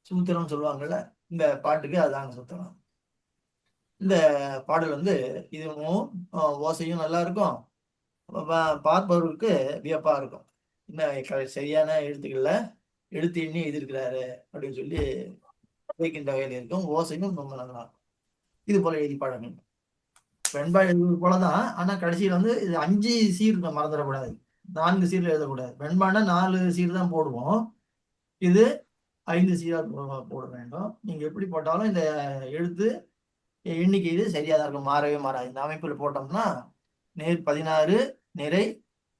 சூத்திரம் சொல்லுவாங்கல்ல, இந்த பாட்டுக்கு அதாங்க சூத்திரம். இந்த பாடல் இதுவும் ஓசையும் நல்லா இருக்கும், பார்ப்பவர்களுக்கு வியப்பா இருக்கும். இன்னும் சரியான எழுத்துக்கள்ல எழுத்து எண்ணி எழுதியிருக்கிறாரு அப்படின்னு சொல்லி வைக்கின்ற வகையில் இருக்கும். ஓசையும் ரொம்ப நல்லா இருக்கும். இது போல எழுதி பாடங்கள் வெண்பா எழுதுவது போலதான். ஆனா கடைசியில் இது 5 சீர் மறந்துடக்கூடாது, 4 சீர்ல எழுதக்கூடாது. வெண்பானா 4 சீர் தான் போடுவோம், இது 5 சீரா போட வேண்டும். நீங்க எப்படி போட்டாலும் இந்த எழுத்து எண்ணிக்கை இது சரியா தான் இருக்கும், மாறவே மாறாது. இந்த அமைப்பில் போட்டோம்னா நேர் 16 நிறை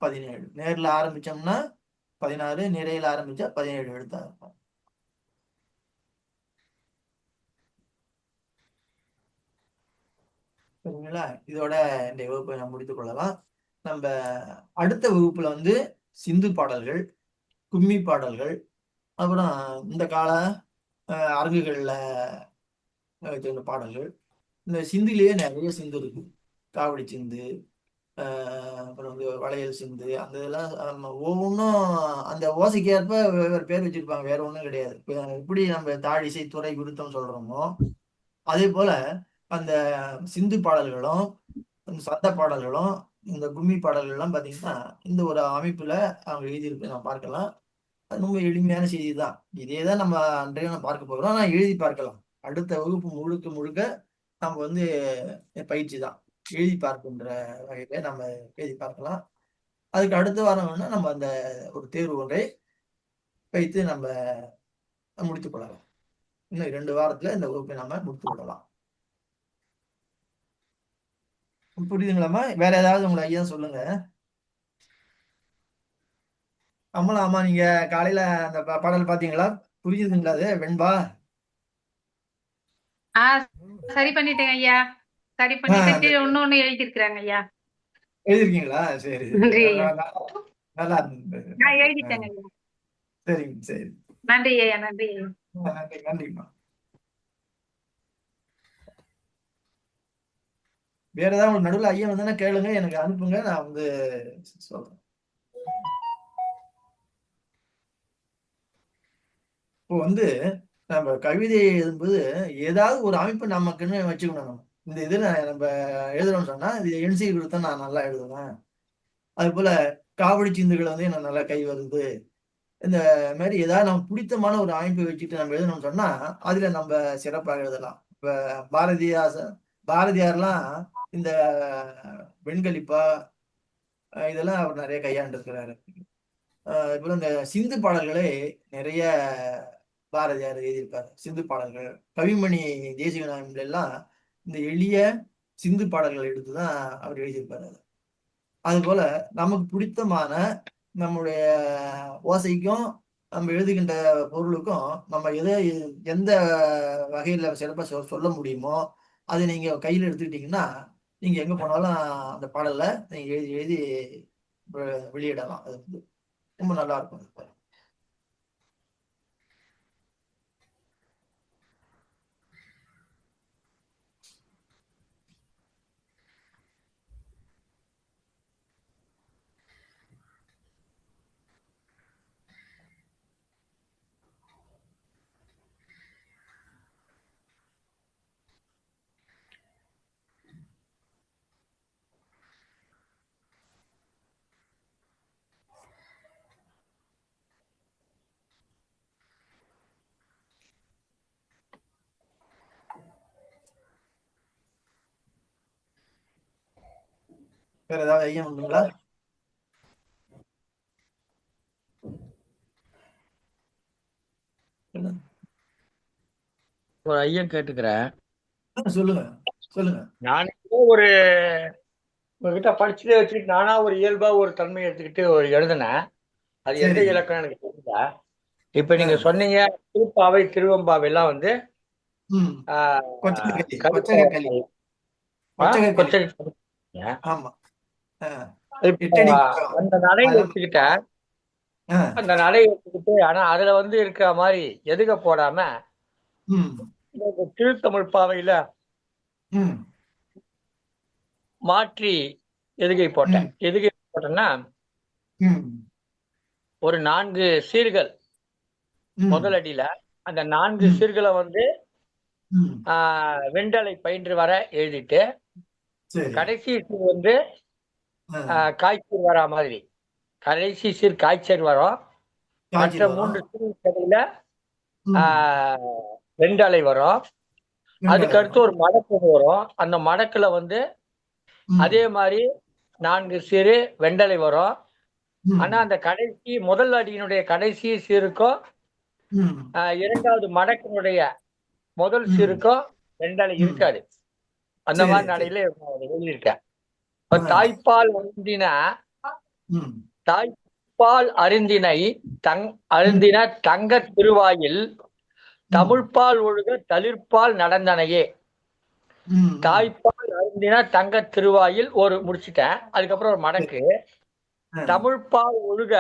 17, நேர்ல ஆரம்பிச்சோம்னா 16, நிறையில ஆரம்பிச்சா 17 எழுத்தா இருக்கும். சரிங்களா? இதோட இந்த வகுப்பை நாம் முடித்துக் கொள்ளலாம். நம்ம அடுத்த வகுப்புல சிந்து பாடல்கள், கும்மி பாடல்கள், அப்புறம் இந்த கால அரங்குகள்ல வச்சிருந்த பாடல்கள். இந்த சிந்துலேயே நிறைய சிந்து இருக்கு. காவடி சிந்து, அப்புறம் வளையல் சிந்து, அந்த இதெல்லாம் ஒவ்வொன்றும் அந்த ஓசைக்கு ஏற்ப வெவ்வேறு பேர் வச்சிருப்பாங்க, வேற ஒன்றும் கிடையாது. எப்படி நம்ம தாழிசை துறை விருத்தம் சொல்றோமோ அதே போல அந்த சிந்து பாடல்களும் சத்த பாடல்களும் இந்த கும்மி பாடல்கள்லாம் பார்த்தீங்கன்னா இந்த ஒரு அமைப்புல அவங்க எழுதியிருக்கு, நம்ம பார்க்கலாம். அது ரொம்ப எளிமையான செய்தி தான். இதே தான் நம்ம அன்றைய பார்க்க போகிறோம். ஆனால் எழுதி பார்க்கலாம். அடுத்த வகுப்பு முழுக்க முழுக்க நம்ம பயிற்சி தான், எழுதி பார்க்கின்ற வகையில நம்ம எழுதி பார்க்கலாம். அதுக்கு அடுத்த வாரம் வேணா நம்ம அந்த ஒரு தேர்வு ஒன்றை வைத்து நம்ம முடித்துக் கொள்ளலாம். இன்னும் 2 வாரத்துல இந்த வகுப்பை நாம முடித்துக் கொள்ளலாம். புரியுதுங்களாமா? வேற ஏதாவது உங்களை ஐயா சொல்லுங்க. ஆமா, நீங்க காலையில அந்த பாடல் பாத்தீங்களா? புரியுதுங்களா? அது வெண்பா சரி பண்ணிட்டேங்க ஐயா. சரி பண்ணிட்டு இன்னொன்னு எழுதிருக்கிறாங்க ஐயா. எழுதிருக்கீங்களா? சரி, நன்றி ஐயா. நல்லா இருந்தது. நான் எழுதிட்டேங்க ஐயா. சரிங்க, சரி. நன்றி ஐயா. நன்றி ஐயா. நன்றிம்மா. வேற ஏதாவது ஒரு நடுவில் ஐயா வந்தா கேளுங்க, எனக்கு அனுப்புங்க, நான் சொல்றேன். இப்போ நம்ம கவிதை எழுதும்போது ஏதாவது ஒரு அமைப்பு நமக்குன்னு வச்சுக்கணும். நம்ம இந்த இதுல நம்ம எழுதுறோம்னு சொன்னா இது என்சி விருத்தம் நான் நல்லா எழுதுவேன், அது போல காவடி சிந்துகள் எனக்கு நல்லா கை வருது, இந்த மாதிரி ஏதாவது நம்ம பிடித்தமான ஒரு அமைப்பை வச்சுட்டு நம்ம எழுதணும்னு சொன்னா அதுல நம்ம சிறப்பாக எழுதலாம். இப்ப பாரதியார்லாம் இந்த வெண்கலிப்பா இதெல்லாம் அவர் நிறைய கையாண்டு இருக்கிறாரு. இப்போ இந்த சிந்து பாடல்களே நிறைய பாரதியார் எழுதியிருப்பாரு. சிந்து பாடல்கள் கவிமணி தேசிகநாயகம் எல்லாம் இந்த எளிய சிந்து பாடல்கள் எடுத்துதான் அவர் எழுதியிருப்பாரு. அது போல நமக்கு பிடித்தமான நம்முடைய ஓசைக்கும் நம்ம எழுதுகின்ற பொருளுக்கும் நம்ம எந்த வகையில சிறப்பா சொல்ல முடியுமோ அதை நீங்க கையில எடுத்துக்கிட்டீங்கன்னா நீங்க எங்க போனாலும் அந்த பாடல்ல நீங்க எழுதி எழுதி வெளியிடலாம். அது வந்து ரொம்ப நல்லா இருக்கும். வேற ஏதாவது ஐயம் உண்டுங்களா? ஒரு ஐயம் கேட்டுக்கிறேன். சொல்லுங்க சொல்லுங்க. நானே ஒரு உங்ககிட்ட படிச்சுட்டே வச்சுக்கிட்டு நானா ஒரு இயல்பா ஒரு தன்மை எடுத்துக்கிட்டு ஒரு எழுதினேன். அது எந்த சரி. இலக்கணம் எனக்கு தெரியல. இப்ப நீங்க சொன்னீங்க திருப்பாவை திருவம்பாவை எல்லாம் வந்து ஆமா. அந்த நடையை எடுத்துக்கிட்டேன். அந்த நடையை எடுத்துக்கிட்டு ஆனா அதுல வந்து இருக்கிற மாதிரி எதுக போடாம திருத்தமிழ் பாவையில மாற்றி எதுகை போட்டேன். எதுகை போட்டேன்னா ஒரு 4 சீர்கள் முதல் அடியில அந்த 4 சீர்களை வந்து வெண்டலை பயின்று வர எழுதிட்டு கடைசி சீர் வந்து காய்ச்சல் வரா மாதிரி கடைசி சீர் காய்ச்சல் வரும். மற்ற 3 சீர்களில வெண்டலை வரும். அதுக்கு அடுத்து ஒரு மடக்கு வரும். அந்த மடக்குல வந்து அதே மாதிரி 4 சீரு வெண்டலை வரும். ஆனா அந்த கடைசி முதல் அடியினுடைய கடைசி சீருக்கும் இரண்டாவது மடக்கினுடைய முதல் சீருக்கும் வெண்டலை இருக்காது. அந்த மாதிரி நடையில எழுதியிருக்கேன். தாய்ப்பால் அருந்தினை அருந்தின தங்க திருவாயில் தமிழ்பால் ஒழுக தளிர்பால் நடந்தனையே. தாய்ப்பால் அருந்தின தங்க திருவாயில் ஒரு முடிச்சுட்டேன். அதுக்கப்புறம் ஒரு மடக்கு தமிழ்பால் ஒழுக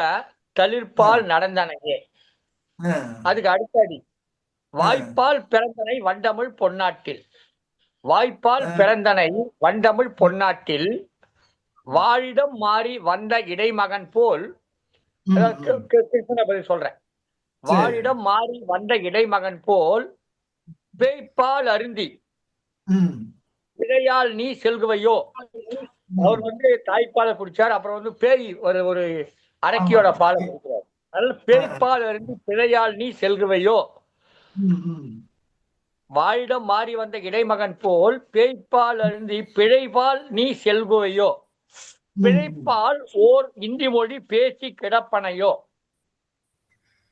தளிர்பால் நடந்தனையே. அதுக்கு அடுத்தடி வாய்ப்பால் பிறந்தனை வண்டமிழ் பொன்னாட்டில். வாய்ப்பால் பிறந்தனை வண்டமிழ் பொன்னாட்டில் வாழிடம் மாறி வந்த இடைமகன் போல் சொல்றேன். வாழிடம் மாறி வந்த இடைமகன் போல் பேய்ப்பால் அருந்தி பிழையால் நீ செல்குவையோ. அவர் வந்து தாய்ப்பாலை குடிச்சார். அப்புறம் வந்து பேய் ஒரு அரக்கியோட பாலை குடிக்கிறார். அதனால பேய்ப்பால் அருந்தி பிழையால் நீ செல்குவையோ. வாழிடம் மாறி வந்த இடைமகன் போல் பேய்ப்பால் அருந்தி பிழைப்பால் நீ செல்குவையோ. பிழைப்பால் ஓர் இந்தி மொழி பேசி கிடப்பனையோ.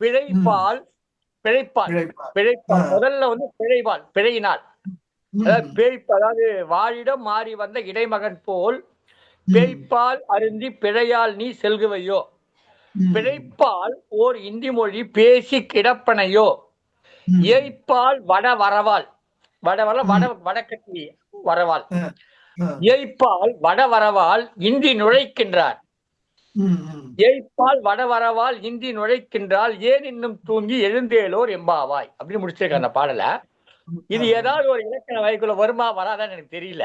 பிழைப்பால் முதல்ல வந்து பிழைப்பால் பிழையினால் அதாவது வாழிடம் மாறி வந்த இடைமகன் போல் பேய்ப்பால் அருந்தி பிழையால் நீ செல்குவையோ. பிழைப்பால் ஓர் இந்தி மொழி பேசி கிடப்பனையோ. ஏய்ப்பால் வட வரவால் வடக்கட்டி வரவால் ஏய்ப்பால் வட வரவால் இந்தி நுழைக்கின்றார். ஏய்ப்பால் வட வரவால் இந்தி நுழைக்கின்றால் ஏன் இன்னும் தூங்கி எழுந்தேலோர் எம்பாவாய் அப்படின்னு முடிச்சிருக்க அந்த பாடல. இது ஏதாவது ஒரு இலக்கண வகைக்குள்ள வருமா வராதான்னு எனக்கு தெரியல.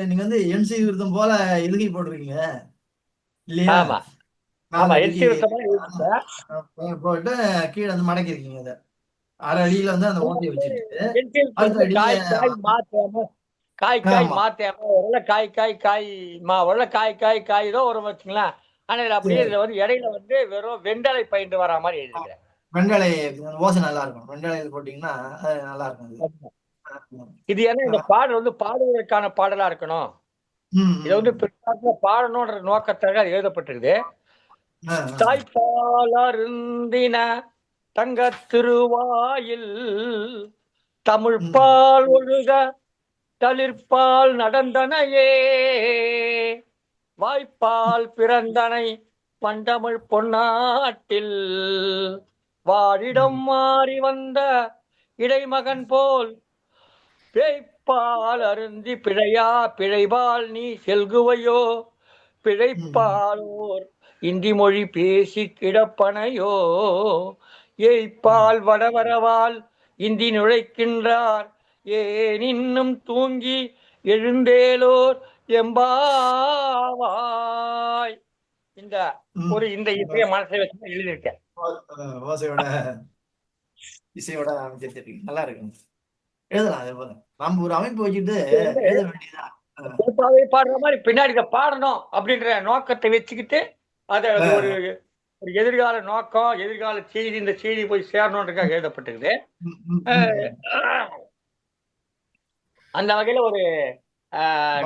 நீங்க வந்து என்சி விருத்தம் போல எழுதி போடுறீங்க இல்லையா? ஆமா ஆமா என்சி போட்டு கீழே வந்து மடக்கி இருக்கீங்க. அதை அரை அடியில வந்து அந்த ஓட்டையை வச்சுட்டு காய் மாத்தேம உருளை காய் தான் ஒரு வச்சுங்களேன். ஆனா இதுல அப்படியே இதுல வந்து இடையில வந்து வெறும் வெண்டலை பயின்று வரா மாதிரி எழுதிக்கிறேன். வெண்டலை ஓசை நல்லா இருக்கும். வெண்டலையில போட்டீங்கன்னா நல்லா இருக்கும். இது ஏன்னா இந்த பாடல் வந்து பாடுவதற்கான பாடலா இருக்கணும். இதை வந்து பிற்காலத்துல பாடணும்ன்ற நோக்கத்தாக அது எழுதப்பட்டிருக்கு. தாய்ப்பால் அருந்தின தங்க திருவாயில் தமிழ்பால் ஒழுக தளிர்பால் நடந்தனையே. வாய்ப்பால் பிறந்தனை பண்டமிழ் பொன்னாட்டில் வாழிடம் மாறி வந்த இடைமகன் போல் பிழைப்பால் அருந்தி பிழைபால் நீ செல்குவையோ பிழைப்பாலோர் இந்தி மொழி பேசி கிடப்பனையோ ஏய்ப்பால் வடவரவால் இந்தி நுழைக்கின்றார் ஏன் இன்னும் தூங்கி எழுந்தேலோர் எம்பாவாய். இந்த இசைய மனசை வச்சு எழுதியிருக்கேன். ஓசையோட இசையோட அமைச்சிருக்கீங்க, நல்லா இருக்குங்க. எழுதலாம். அதே போல நம்ம ஒரு அமைப்பு வச்சுட்டு எழுத வேண்டியதான். பாடுற மாதிரி பின்னாடி இதை பாடணும் அப்படின்ற நோக்கத்தை வச்சுக்கிட்டு அதை ஒரு எதிர்கால நோக்கம், எதிர்கால செய்தி, இந்த செய்தி போய் சேரணுன்றதுக்காக எழுதப்பட்டிருக்குது. அந்த வகையில ஒரு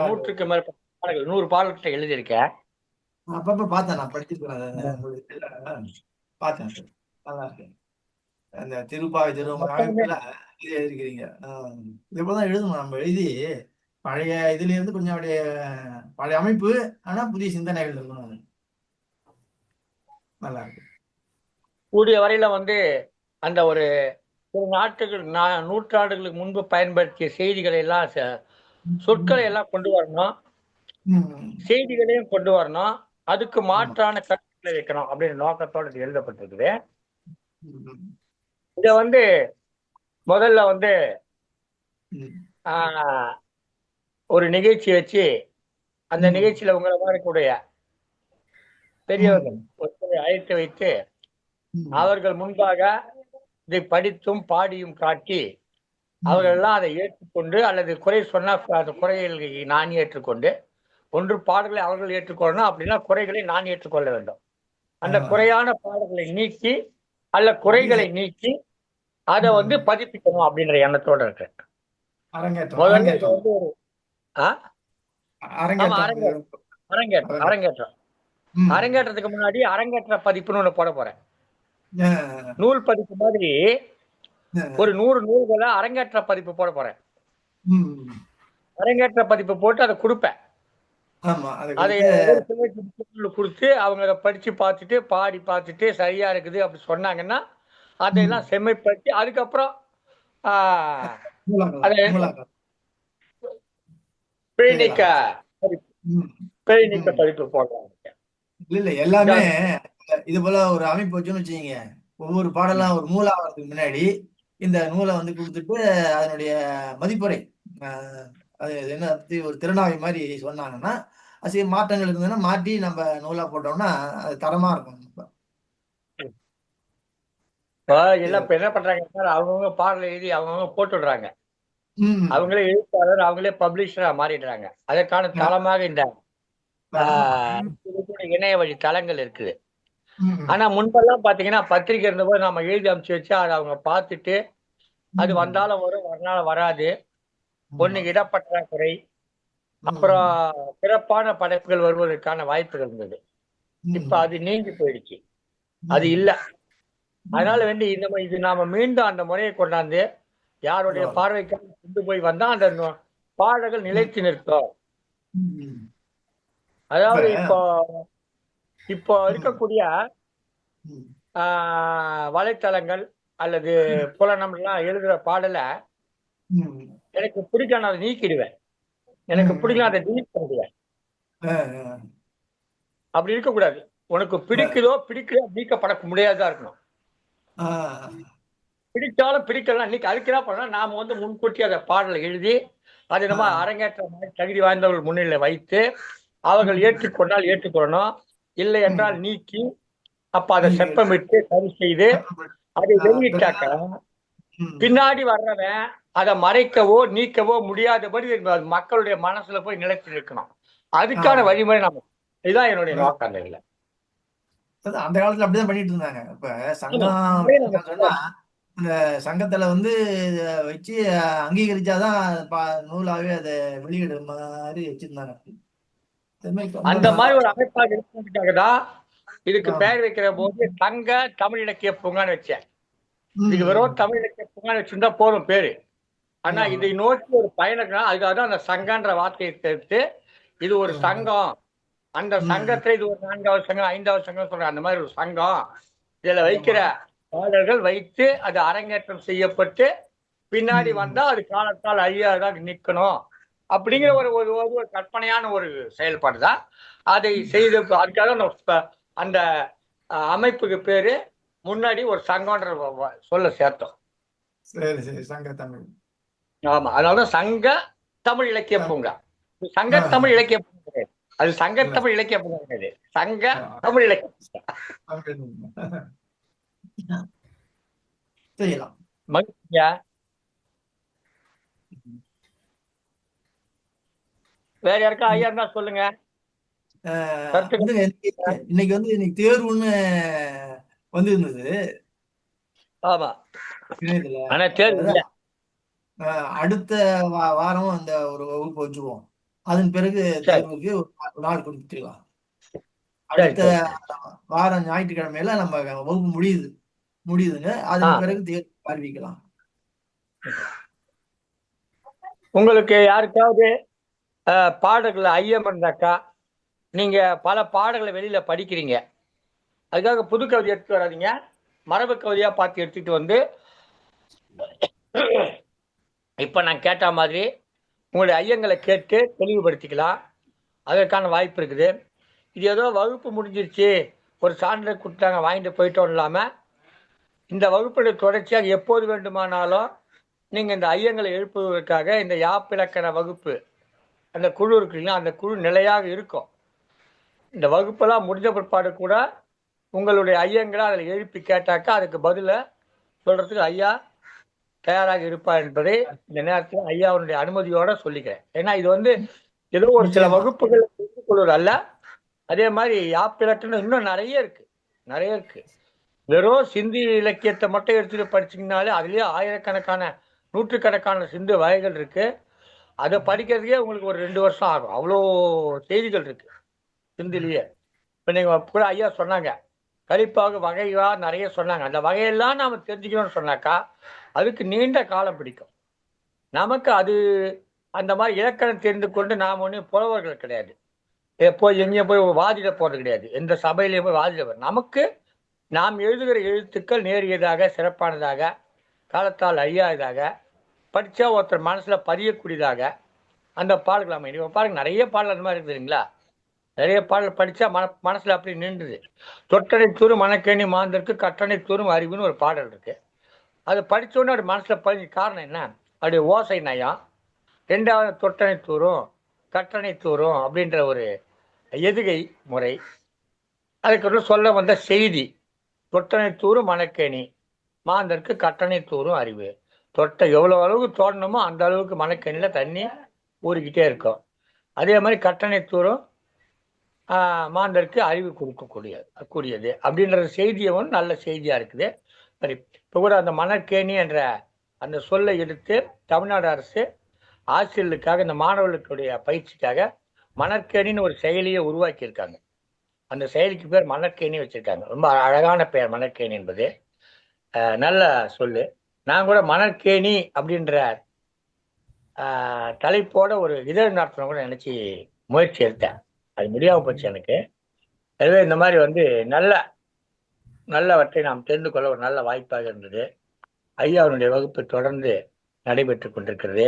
100க்கு மேற்பட்ட பாடல்கள், 100 பாடல்கிட்ட எழுதியிருக்கேன். அப்பப்ப பார்த்தேன், நான் படிச்சிருக்கேன், பார்த்தேன். நல்லா இருக்கு. அந்த திருப்பாவை அமைப்புல இது எழுதிருக்கிறீங்க. இப்பதான் எழுதணும். நம்ம எழுதி பழைய இதுல இருந்து கொஞ்சம் அப்படியே பழைய அமைப்பு, ஆனா புதிய சிந்தனைகள் இருக்கணும். நல்லா இருக்கு. கூடிய வரையில அந்த ஒரு நூற்றாண்டுகளுக்கு முன்பு பயன்படுத்திய செய்திகளை எல்லாம், சொற்களை எல்லாம் கொண்டு வரணும், செய்திகளையும் கொண்டு வரணும், அதுக்கு மாற்றான கருத்துக்களை வைக்கணும் அப்படின்ற நோக்கத்தோடு எழுதப்பட்டிருக்குது. இத முதல்ல ஒரு நிகழ்ச்சி வச்சு, அந்த நிகழ்ச்சியில உங்களை மாதிரி கூடிய பெரியவர்கள் அழைத்து வைத்து அவர்கள் முன்பாக இதை படித்தும் பாடியும் காட்டி அவர்கள் எல்லாம் அதை ஏற்றுக்கொண்டு, அல்லது குறை சொன்னா அந்த குறைகளை நான் ஏற்றுக்கொண்டு, ஒன்று பாடல்களை அவர்கள் ஏற்றுக்கொள்ளணும், அப்படின்னா குறைகளை நான் ஏற்றுக்கொள்ள வேண்டும். அந்த குறையான பாடல்களை நீக்கி அல்ல குறைகளை நீக்கி அதை பதிப்பிக்கணும் அப்படின்ற எண்ணத்தோட இருக்கு. அரங்கேற்றத்துக்கு முன்னாடி அரங்கேற்ற பதிப்புன்னு ஒண்ணு போட போறேன். நூல் பதிப்பு மாதிரி ஒரு 100 நூல்களை அரங்கேற்ற பதிப்பு போட போறேன். அரங்கேற்ற பதிப்பு போட்டு அதை கொடுப்பேன். அதை கொடுத்து அவங்க அதை படிச்சு பார்த்துட்டு பாடி பார்த்துட்டு சரியா இருக்குது அப்படி சொன்னாங்கன்னா அதையெல்லாம் செம்மைப்படுத்தி அதுக்கப்புறம் பிழைநீக்க பதிப்பு போடுறாங்க. இல்ல எல்லாமே இது போல ஒரு அமைப்பு வச்சுன்னு வச்சுக்கீங்க. ஒவ்வொரு பாடலாம் ஒரு நூலாகிறதுக்கு முன்னாடி இந்த நூலை கொடுத்துட்டு அதனுடைய மதிப்புரை, அது என்ன ஒரு திருநாவை மாதிரி சொன்னாங்கன்னா, அது மாற்றங்கள் இருந்ததுன்னா மாற்றி நம்ம நூலா போட்டோம்னா அது தரமா இருக்கும். எல்லாம் என்ன பண்றாங்க, அவங்கவுங்க பாடல எழுதி அவங்கவுங்க போட்டுடுறாங்க. அவங்களே எழுத்தாளர், அவங்களே பப்ளிஷரா மாறிடுறாங்க. அதற்கான தளமாக இந்த இணைய வழி தளங்கள் இருக்குது. ஆனா முன்பெல்லாம் பாத்தீங்கன்னா பத்திரிகை இருந்தபோது நம்ம எழுதி அனுப்பிச்சு வச்சு அதை அவங்க பார்த்துட்டு அது வந்தாலும் வரும், வரனாலும் வராது, ஒண்ணு இடப்பற்றாக்குறை, அப்புறம் சிறப்பான படைப்புகள் வருவதற்கான வாய்ப்புகள் இருந்தது. இப்ப அது நீங்கி போயிடுச்சு, அது இல்ல. அதனால இது நாம மீண்டும் அந்த முறையை கொண்டாந்து யாருடைய பார்வைக்காக கொண்டு போய் வந்தா அந்த பாடல்கள் நிலைத்து நிற்கும். அதாவது இப்போ இருக்கக்கூடிய வலைத்தளங்கள் அல்லது புலனம்லாம் எழுதுற பாடல எனக்கு பிடிக்கும், அதை நீக்கிடுவேன். எனக்கு பிடிக்கல, அதை டீட் பண்ணிடுவேன். அப்படி இருக்கக்கூடாது. உனக்கு பிடிக்குதோ பிடிக்கலையோ நீக்கப்பட முடியாதா இருக்கணும். பிடிச்சாலும் பிடிக்கலாம் இன்னைக்கு அதுக்கு என்ன பண்ணா நாம முன்கூட்டி அதை பாடலை எழுதி அதை நம்ம அரங்கேற்ற மாதிரி தகுதி வாய்ந்தவர்கள் முன்னிலை வைத்து அவர்கள் ஏற்றுக்கொண்டால் ஏற்றுக்கொள்ளணும், இல்லை என்றால் நீக்கி அப்ப அதை செப்பமிட்டு சரி செய்து அதை வெளியிட்டாக்க பின்னாடி வர்றவன் அதை மறைக்கவோ நீக்கவோ முடியாதபடி மக்களுடைய மனசுல போய் நிலைத்து இருக்கணும். அதுக்கான வழிமுறை நம்ம, இதுதான் என்னுடைய நோக்கம். இல்லை அந்த காலத்துல அப்படிதான் பண்ணிட்டு இருந்தாங்க. இப்ப சங்கம் சொன்னா அந்த சங்கத்துல வச்சு அங்கீகரிச்சாதான் நூலாவே அதை வெளியிடுற மாதிரி வச்சிருந்தாங்க. அந்த மாதிரி ஒரு அமைப்பாக இருக்கிறதுக்காக தான் இதுக்கு பெயர் வைக்கிற போது சங்க தமிழ் இலக்கிய பூங்கான்னு வச்சேன். இது வெறும் தமிழ் இலக்கிய பூங்கான்னு வச்சிருந்தா போதும் பேரு. ஆனா இதை நோக்கி ஒரு பயணம், அதுக்காக தான் அந்த சங்கன்ற வார்த்தையை சேர்த்து இது ஒரு சங்கம், அந்த சங்கத்துல இது ஒரு 4வது சங்கம் 5வது சங்கம் சொல்றேன், அந்த மாதிரி ஒரு சங்கம் இதுல வைக்கிற பாடல்கள் வைத்து அது அரங்கேற்றம் செய்யப்பட்டு பின்னாடி வந்தா அது காலத்தால் அழியாதான் நிக்கணும் அப்படிங்கிற ஒரு கற்பனையான ஒரு செயல்பாடு தான். அதை செய்து அதுக்காக அந்த அமைப்புக்கு பேரு முன்னாடி ஒரு சங்கம்ன்ற சொல்ல சேர்த்தோம். சரி சரி, சங்க தமிழ். ஆமா, அதனாலதான் சங்க தமிழ் இலக்கிய பூங்கா. சங்க தமிழ் இலக்கிய பூங்கா கிடையாது, அது சங்க தமிழ் இலக்கிய பூங்கா கிடையாது, சங்க தமிழ் இலக்கிய செய்யலாம். மகிழ்ச்சியா. வேற யாருக்கா ஐயா இருந்தா சொல்லுங்க. இன்னைக்கு தேர்வுன்னு வந்து இருந்தது. ஆமா, ஆனா தேர்வு அடுத்த வாரம் அந்த ஒரு வகுப்பு வச்சுருவோம். அதன் பிறகு தேர்வுக்கு ஒரு நாள் கொடுத்துக்கலாம். அடுத்த வாரம் ஞாயிற்றுக்கிழமையில நம்ம வகுப்பு முடியுதுங்க. அதன் பிறகு தேர்வு அறிவிக்கலாம். உங்களுக்கு யாருக்காவது பாடல்கள் ஐயம் இருந்தாக்கா, நீங்க பல பாடல்களை வெளியில படிக்கிறீங்க, அதுக்காக புது கவிதை எடுத்துட்டு வராதீங்க, மரபு கவிதையா பார்த்து எடுத்துட்டு வந்து இப்ப நான் கேட்ட மாதிரி உங்களுடைய ஐயங்களை கேட்டு தெளிவுபடுத்திக்கலாம். அதற்கான வாய்ப்பு இருக்குது. இது ஏதோ வகுப்பு முடிஞ்சிருச்சு ஒரு சான்றிதழ் கொடுத்தாங்க வாங்கிட்டு போயிட்டோம் இல்லாம, இந்த வகுப்புடைய தொடர்ச்சியாக எப்போது வேண்டுமானாலும் நீங்க இந்த ஐயங்களை எழுப்புவதற்காக இந்த யாப்பிலக்கண வகுப்பு அந்த குழு இருக்குங்களா, அந்த குழு நிலையாக இருக்கும். இந்த வகுப்பெல்லாம் முடிஞ்ச பிற்பாடு கூட உங்களுடைய ஐயங்களை அதில் எழுப்பி கேட்டாக்கா அதுக்கு பதில சொல்றதுக்கு ஐயா தயாராக இருப்பார் என்பதை இந்த நேரத்தில் ஐயாவுடைய அனுமதியோட சொல்லிக்கிறேன். ஏன்னா இது ஏதோ ஒரு சில வகுப்புகள் தெரிந்து கொள்வது அல்ல. அதே மாதிரி யாப்பிலக்கணம் இன்னும் நிறைய இருக்கு. வெறும் சிந்தி இலக்கியத்தை மட்டும் எடுத்துட்டு படிச்சிங்கனாலே அதுலயே ஆயிரக்கணக்கான நூற்றுக்கணக்கான சிந்து வகைகள் இருக்கு. அதை படிக்கிறதுக்கே உங்களுக்கு ஒரு 2 வருஷம் ஆகும். அவ்வளோ செய்திகள் இருக்கு சிந்திலேயே. இப்போ நீங்க கூட ஐயா சொன்னாங்க கலிப்பாக வகைவா நிறைய சொன்னாங்க. அந்த வகையெல்லாம் நாம தெரிஞ்சுக்கணும்னு சொன்னாக்கா அதுக்கு நீண்ட காலம் பிடிக்கும். நமக்கு அது அந்த மாதிரி இலக்கணம் தெரிந்து கொண்டு நாம் ஒன்றும் புலவர்கள் கிடையாது, போய் எங்கேயும் போய் வாதிட போறது கிடையாது, எந்த சபையிலையும் போய் வாதிட. நமக்கு நாம் எழுதுகிற எழுத்துக்கள் நேரியதாக சிறப்பானதாக காலத்தால் அழியாததாக படித்தா ஒருத்தர் மனசில் பதியக்கூடியதாக அந்த பாடல்கள் அமையும். பாருங்க நிறைய பாடல் அந்த மாதிரி இருக்குதுங்களா, நிறைய பாடல் படித்தா மனசில் அப்படி நின்றுது. தொட்டனை தூரும் மனக்கேணி மாந்தருக்கு கட்டணை தூரும் அறிவுன்னு ஒரு பாடல் இருக்கு. அது படித்தோன்னே அப்படி மனசில் பதிஞ்சு. காரணம் என்ன, அப்படி ஓசை நயம். 2வது தொட்டனை தூரும் கட்டணை தூரும் அப்படின்ற ஒரு எதுகை முறை. அதுக்கப்புறம் சொல்ல வந்த செய்தி தொட்டனை தூரும் மனக்கேணி மாந்தருக்கு கட்டணை தூரும் அறிவு. எவ்வளவு அளவுக்கு தோண்டணுமோ அந்த அளவுக்கு மனக்கேணியில தண்ணி ஊறிக்கிட்டே இருக்கும். அதே மாதிரி கட்டணை தூரம் மாந்தருக்கு அறிவு கூடியது அப்படின்ற செய்தியும் நல்ல செய்தியா இருக்குது. சரி, இப்போ கூட அந்த மணற்கேணி என்ற அந்த சொல்லை எடுத்து தமிழ்நாடு அரசு ஆசிரியர்களுக்காக இந்த மாணவர்களுடைய பயிற்சிக்காக மணற்கேணின்னு ஒரு செயலியை உருவாக்கி இருக்காங்க. அந்த செயலிக்கு பேர் மணற்கேணி வச்சிருக்காங்க. ரொம்ப அழகான பெயர் மணற்கேணி என்பது, நல்ல சொல்லு. நான் கூட மணற்கேணி அப்படின்ற தலைப்போட ஒரு இதழ் நடத்தணும் கூட நினைச்சு முயற்சி எடுத்தேன், அது முடியாம போச்சு எனக்கு. எனவே இந்த மாதிரி நல்லவற்றை நாம் தெரிந்து கொள்ள ஒரு நல்ல வாய்ப்பாக இருந்தது. ஐயாவுடைய வகுப்பு தொடர்ந்து நடைபெற்று கொண்டிருக்கிறது.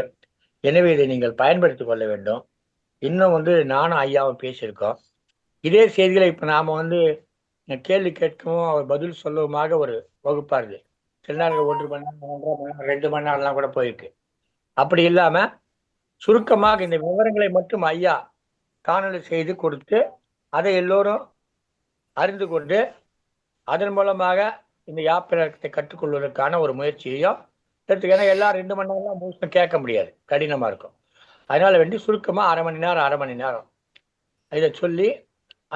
எனவே இதை நீங்கள் பயன்படுத்திக் கொள்ள வேண்டும். இன்னும் நானும் ஐயாவும் பேசியிருக்கோம் இதே செய்திகளை. இப்போ நாம கேள்வி கேட்கவும் அவர் பதில் சொல்லவுமாக ஒரு வகுப்பா இருக்கு. சில நேரம் 1 மணி நேரம் 1.5 மணி நேரம் 2 மணி நேரம்லாம் கூட போயிருக்கு. அப்படி இல்லாம சுருக்கமாக இந்த விவரங்களை மட்டும் ஐயா காணொலி செய்து கொடுத்து அதை எல்லோரும் அறிந்து கொண்டு அதன் மூலமாக இந்த யாப்பிலக்கணத்தை கற்றுக்கொள்வதற்கான ஒரு முயற்சியையும் எடுத்துக்க. எல்லாரும் 2 மணி நேரம்லாம் முழுசும் கேட்க முடியாது, கடினமா இருக்கும். அதனால சுருக்கமா 1/2 மணி நேரம் இதை சொல்லி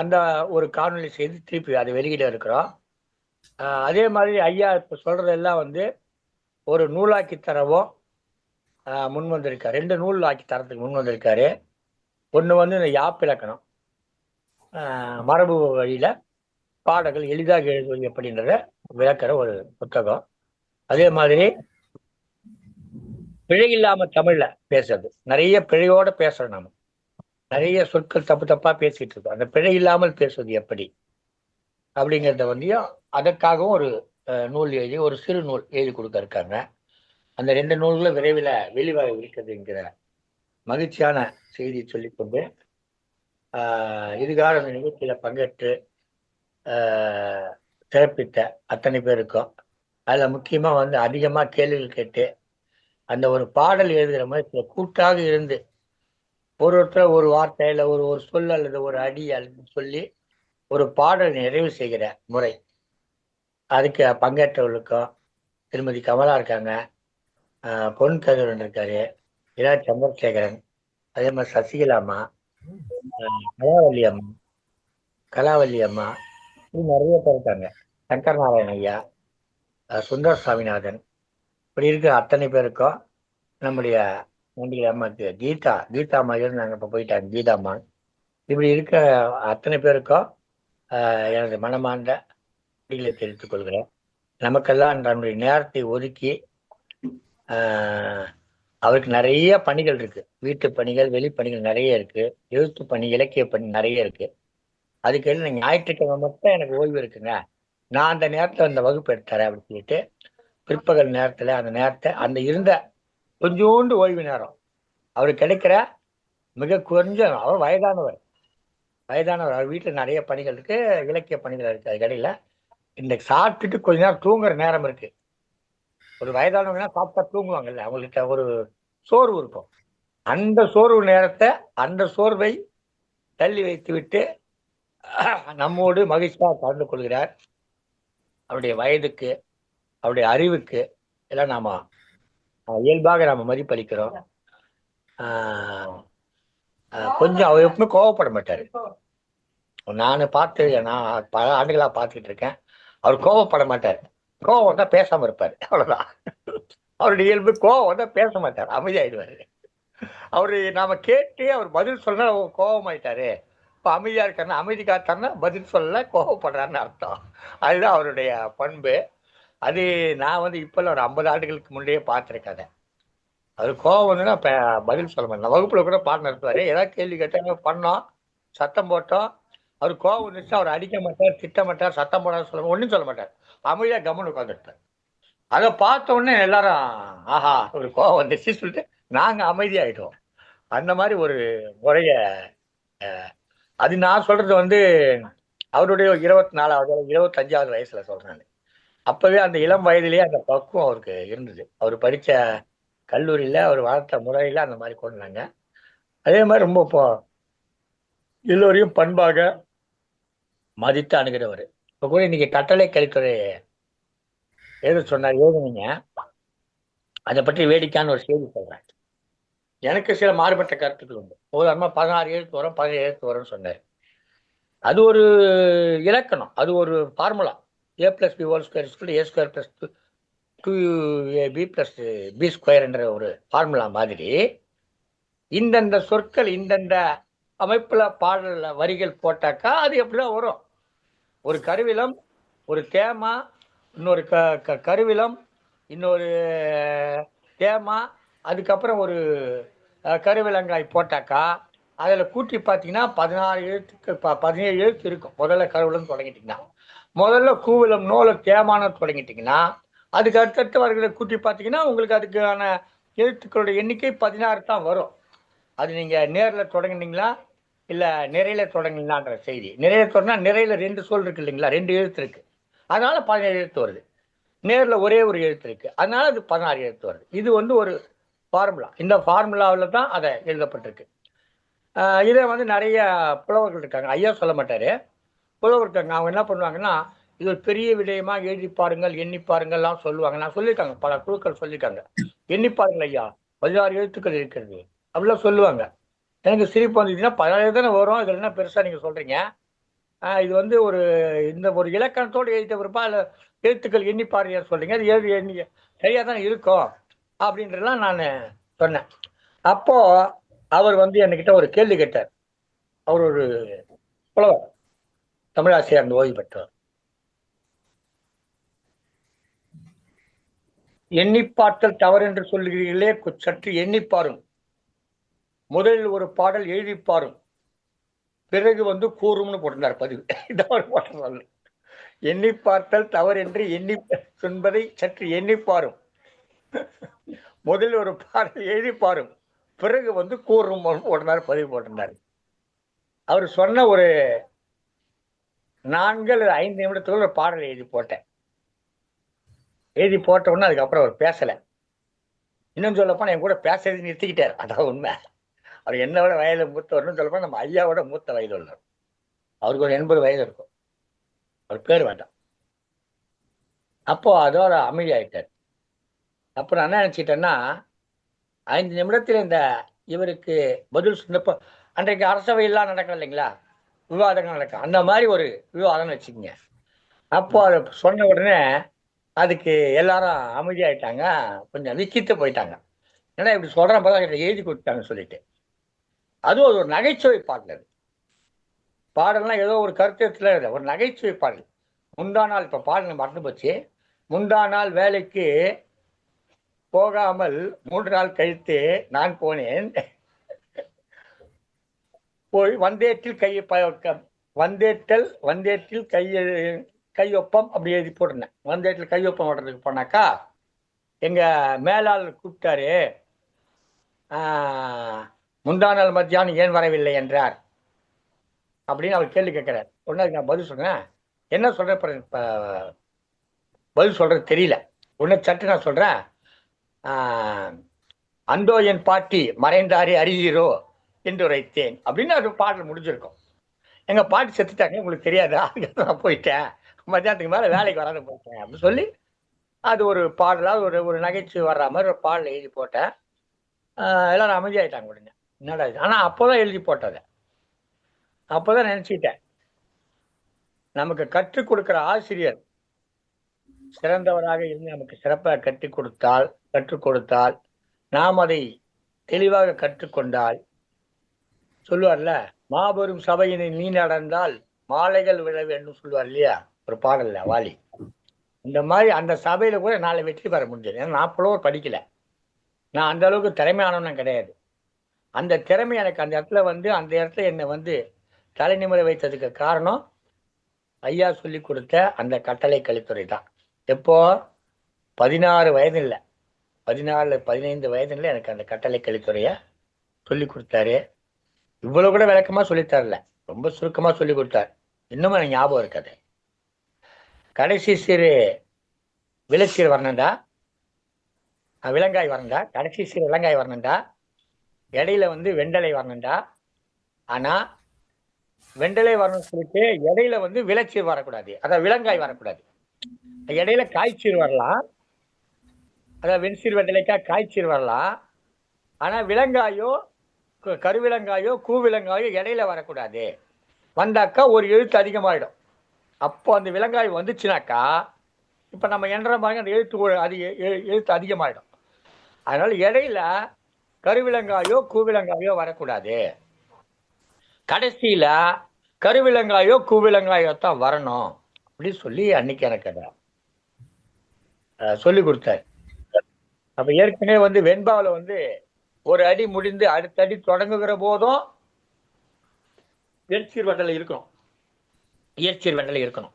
அந்த ஒரு காணொலி செய்து திருப்பி அதை வெளியிட இருக்கிறோம். அதே மாதிரி ஐயா இப்போ சொல்றதெல்லாம் ஒரு நூலாக்கி தரவும் முன் வந்திருக்காரு. 2 நூல் ஆக்கி தரத்துக்கு முன் வந்திருக்காரு. ஒன்று இந்த யாப்பிலக்கணம் மரபு வழியில பாடல்கள் எளிதாக எழுதுவது எப்படின்றத விளக்கிற ஒரு புத்தகம். அதே மாதிரி பிழை இல்லாம தமிழ்ல பேசுறது, நிறைய பிழையோட பேசுறோம் நாம. நிறைய சொற்கள் தப்பு தப்பா பேசிட்டு இருக்கோம். அந்த பிழை இல்லாமல் பேசுவது எப்படி அப்படிங்கிறத வந்து அதற்காகவும் ஒரு நூல் எழுதி, ஒரு சிறு நூல் எழுதி கொடுக்க இருக்காங்க. அந்த 2 நூல்களும் விரைவில் வெளிவர இருக்கிறது என்கிற மகிழ்ச்சியான செய்தியை சொல்லிக்கொண்டு இதுகால அந்த நிகழ்ச்சியில பங்கேற்று சிறப்பித்த அத்தனை பேருக்கும், அதுல முக்கியமா வந்து அதிகமா கேள்விகள் கேட்டு அந்த ஒரு பாடல் எழுதுகிற மாதிரி சில கூட்டாக இருந்து ஒருத்தர் ஒரு வார்த்தையில ஒரு ஒரு சொல் அல்லது ஒரு அடி அல்லது சொல்லி ஒரு பாடல் நிறைவு செய்கிற முறை, அதுக்கு பங்கேற்றவர்களுக்கும் திருமதி கமலா இருக்காங்க, பொன் கதிரவன் இருக்காரு, இரா சந்திரசேகரன், அதே மாதிரி சசிகலாமா, கலாவல்லி அம்மா நிறைய பேர் இருக்காங்க, சங்கர் நாராயண ஐயா, சுந்தர் சாமிநாதன், இப்படி இருக்கிற அத்தனை பேருக்கும் நம்முடைய நன்றி அம்மாக்கு கீதா அம்மா இருந்தாங்க, இப்போ போயிட்டாங்க கீதா அம்மா, இப்படி இருக்க அத்தனை பேருக்கும் எனது மனமார்ந்த நன்றிகளை தெரிவித்துக் கொள்கிறேன். நமக்கெல்லாம் நம்முடைய நேரத்தை ஒதுக்கி அவருக்கு நிறைய பணிகள் இருக்கு, வீட்டு பணிகள், வெளிப்பணிகள் நிறைய இருக்கு, எழுத்து பணி, இலக்கிய பணி நிறைய இருக்கு. அதுக்கு ஞாயிற்றுக்கிழமை மட்டும் எனக்கு ஓய்வு இருக்குங்க, நான் அந்த நேரத்தில் அந்த வகுப்பு எடுத்துறேன் அப்படின்னு சொல்லிட்டு பிற்பகல் நேரத்துல அந்த நேரத்தை அந்த இருந்த கொஞ்சோண்டு ஓய்வு நேரம் அவருக்கு கிடைக்கிற மிக கொஞ்சம், அவர் வயதானவர், அவர் வீட்டுல நிறைய பணிகள் இருக்கு, இலக்கிய பணிகள் இருக்கு, அது கடையில இன்னைக்கு சாப்பிட்டுட்டு கொஞ்ச நேரம் தூங்குற நேரம் இருக்கு. ஒரு வயதானவங்கன்னா சாப்பிட்டா தூங்குவாங்கல்ல, அவங்கள்ட்ட ஒரு சோர்வு இருக்கும். அந்த சோர்வு நேரத்தை, அந்த சோர்வை தள்ளி வைத்து விட்டு நம்மோடு மகிழ்ச்சியாக கலந்து கொள்கிறார். அவருடைய வயதுக்கு, அவருடைய அறிவுக்கு எல்லாம் நாம இயல்பாக நாம மதிப்பளிக்கிறோம். கொஞ்சம் அவர் எப்பவுமே கோவப்பட மாட்டாரு. நான் பல ஆண்டுகளா பார்த்துட்டு இருக்கேன், அவர் கோவப்பட மாட்டார். கோவம் வந்தா பேசாம இருப்பாரு, அவ்வளவுதான். அவருடைய இயல்பு கோவம் வந்தா பேச மாட்டார், அமைதியாயிடுவாரு. அவரு நாம கேட்டு அவர் பதில் சொன்னா கோபமாயிட்டாரு, இப்ப அமைதியா இருக்காருன்னா, அமைதி காத்தாருன்னா பதில் சொல்லல, கோவப்படுறாருன்னு அர்த்தம். அதுதான் அவருடைய பண்பு. அது நான் வந்து இப்ப ஒரு 50 ஆண்டுகளுக்கு முன்னே பார்த்திருக்கேன். அவர் கோவம் வந்துன்னா பதில் சொல்ல மாட்டேன். வகுப்புல கூட பாடம் நடத்துவாரு, ஏதாவது கேள்வி கேட்டா பண்ணோம், சத்தம் போட்டோம், அவர் கோவம் வந்துச்சு, அவர் அடிக்க மாட்டார், திட்ட மாட்டார், சத்தம் போடாத சொல்ல, ஒன்றும் சொல்ல மாட்டார், அமைதியா கம்முன்னு உட்காந்துருப்பார். அதை பார்த்த உடனே எல்லாரும் ஆஹா ஒரு கோவம் வந்துச்சு சொல்லிட்டு நாங்க அமைதியாயிட்டோம். அந்த மாதிரி ஒரு முறைய அது நான் சொல்றது வந்து அவருடைய 24வது 25வது வயசுல சொல்றேன். அப்பவே அந்த இளம் வயதிலேயே அந்த பக்குவம் அவருக்கு இருந்தது. அவர் படிச்ச கல்லூரியில அவர் வளர்த்த முறையில அந்த மாதிரி கொண்டாங்க. அதே மாதிரி ரொம்ப எல்லோரையும் பண்பாக மதித்து அணுகிறவர். இப்ப கூட இன்னைக்கு கட்டளை கலித்துறை எழுதுனீங்க, அதை பற்றி வேடிக்கையான ஒரு செய்தி சொல்றேன். எனக்கு சில மாறுபட்ட கருத்துக்கள் உண்டு. உதாரணமா 16 எழுத்து வரும், 17 எழுத்து வரும்னு சொன்னார். அது ஒரு இலக்கணம், அது ஒரு formula. a+b² a² + 2ab + b² என்ற ஒரு ஃபார்முலா மாதிரி இந்தந்த சொற்கள் இந்தந்த அமைப்புல பாடல வரிகள் போட்டாக்கா அது எப்படிதான் வரும். ஒரு கருவிலம், ஒரு தேமா, இன்னொரு கருவிலம், இன்னொரு தேமா, அதுக்கப்புறம் ஒரு கருவிலங்காய் போட்டாக்கா அதுல கூட்டி பார்த்தீங்கன்னா 16 எழுத்துக்கு 17 எழுத்து இருக்கும். முதல்ல கருவிலம் தொடங்கிட்டீங்கன்னா, முதல்ல கூவிலம் நோல தேமான தொடங்கிட்டீங்கன்னா, அதுக்கு அடுத்தடுத்து வருகிற கூட்டி பார்த்தீங்கன்னா உங்களுக்கு அதுக்கான எழுத்துக்களுடைய எண்ணிக்கை 16 தான் வரும். அது நீங்க நேர்ல தொடங்கினீங்களா இல்ல நிறையில தொடங்கினீங்களான்ற செய்தி. நிறைய தொடங்கினா நிறையில 2 சொல் இருக்கு இல்லைங்களா, 2 எழுத்து இருக்கு, அதனால 17 எழுத்து வருது. நேர்ல ஒரே ஒரு எழுத்து இருக்கு, அதனால அது 16 எழுத்து வருது. இது வந்து ஒரு ஃபார்முலா. இந்த ஃபார்முலாவில் தான் அதை எழுதப்பட்டிருக்கு. இதை வந்து நிறைய புலவர்கள் இருக்காங்க, ஐயா சொல்ல மாட்டாரு, புலவர் இருக்காங்க. அவங்க என்ன பண்ணுவாங்கன்னா, இது ஒரு பெரிய விடயமா எழுதி பாருங்கள், எண்ணி பாருங்கள்லாம் சொல்லுவாங்க. நான் சொல்லியிருக்காங்க, பல குழுக்கள் சொல்லியிருக்காங்க, எண்ணி பாருங்கள் ஐயா 16 எழுத்துக்கள் இருக்கிறது அப்படிலாம் சொல்லுவாங்க. எனக்கு சிரிப்பு வந்துச்சுன்னா 16 தானே வரும், இதில் என்ன பெருசா நீங்க சொல்றீங்க, இது வந்து இந்த ஒரு இலக்கணத்தோடு எழுதிட்ட பிறப்பா இல்லை எழுத்துக்கள் எண்ணி பாருங்க சொல்றீங்க, அது எழுதி எண்ணி சரியா தான் இருக்கும் அப்படின்றலாம் நான் சொன்னேன். அப்போ அவர் வந்து என்கிட்ட ஒரு கேள்வி கேட்டார். அவர் ஒரு புலவர், தமிழாசிரியர், ஓய்வு பெற்றவர். எண்ணி பார்த்தல் தவறு என்று சொல்லுகிறீர்களே, சற்று எண்ணி பாருங்க, முதலில் ஒரு பாடல் எழுதி பாரும், பிறகு வந்து கூறும்னு போட்டிருந்தார் பதிவு. இதான் ஒரு பாடல் சொல்லு. எண்ணி பார்த்தல் தவறென்று எண்ணி என்பதை சற்று எண்ணி பாரும், முதலில் ஒரு பாடல் எழுதி பாரும், பிறகு வந்து கூறும் போட்டிருந்தார், பதிவு போட்டிருந்தார். அவர் சொன்ன ஒரு 4 அல்லது 5 நிமிடத்துக்குள்ள ஒரு பாடல் எழுதி போட்டேன். எழுதி போட்ட உடனே அதுக்கப்புறம் அவர் பேசல. இன்னும் சொல்லப்போனா என் கூட பேசுறது நிறுத்திக்கிட்டார். அதான் உண்மை. அவர் என்ன விட வயதுல மூத்தவர்னு சொல்லப்போனா நம்ம ஐயாவோட மூத்த வயது உள்ளவர். அவருக்கு ஒரு 80 வயது இருக்கும். அவர் பேர் வேண்டாம். அப்போ அதோட அமைதியாயிட்டார். அப்போ நான் என்ன நினைச்சிட்டேன்னா, 5 நிமிடத்தில் இந்த இவருக்கு பதில் சொன்னப்போ, அன்றைக்கு அரசவையெல்லாம் நடக்கும் இல்லைங்களா, விவாதங்கள் நடக்கும், அந்த மாதிரி ஒரு விவாதம்னு வச்சுக்கோங்க. அப்போ அதை சொன்ன உடனே அதுக்கு எல்லாரும் அமைதியாயிட்டாங்க, கொஞ்சம் விக்கித்து போயிட்டாங்க. ஏன்னா இப்படி சொல்றேன் பார்த்தா எழுதி கொடுத்தாங்கன்னு சொல்லிட்டு. அதுவும் அது ஒரு நகைச்சுவை பாடல். அது பாடல்னா ஏதோ ஒரு கருத்துல இல்லை, ஒரு நகைச்சுவை பாடல். முந்தா நாள், இப்ப பாடல் மறந்து போச்சு, முந்தா நாள் வேலைக்கு போகாமல் 3 நாள் கழித்து நான் போனேன், போய் வந்தேற்றில் கையொப்பம் அப்படி எழுதி போட்டிருந்தேன். வந்தேற்றில் கையொப்பம் ஓடுறதுக்கு போனாக்கா எங்க மேலாளர் கூப்பிட்டாரு, முந்தா நாள் மத்தியானம் ஏன் வரவில்லை என்றார் அப்படின்னு அவர் கேள்வி கேட்கிறார். உடனே நான் பதில் சொன்னேன். என்ன சொல்றேன் பதில் சொல்றது தெரியல. உடனே சட்டு நான் சொல்றேன், அந்தோ என் பாட்டி மறைந்தாரே அறிகிறோ என்று உரைத்தேன் அப்படின்னு அது பாடல் முடிஞ்சிருக்கும். எங்க பாட்டி செத்துட்டாங்க, உங்களுக்கு தெரியாதா, நான் போயிட்டேன், மத்தியானத்துக்கு மேல வேலைக்கு வராது போயிட்டேன் அப்படின்னு சொல்லி அது ஒரு பாடலாக ஒரு நகைச்சுவை வர்ற மாதிரி ஒரு பாடல் எழுதி போட்டேன். எல்லாரும் அமைதியாயிட்டாங்க உடனே. என்னடா இது, ஆனா அப்போதான் எழுதி போட்டதை. அப்போதான் நினைச்சுக்கிட்டேன், நமக்கு கற்றுக் கொடுக்கிற ஆசிரியர் சிறந்தவராக இருந்து நமக்கு சிறப்பாக கற்றுக் கொடுத்தால் நாம் அதை தெளிவாக கற்றுக்கொண்டால், சொல்லுவார்ல, மாபெரும் சபையினை நீ நடந்தால் மாலைகள் விழ வேண்டும் சொல்லுவார் இல்லையா ஒரு பாடல்ல வாலி. இந்த மாதிரி அந்த சபையில கூட நாளை வெற்றி பெற முடிஞ்சது. ஏன்னா நான் புலவர் படிக்கல, நான் அந்த அளவுக்கு திறமையானவனும் கிடையாது. அந்த திறமை எனக்கு அந்த இடத்துல என்னை தலை நிமிர வைத்ததுக்கு காரணம் ஐயா சொல்லி கொடுத்த அந்த கட்டளை கலித்துறை தான். எப்போ 16 வயது இல்லை, 15 வயதுல எனக்கு அந்த கட்டளை கலித்துறைய சொல்லி கொடுத்தாரு. இவ்வளவு கூட விளக்கமா சொல்லித்தரல, ரொம்ப சுருக்கமா சொல்லி கொடுத்தார். இன்னும் எனக்கு ஞாபகம் இருக்காது. கடைசி சிறு விளச்சீர் வர்ணண்டா, விலங்காய் வர்ணண்டா, கடைசி சிறு விலங்காய் வர்ணண்டா, இடையில வெண்டலை வர்ணண்டா. ஆனா வெண்டலை வரணும் சொல்லிட்டு இடையில விளைச்சீர் வரக்கூடாது, அதான் விலங்காய் வரக்கூடாது. இடையில காய்ச்சீர் வரலாம், அதாவது வெண்சீர் வெண்டலைக்காய் காய்ச்சீர் வரலாம். ஆனா விலங்காயோ கருவிலங்காயோ கூவிலங்காயோ இடையில வரக்கூடாது. வந்தாக்கா ஒரு எழுத்து அதிகமாயிடும். அப்போ அந்த விலங்காய் வந்துச்சுனாக்கா இப்ப நம்ம என்ற மாதிரி அந்த எழுத்து அதிகமாயிடும். அதனால இடையில கருவிலங்காயோ கூவிலங்காயோ வரக்கூடாது. கடைசியில கருவிலங்காயோ கூவிலங்காயோ தான் வரணும் அப்படின்னு சொல்லி அன்னைக்கு எனக்கு சொல்லி கொடுத்தாரு. அப்ப ஏற்கனவே வெண்பாவில் ஒரு அடி முடிந்து அடுத்த அடி தொடங்குகிற போதும் இயற்சீர் வெண்டலை இருக்கணும், இயற்சீர் வெண்டலை இருக்கணும்.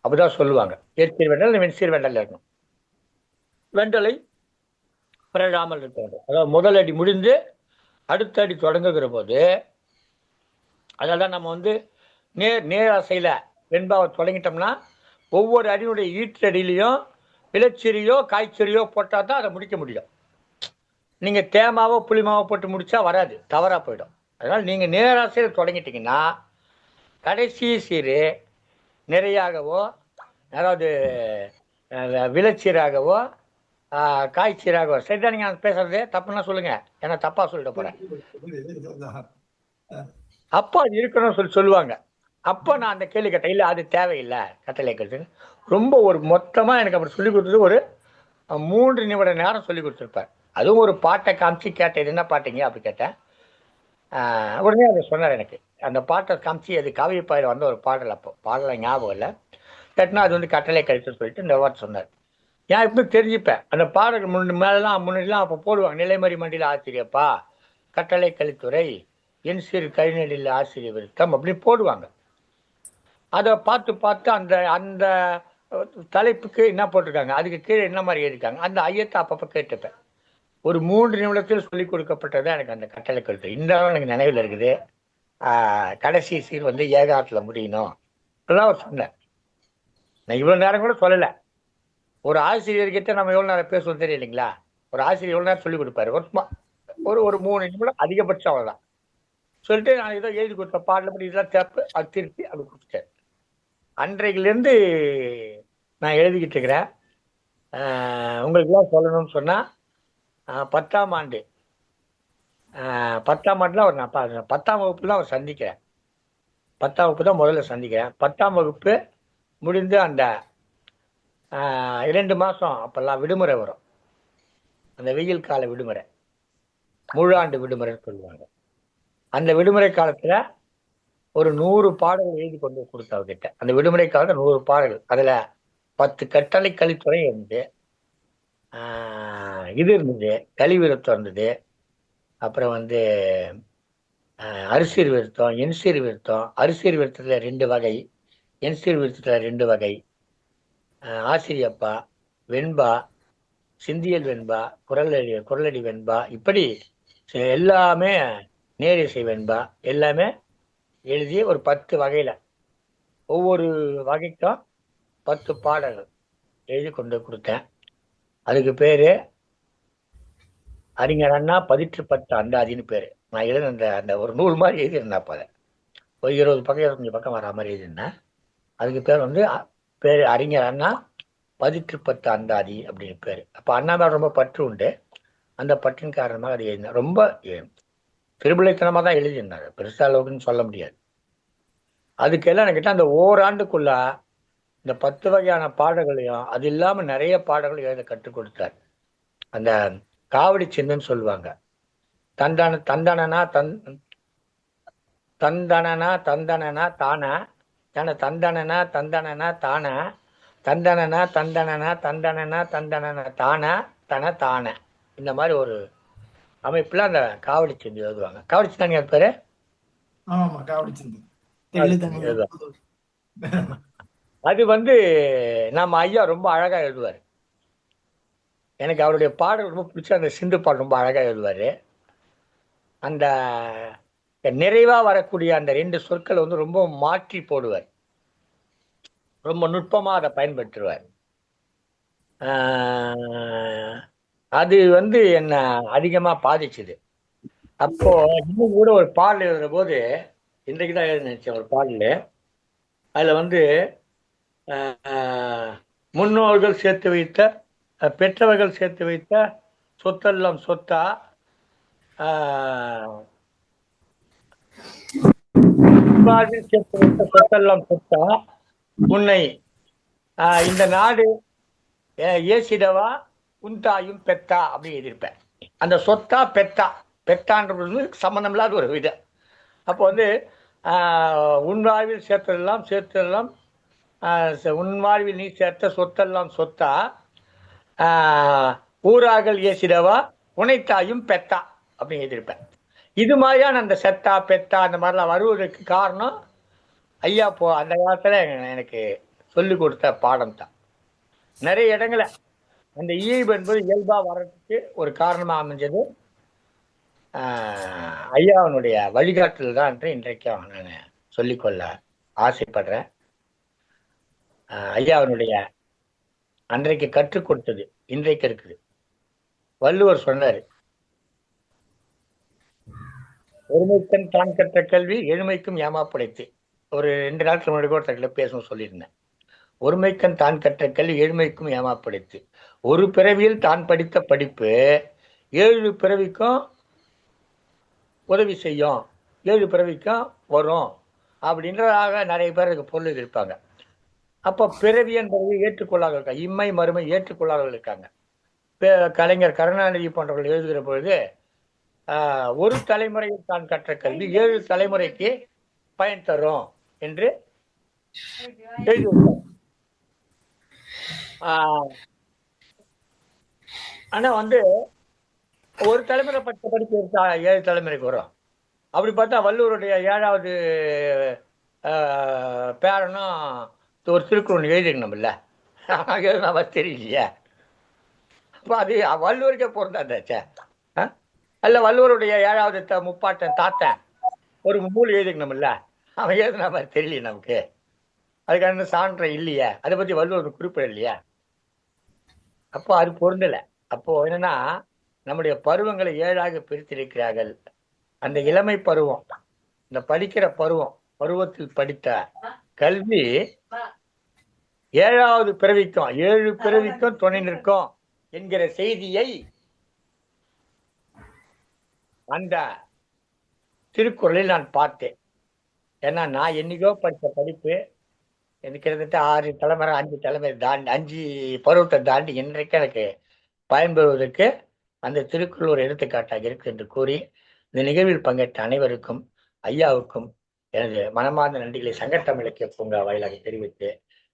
அப்படிதான் சொல்லுவாங்க. இயற்சீர் வெண்டலை வெண்சீர் வெண்டலை இருக்கணும். வெண்டலை பிறழாமல் இருக்க வேண்டும். அதாவது முதல் அடி முடிந்து அடுத்த அடி தொடங்குகிற போது, அதனால்தான் நம்ம நேராசையில வெண்பாவை தொடங்கிட்டோம்னா ஒவ்வொரு அடியினுடைய ஈற்றடியிலையும் விளைச்சீரியோ காய்ச்சீரியோ போட்டால் தான் அதை முடிக்க முடியும். நீங்க தேமாவோ புளிமாவோ போட்டு முடிச்சா வராது, தவறா போயிடும். அதனால நீங்க நேராசையில் தொடங்கிட்டீங்கன்னா கடைசி சீரு நிறையாகவோ, அதாவது விளைச்சீராகவோ காய்ச்சீராகவோ, சரிதான் நீங்க பேசுறது தப்புன்னா சொல்லுங்க, ஏன்னா தப்பா சொல்லிட்டு போறேன். அப்போ அது இருக்கணும்னு சொல்லுவாங்க. அப்போ நான் அந்த கேள்வி கேட்டேன், இல்லை அது தேவையில்லை கட்டளை கட்டு. ரொம்ப ஒரு மொத்தமா எனக்கு அப்படி சொல்லி கொடுத்தது ஒரு 3 நிமிட நேரம் சொல்லி கொடுத்துருப்பார். அதுவும் ஒரு பாட்டை காமிச்சு கேட்டேன், இது என்ன பாட்டீங்க அப்படி கேட்டேன். உடனே அதை சொன்னார் எனக்கு. அந்த பாட்டை காமிச்சு அது காவியப்பாயில் ஒரு பாடல், அப்போ பாடலை ஞாபகம் இல்லை, கேட்டினா அது கட்டளை கழித்து சொல்லிட்டு இந்த வார்த்தை சொன்னார். ஏன் இப்படி தெரிஞ்சுப்பேன் அந்த பாடல் முன்னாடிலாம் அப்போ போடுவாங்க, நிலைமறி மண்டியில் ஆச்சரியப்பா கட்டளை கலித்துறை, என் சிறு கழிநெடில் ஆசிரியர் விருத்தம் அப்படின்னு போடுவாங்க. அதை பார்த்து பார்த்து அந்த அந்த தலைப்புக்கு என்ன போட்டிருக்காங்க, அதுக்கு கீழே என்ன மாதிரி எழுதிருக்காங்க, அந்த ஐயத்தை அப்பப்போ கேட்டுப்பேன். ஒரு 3 நிமிடத்தில் சொல்லிக் கொடுக்கப்பட்டது எனக்கு அந்த கட்டளை கலித்துறை. இந்த எனக்கு நினைவில் இருக்குது. கடைசி சீர் வந்து ஏகாரத்தில் முடியணும் அதான் அவர் சொன்னேன். நான் இவ்வளோ நேரம் கூட சொல்லலை. ஒரு ஆசிரியர்கிட்ட நம்ம எவ்வளோ நேரம் பேசுவோம் தெரியும் இல்லைங்களா? ஒரு ஆசிரியர் எவ்வளோ நேரம் சொல்லிக் கொடுப்பாரு, ஒரு 3 நிமிடம் அதிகபட்சம் அவ்வளோதான் சொல்லிட்டு நான் ஏதோ எழுதி கொடுத்த பாடல படி இதெல்லாம் தப்பு, அது திருப்பி அது கொடுத்துட்டேன். அன்றைக்கிலேருந்து நான் எழுதிக்கிட்டு இருக்கிறேன். உங்களுக்குலாம் சொல்லணும்னு சொன்னால் 10ஆம் ஆண்டு 10ஆம் ஆண்டுல அவர் நான் 10ஆம் வகுப்பு தான் அவர் சந்திக்கிறேன். 10ஆம் வகுப்பு தான் முதல்ல சந்திக்கிறேன். 10ஆம் வகுப்பு முடிந்து அந்த 2 மாதம் அப்போல்லாம் விடுமுறை வரும். அந்த வெயில் கால விடுமுறை, முழு ஆண்டு விடுமுறைன்னு சொல்லுவாங்க. அந்த விடுமுறை காலத்தில் ஒரு 100 பாடல்கள் எழுதி கொண்டு கொடுத்த அவர்கிட்ட. அந்த விடுமுறை காலத்தில் 100 பாடல்கள், அதில் 10 கட்டளை கலித்துறை இருந்தது, இது இருந்தது, கலிவிருத்தம் இருந்தது, அப்புறம் வந்து அரிசீர் விருத்தம், என்சீர் விருத்தம். அரிசீர் விருத்தத்தில் 2 வகை, என்சீர் விருத்தத்தில் 2 வகை, ஆசிரியப்பா, வெண்பா, சிந்தியல் வெண்பா, குரலடி வெண்பா, இப்படி எல்லாமே நேரிசை வெண்பா எல்லாமே எழுதி ஒரு 10 வகையில் ஒவ்வொரு வகைக்கும் 10 பாடல்கள் எழுதி கொண்டு கொடுத்தேன். அதுக்கு பேர் அறிஞர் அண்ணா பதிற்றுப்பட்ட அந்தாதின்னு பேர். நான் எழுதின அந்த ஒரு நூல் மாதிரி எழுதியிருந்தேன். அப்போ அதை ஒரு 20 பக்கம் 25 பக்கம் வர மாதிரி எழுதியிருந்தேன். அதுக்கு பேர் வந்து பேர் அறிஞர் அண்ணா பதிற்றுப்பட்ட அந்தாதி அப்படின்னு பேர். அப்போ அண்ணா மேலே ரொம்ப பற்று உண்டு. அந்த பற்றின் காரணமாக அது எழுதினேன். ரொம்ப திருபிள்ளைத்தனமாக தான் எழுதியிருந்தார், பெருசா அளவுக்குன்னு சொல்ல முடியாது. அதுக்கெல்லாம் என்கிட்ட அந்த ஓராண்டுக்குள்ள இந்த 10 வகையான பாடல்களையும் அது இல்லாமல் நிறைய பாடல்கள் எழுத கற்றுக் கொடுத்தார். அந்த காவடி சிந்தன்னு சொல்லுவாங்க. தந்தனனா தானா தந்தனனா தானா தந்தனனா தானா தான, இந்த மாதிரி ஒரு அமைப்புல அந்த காவடி சிந்து எழுதுவாங்க. காவடி சிந்தாங்க பேரு அது வந்து நம்ம ஐயா ரொம்ப அழகா எழுதுவார். எனக்கு அவருடைய பாடல் ரொம்ப பிடிச்ச அந்த சிந்து பாடல் ரொம்ப அழகா எழுதுவார். அந்த நிறைவா வரக்கூடிய அந்த 2 சொற்களை வந்து ரொம்ப மாற்றி போடுவார், ரொம்ப நுட்பமா அதை பயன்படுத்துவார். அது வந்து என்ன அதிகமா பாதிச்சுது. அப்போ இன்னும் கூட ஒரு பாடல் எழுதுற போது, இன்றைக்கு தான் எழுத நினைச்சேன் ஒரு பாடல். அதுல வந்து முன்னோர்கள் சேர்த்து வைத்த, பெற்றவர்கள் சேர்த்து வைத்த சொத்தெல்லாம் சொத்தா, சேர்த்து வைத்த சொத்தெல்லாம் சொத்தா, உன்னை இந்த நாடு ஏசிடவா உன்தாயும் பெத்தா அப்படி எழுதியிருப்பேன். அந்த சொத்தா பெத்தான்றது சம்பந்தம் இல்லாத ஒரு விதம். அப்போ வந்து உன் வாழ்வில் சேர்த்ததெல்லாம் உன் வாழ்வில் நீ சேர்த்த சொத்தெல்லாம் சொத்தா, ஊரார்கள் ஏசிடவா உனைத்தாயும் பெத்தா அப்படின்னு எழுதியிருப்பேன். இது மாதிரியான அந்த செத்தா பெத்தா அந்த மாதிரிலாம் வருவதற்கு காரணம் ஐயா அந்த காலத்துல எனக்கு சொல்லிக் கொடுத்த பாடம் தான். நிறைய இடங்களை அந்த இயல்பு என்பது இயல்பா வர்றதுக்கு ஒரு காரணமா அமைஞ்சது ஐயாவனுடைய வழிகாட்டுதல் தான் என்று இன்றைக்கும் நான் சொல்லிக்கொள்ள ஆசைப்படுறேன். ஐயாவனுடைய அன்றைக்கு கற்றுக் கொடுத்தது இன்றைக்கு இருக்குது. வள்ளுவர் சொன்னாரு, ஒருமைக்கண் தான் கற்ற கல்வி எழுமைக்கும் ஏமாப்படைத்து. ஒரு 2 நாட்கள் முன்னாடி கூட பேசணும் சொல்லியிருந்தேன். ஒருமைக்கண் தான் கற்ற கல்வி ஏழ்மைக்கும் ஏமாப்படுத்து. ஒரு பிறவியில் தான் படித்த படிப்பு 7 பிறவிக்கும் உதவி செய்யும், 7 பிறவிக்கும் வரும் அப்படின்றதாக நிறைய பேருக்கு பொருள் இருப்பாங்க. அப்போ பிறவி என்பதை ஏற்றுக்கொள்ளாத இருக்காங்க, இம்மை மறுமை ஏற்றுக்கொள்ளாதவர்கள் இருக்காங்க. கலைஞர் கருணாநிதி போன்றவர்கள் எழுதுகிற பொழுது ஒரு தலைமுறையில் தான் கற்ற கல்வி 7 தலைமுறைக்கு பயன் தரும் என்று எழுதியிருக்காங்க. ஆனா வந்து ஒரு தலைமுறை 10 படிப்பு எடுத்தா 7 தலைமுறைக்கு வரும். அப்படி பார்த்தா வள்ளுவருடைய 7வது பேரனும் ஒரு திருக்குறள் எழுதிக்கணும்ல, எழுதினா தெரியலையே. அப்போ அது வள்ளுவருக்கே பொருந்தாதாச்சே. அல்ல வள்ளுவருடைய 7வது முப்பாட்டன் தாத்தன் ஒரு நூல் எழுதிக்கணும்ல, அவன் எழுதின மாதிரி தெரியலையே நமக்கு. அதுக்கான சான்று இல்லையே, அதை பத்தி வள்ளுவர் குறிப்பிட இல்லையா. அப்போ அது பொருந்தல. அப்போ என்னன்னா, நம்முடைய பருவங்களை 7ஆக பிரித்திருக்கிறார்கள். அந்த இளமை பருவம், இந்த படிக்கிற பருவத்தில் படித்த கல்வி 7வது பிறவிக்கும் 7 பிறவிக்கும் துணை நிற்கும் என்கிற செய்தியை அந்த திருக்குறளில் நான் பார்த்தேன். ஏன்னா நான் என்னைக்கோ படித்த படிப்பு எனக்கு கிட்டத்தட்ட 6 தலைமுறை 5 தலைமுறை தாண்டி 5 பருவத்தை தாண்டி இன்றைக்கு எனக்கு பயன்பெறுவதற்கு அந்த திருக்குறள் ஒரு எடுத்துக்காட்டாக இருக்கு என்று கூறி, இந்த நிகழ்வில் பங்கேற்ற அனைவருக்கும் ஐயாவுக்கும் எனது மனமார்ந்த நன்றிகளை சங்கத்தமிழ் இலக்கிய பூங்கா வாயிலாக தெரிவித்து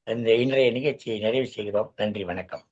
இந்த இன்றைய நிகழ்ச்சியை நிறைவு செய்கிறோம். நன்றி, வணக்கம்.